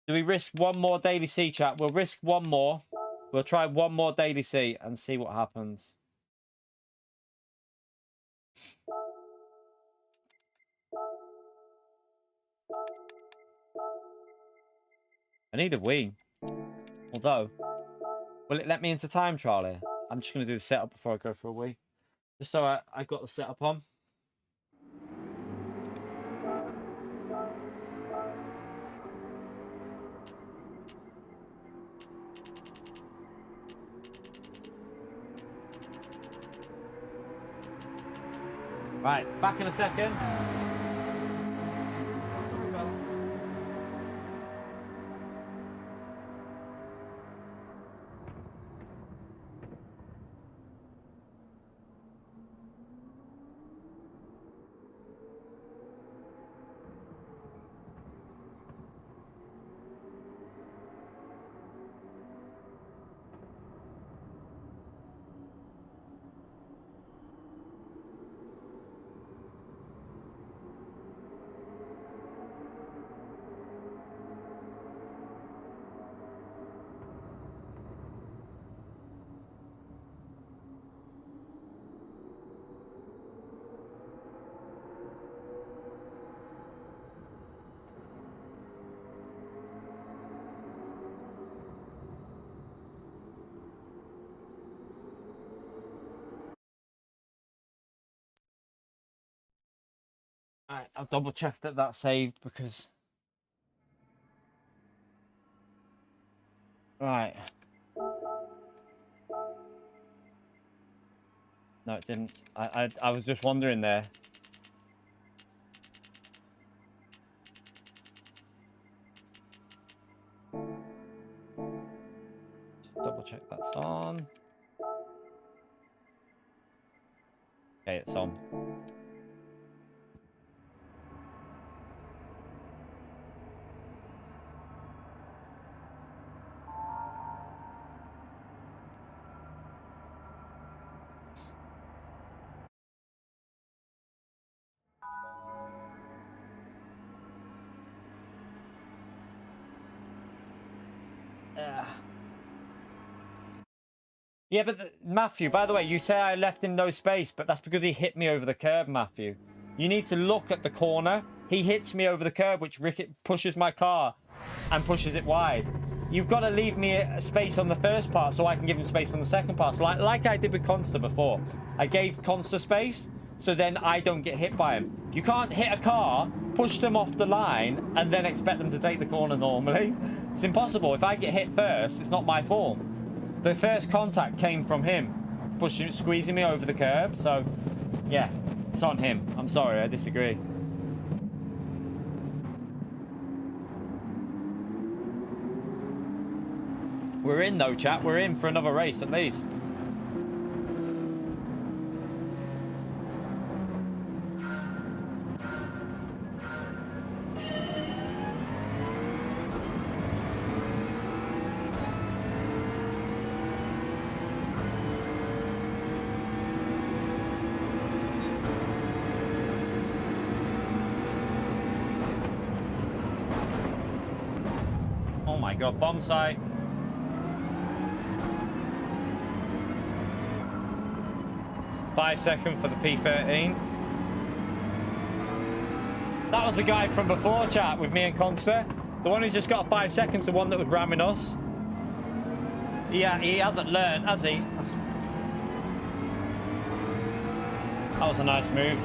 Do we risk one more Daily C, chat? We'll risk one more. We'll try one more Daily C and see what happens. I need a wee. Although, will it let me into time trial here? I'm just going to do the setup before I go for a wee. Just so I got the setup on. Right, back in a second. Alright, I'll double check that that's saved because... Right. No, it didn't. I was just wondering there. Double check that's on. Okay, it's on. Yeah, but Matthew, by the way, you say I left him no space, but that's because he hit me over the curb, Matthew. You need to look at the corner. He hits me over the curb, which pushes my car and pushes it wide. You've got to leave me a space on the first part so I can give him space on the second part. So like I did with Consta before. I gave Consta space, so then I don't get hit by him. You can't hit a car, push them off the line, and then expect them to take the corner normally. It's impossible. If I get hit first, it's not my fault. The first contact came from him, squeezing me over the curb. So, yeah, it's on him. I'm sorry, I disagree. We're in though, chat. We're in for another race at least. Oh my god, bomb site. Five seconds for the P13. That was the guy from before, chat, with me and Consta. The one who's just got 5 seconds, the one that was ramming us. Yeah, he hasn't learned, has he? That was a nice move.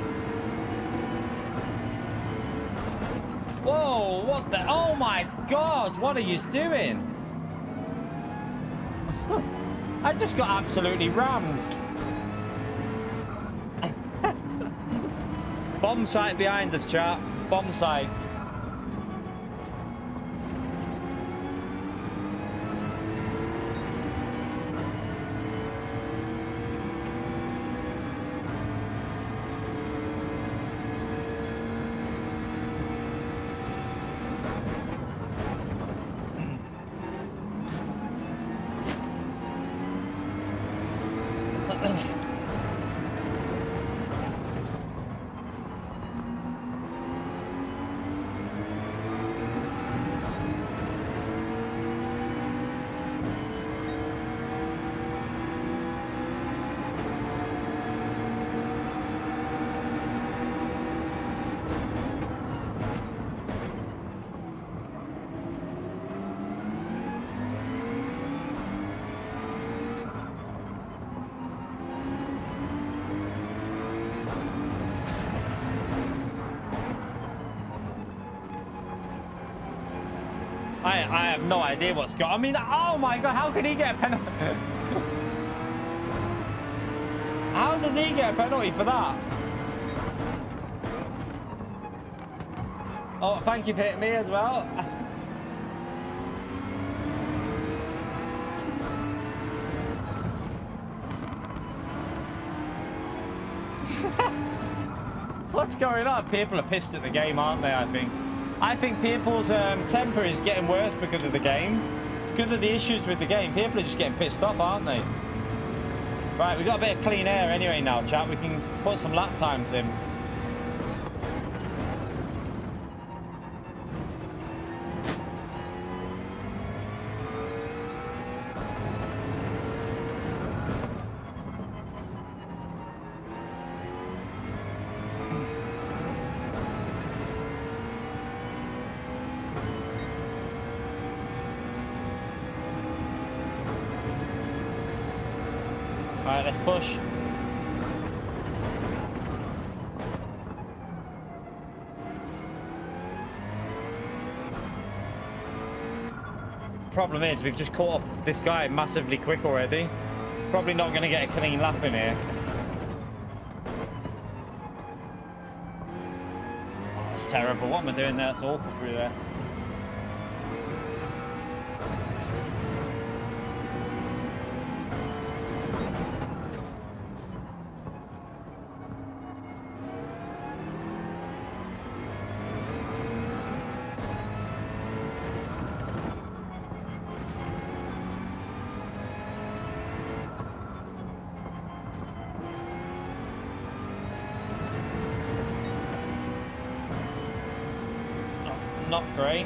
Whoa, what the? Oh my god, what are you doing? I just got absolutely rammed. Bomb site behind us, chat. Bomb site. I have no idea what's going on. I mean, oh my god, how could he get a penalty? How does he get a penalty for that? Oh, thank you for hitting me as well. What's going on? People are pissed at the game, aren't they, I think? I think people's temper is getting worse because of the game. Because of the issues with the game, people are just getting pissed off, aren't they? Right, we've got a bit of clean air anyway now, chat. We can put some lap times in. Alright, let's push. Problem is, we've just caught up this guy massively quick already. Probably not going to get a clean lap in here. Oh, that's terrible. What am I doing there? That's awful through there. Not great.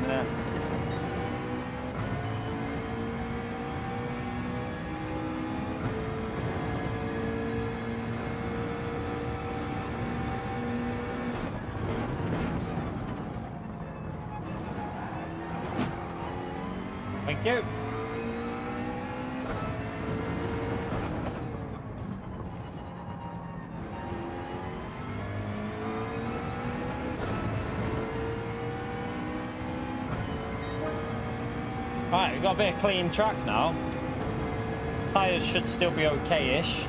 Yeah. Thank you. Right, we've got a bit of clean track now. Tyres should still be okay-ish.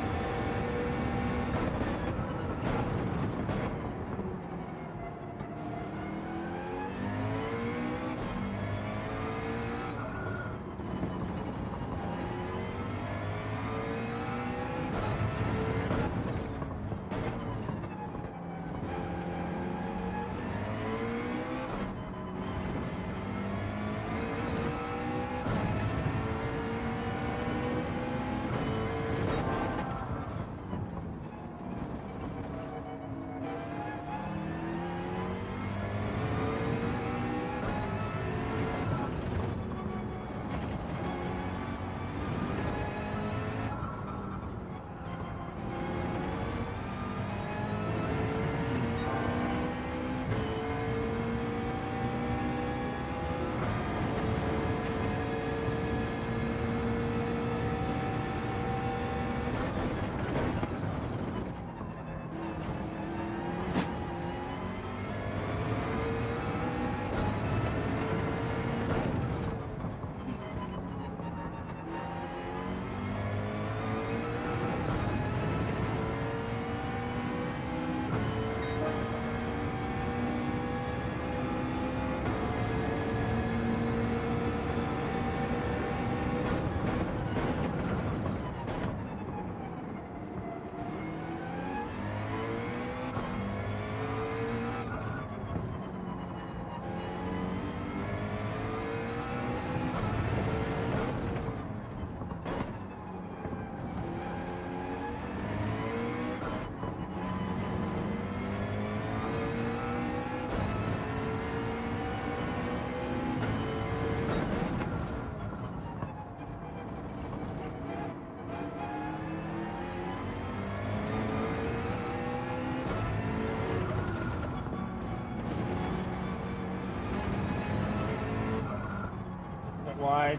Wide.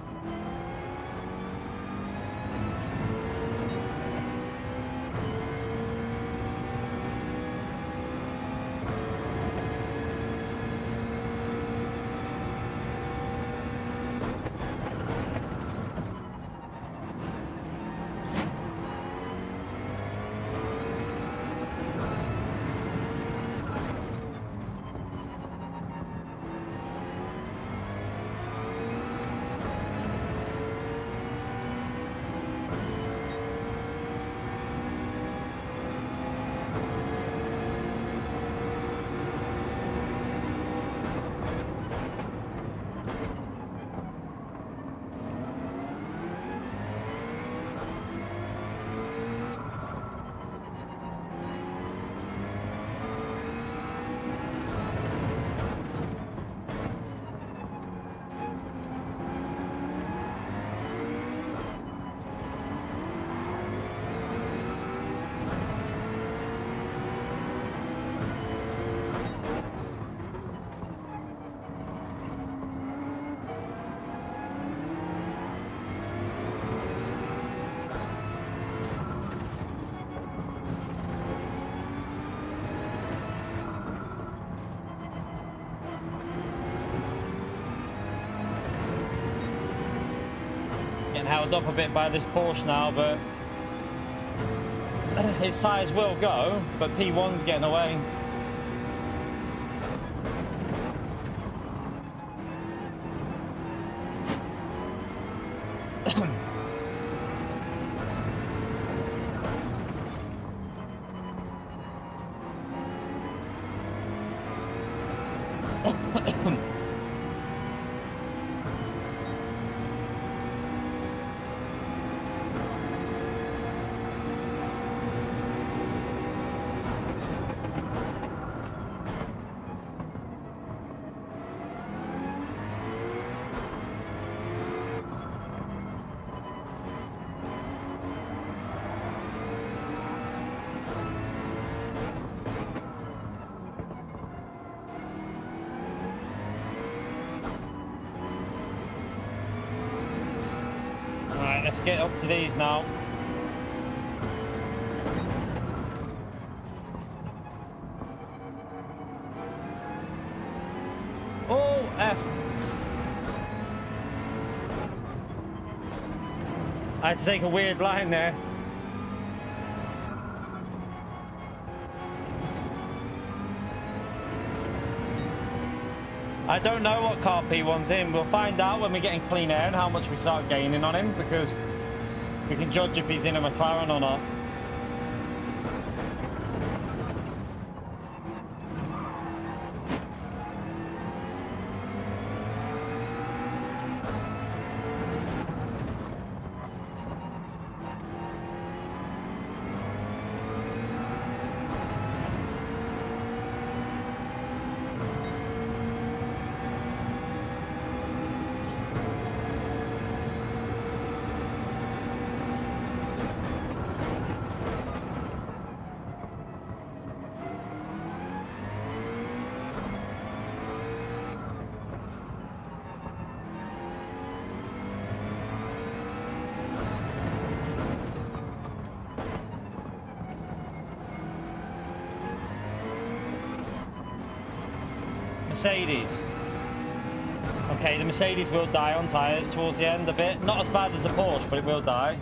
Held up a bit by this Porsche now, but his tyres will go, but P1's getting away. Right, let's get up to these now. Oh, F. I had to take a weird line there. I don't know what car P1's in. We'll find out when we're getting clean air and how much we start gaining on him, because we can judge if he's in a McLaren or not. Mercedes. Okay, the Mercedes will die on tyres towards the end a bit. Not as bad as a Porsche, but it will die.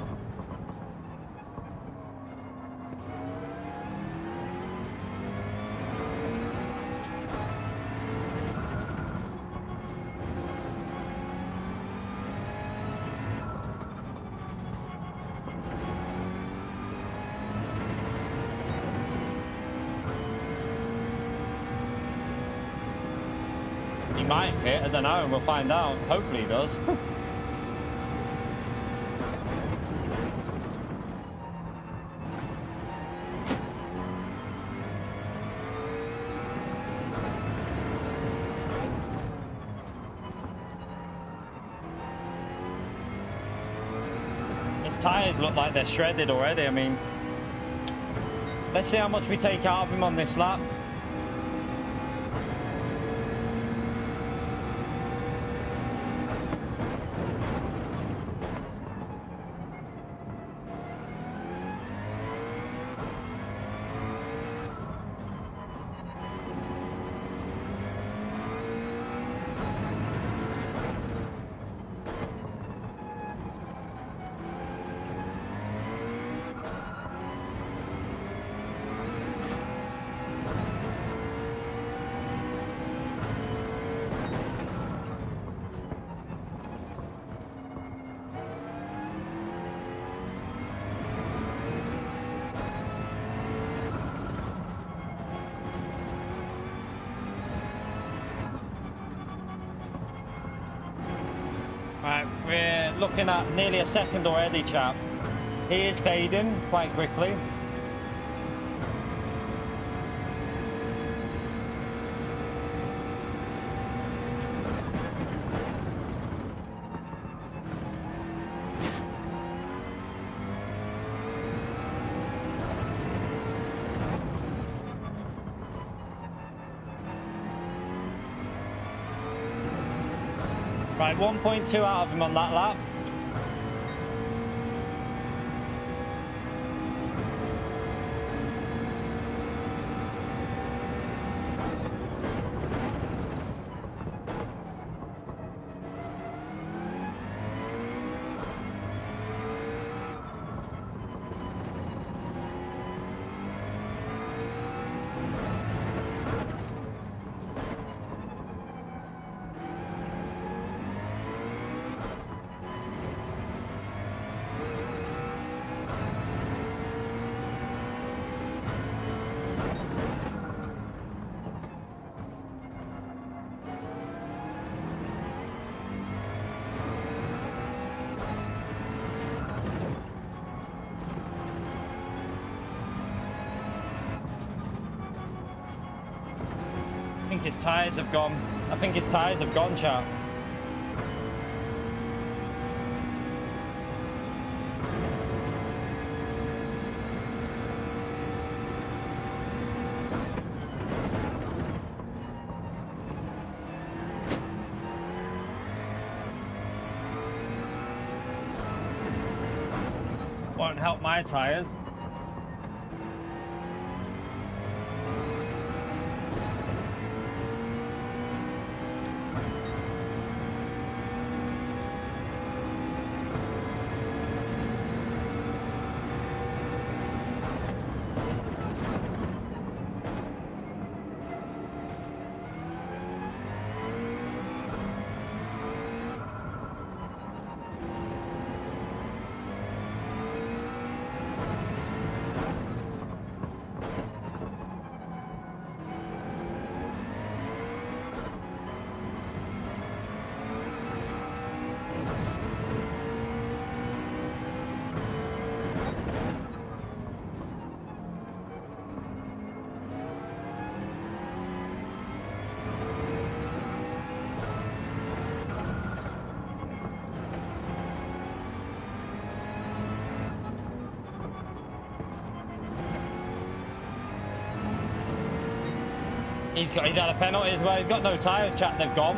He might pit, I don't know, and we'll find out. Hopefully he does. His tyres look like they're shredded already. I mean, let's see how much we take out of him on this lap. Right, we're looking at nearly a second already, chap. He is fading quite quickly. Right, 1.2 out of him on that lap. I think his tyres have gone. I think his tyres have gone, chap. Won't help my tires. He's had a penalty as well. He's got no tyres, chat. They've gone.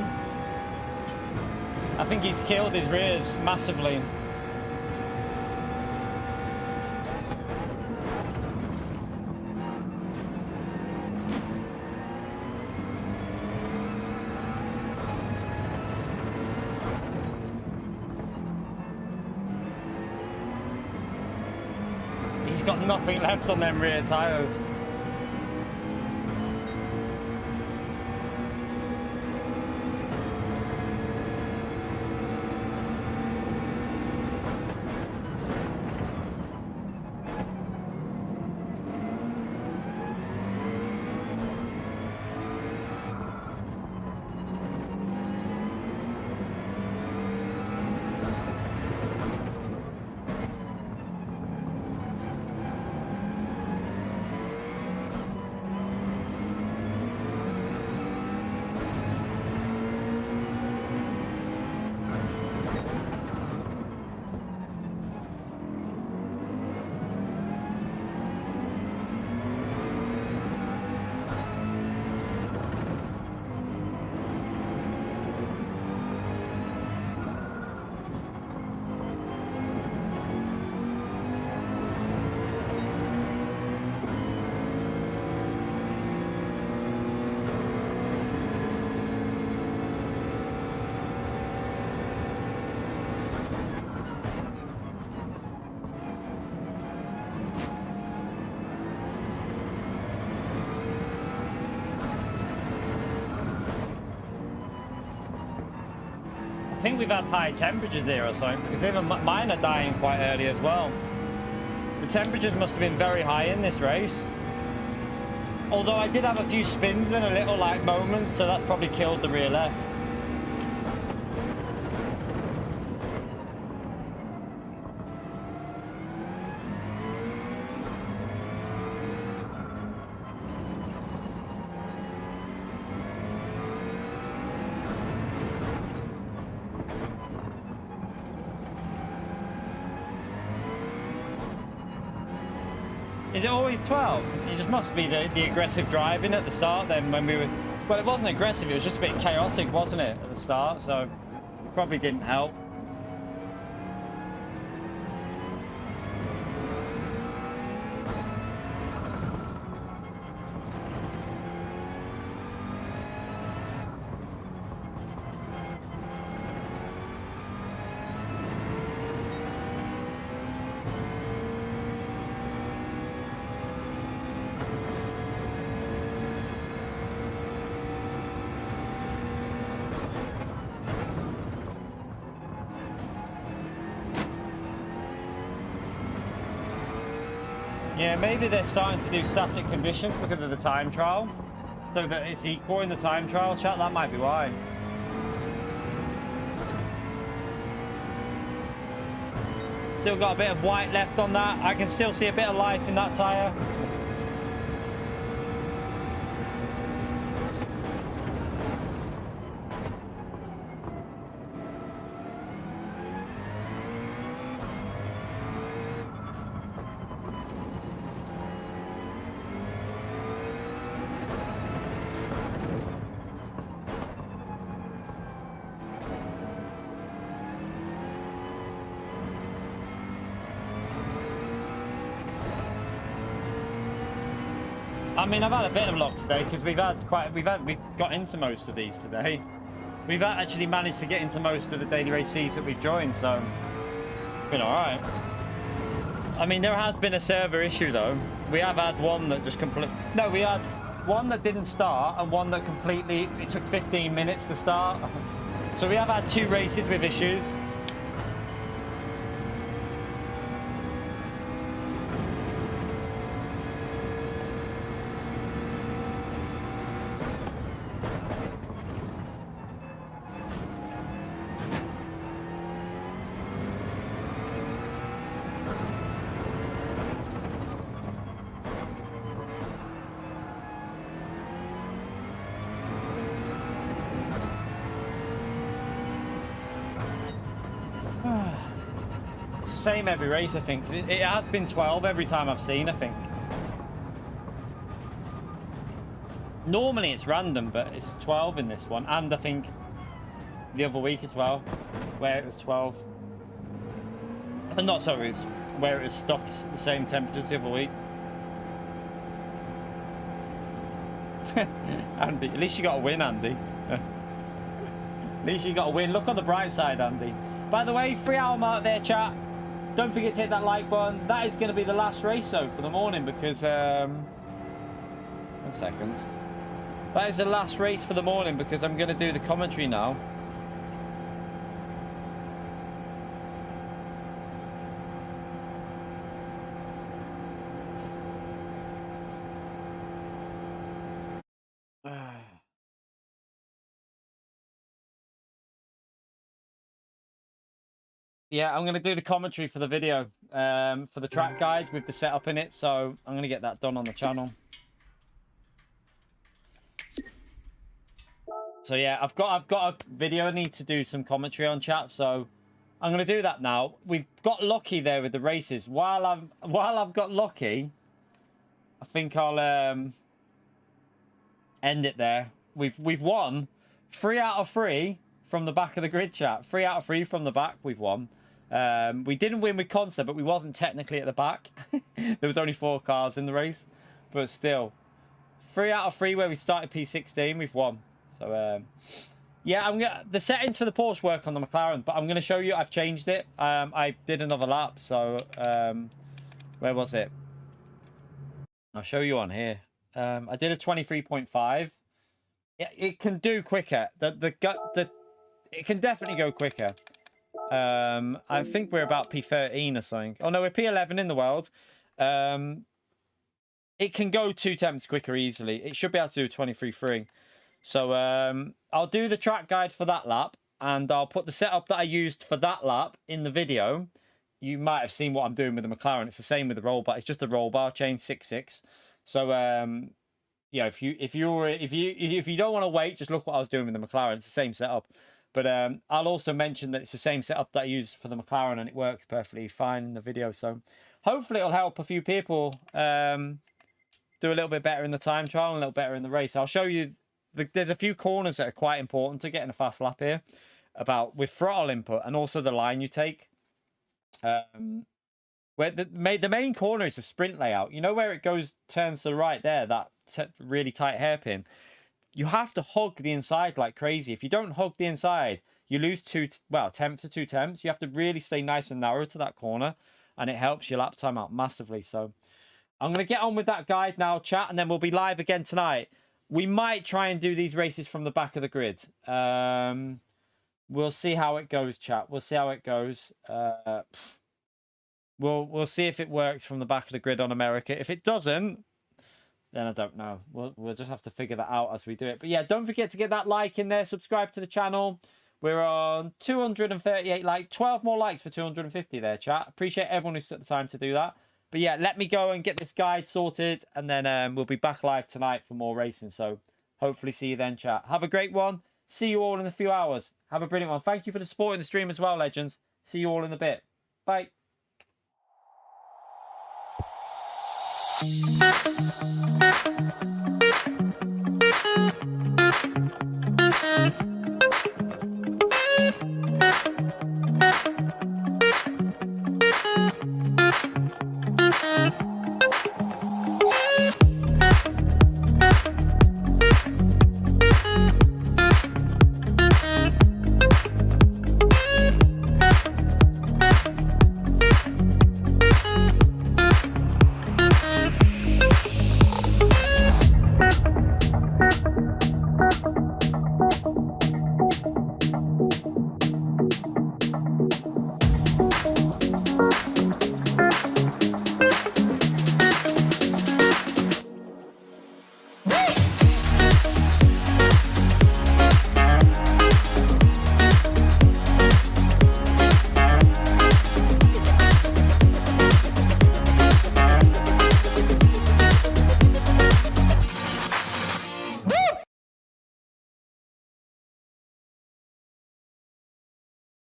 I think he's killed his rears massively. He's got nothing left on them rear tyres. I think we've had high temperatures there or something, because even mine are dying quite early as well. The temperatures must have been very high in this race. Although I did have a few spins and a little like moments, so that's probably killed the rear left. Is it always 12? It just must be the aggressive driving at the start then when we were... Well, it wasn't aggressive, it was just a bit chaotic, wasn't it, at the start, so it probably didn't help. Yeah, maybe they're starting to do static conditions because of the time trial, so that it's equal in the time trial, chat. That might be why. Still got a bit of white left on that. I can still see a bit of life in that tyre. I mean, I've had a bit of luck today because we've got into most of these today. We've actually managed to get into most of the daily races that we've joined, so it's been all right. I mean, there has been a server issue though. We have had one that just completely. No, we had one that didn't start and one that completely. It took 15 minutes to start. So we have had 2 races with issues. Same every race, I think. It has been 12 every time I've seen, I think. Normally it's random, but it's 12 in this one. And I think the other week as well, where it was 12. Not sorry, it's where it was stuck the same temperatures the other week. Andy, at least you got a win, Andy. At least you got a win. Look on the bright side, Andy. By the way, 3-hour mark there, chat. Don't forget to hit that like button. That is going to be the last race, though, for the morning, because... 1 second. That is the last race for the morning, because I'm going to do the commentary now. Yeah, I'm going to do the commentary for the video, for the track guide with the setup in it. So I'm going to get that done on the channel. So yeah, I've got a video I need to do some commentary on, chat. So I'm going to do that now. We've got lucky there with the races. While I've got lucky, I think I'll end it there. We've won 3 out of 3 from the back of the grid, chat. 3 out of 3 from the back. We've won. We didn't win with Corsair, but we wasn't technically at the back. There was only 4 cars in the race, but still 3 out of 3 where we started P16. We've won. So yeah, the settings for the Porsche work on the McLaren, but I'm gonna show you. I've changed it. I did another lap. So where was it? I'll show you on here. I did a 23.5. It can do quicker. It can definitely go quicker. I think we're about P13 or something. Oh no, we're P11 in the world. It can go 2 temps quicker easily. It should be able to do 23.3. So I'll do the track guide for that lap, and I'll put the setup that I used for that lap in the video. You might have seen what I'm doing with the McLaren. It's the same with the roll bar. It's just a roll bar change 6.6. So yeah, if you don't want to wait, just look what I was doing with the McLaren. It's the same setup. But I'll also mention that it's the same setup that I used for the McLaren, and it works perfectly fine in the video. So hopefully it'll help a few people do a little bit better in the time trial and a little better in the race. I'll show you. There's a few corners that are quite important to getting a fast lap here, with throttle input and also the line you take. Where the main corner is a sprint layout. You know where it turns to the right there, that really tight hairpin. You have to hug the inside like crazy. If you don't hug the inside, you lose 2 temps to 2 temps. You have to really stay nice and narrow to that corner, and it helps your lap time out massively. So I'm going to get on with that guide now, chat, and then we'll be live again tonight. We might try and do these races from the back of the grid. We'll see how it goes, chat. We'll see how it goes. We'll see if it works from the back of the grid on America. If it doesn't, then I don't know. We'll just have to figure that out as we do it. But yeah, don't forget to get that like in there. Subscribe to the channel. We're on 238 likes. 12 more likes for 250 there, chat. Appreciate everyone who's took the time to do that. But yeah, let me go and get this guide sorted, and then we'll be back live tonight for more racing. So hopefully see you then, chat. Have a great one. See you all in a few hours. Have a brilliant one. Thank you for the support in the stream as well, legends. See you all in a bit. Bye.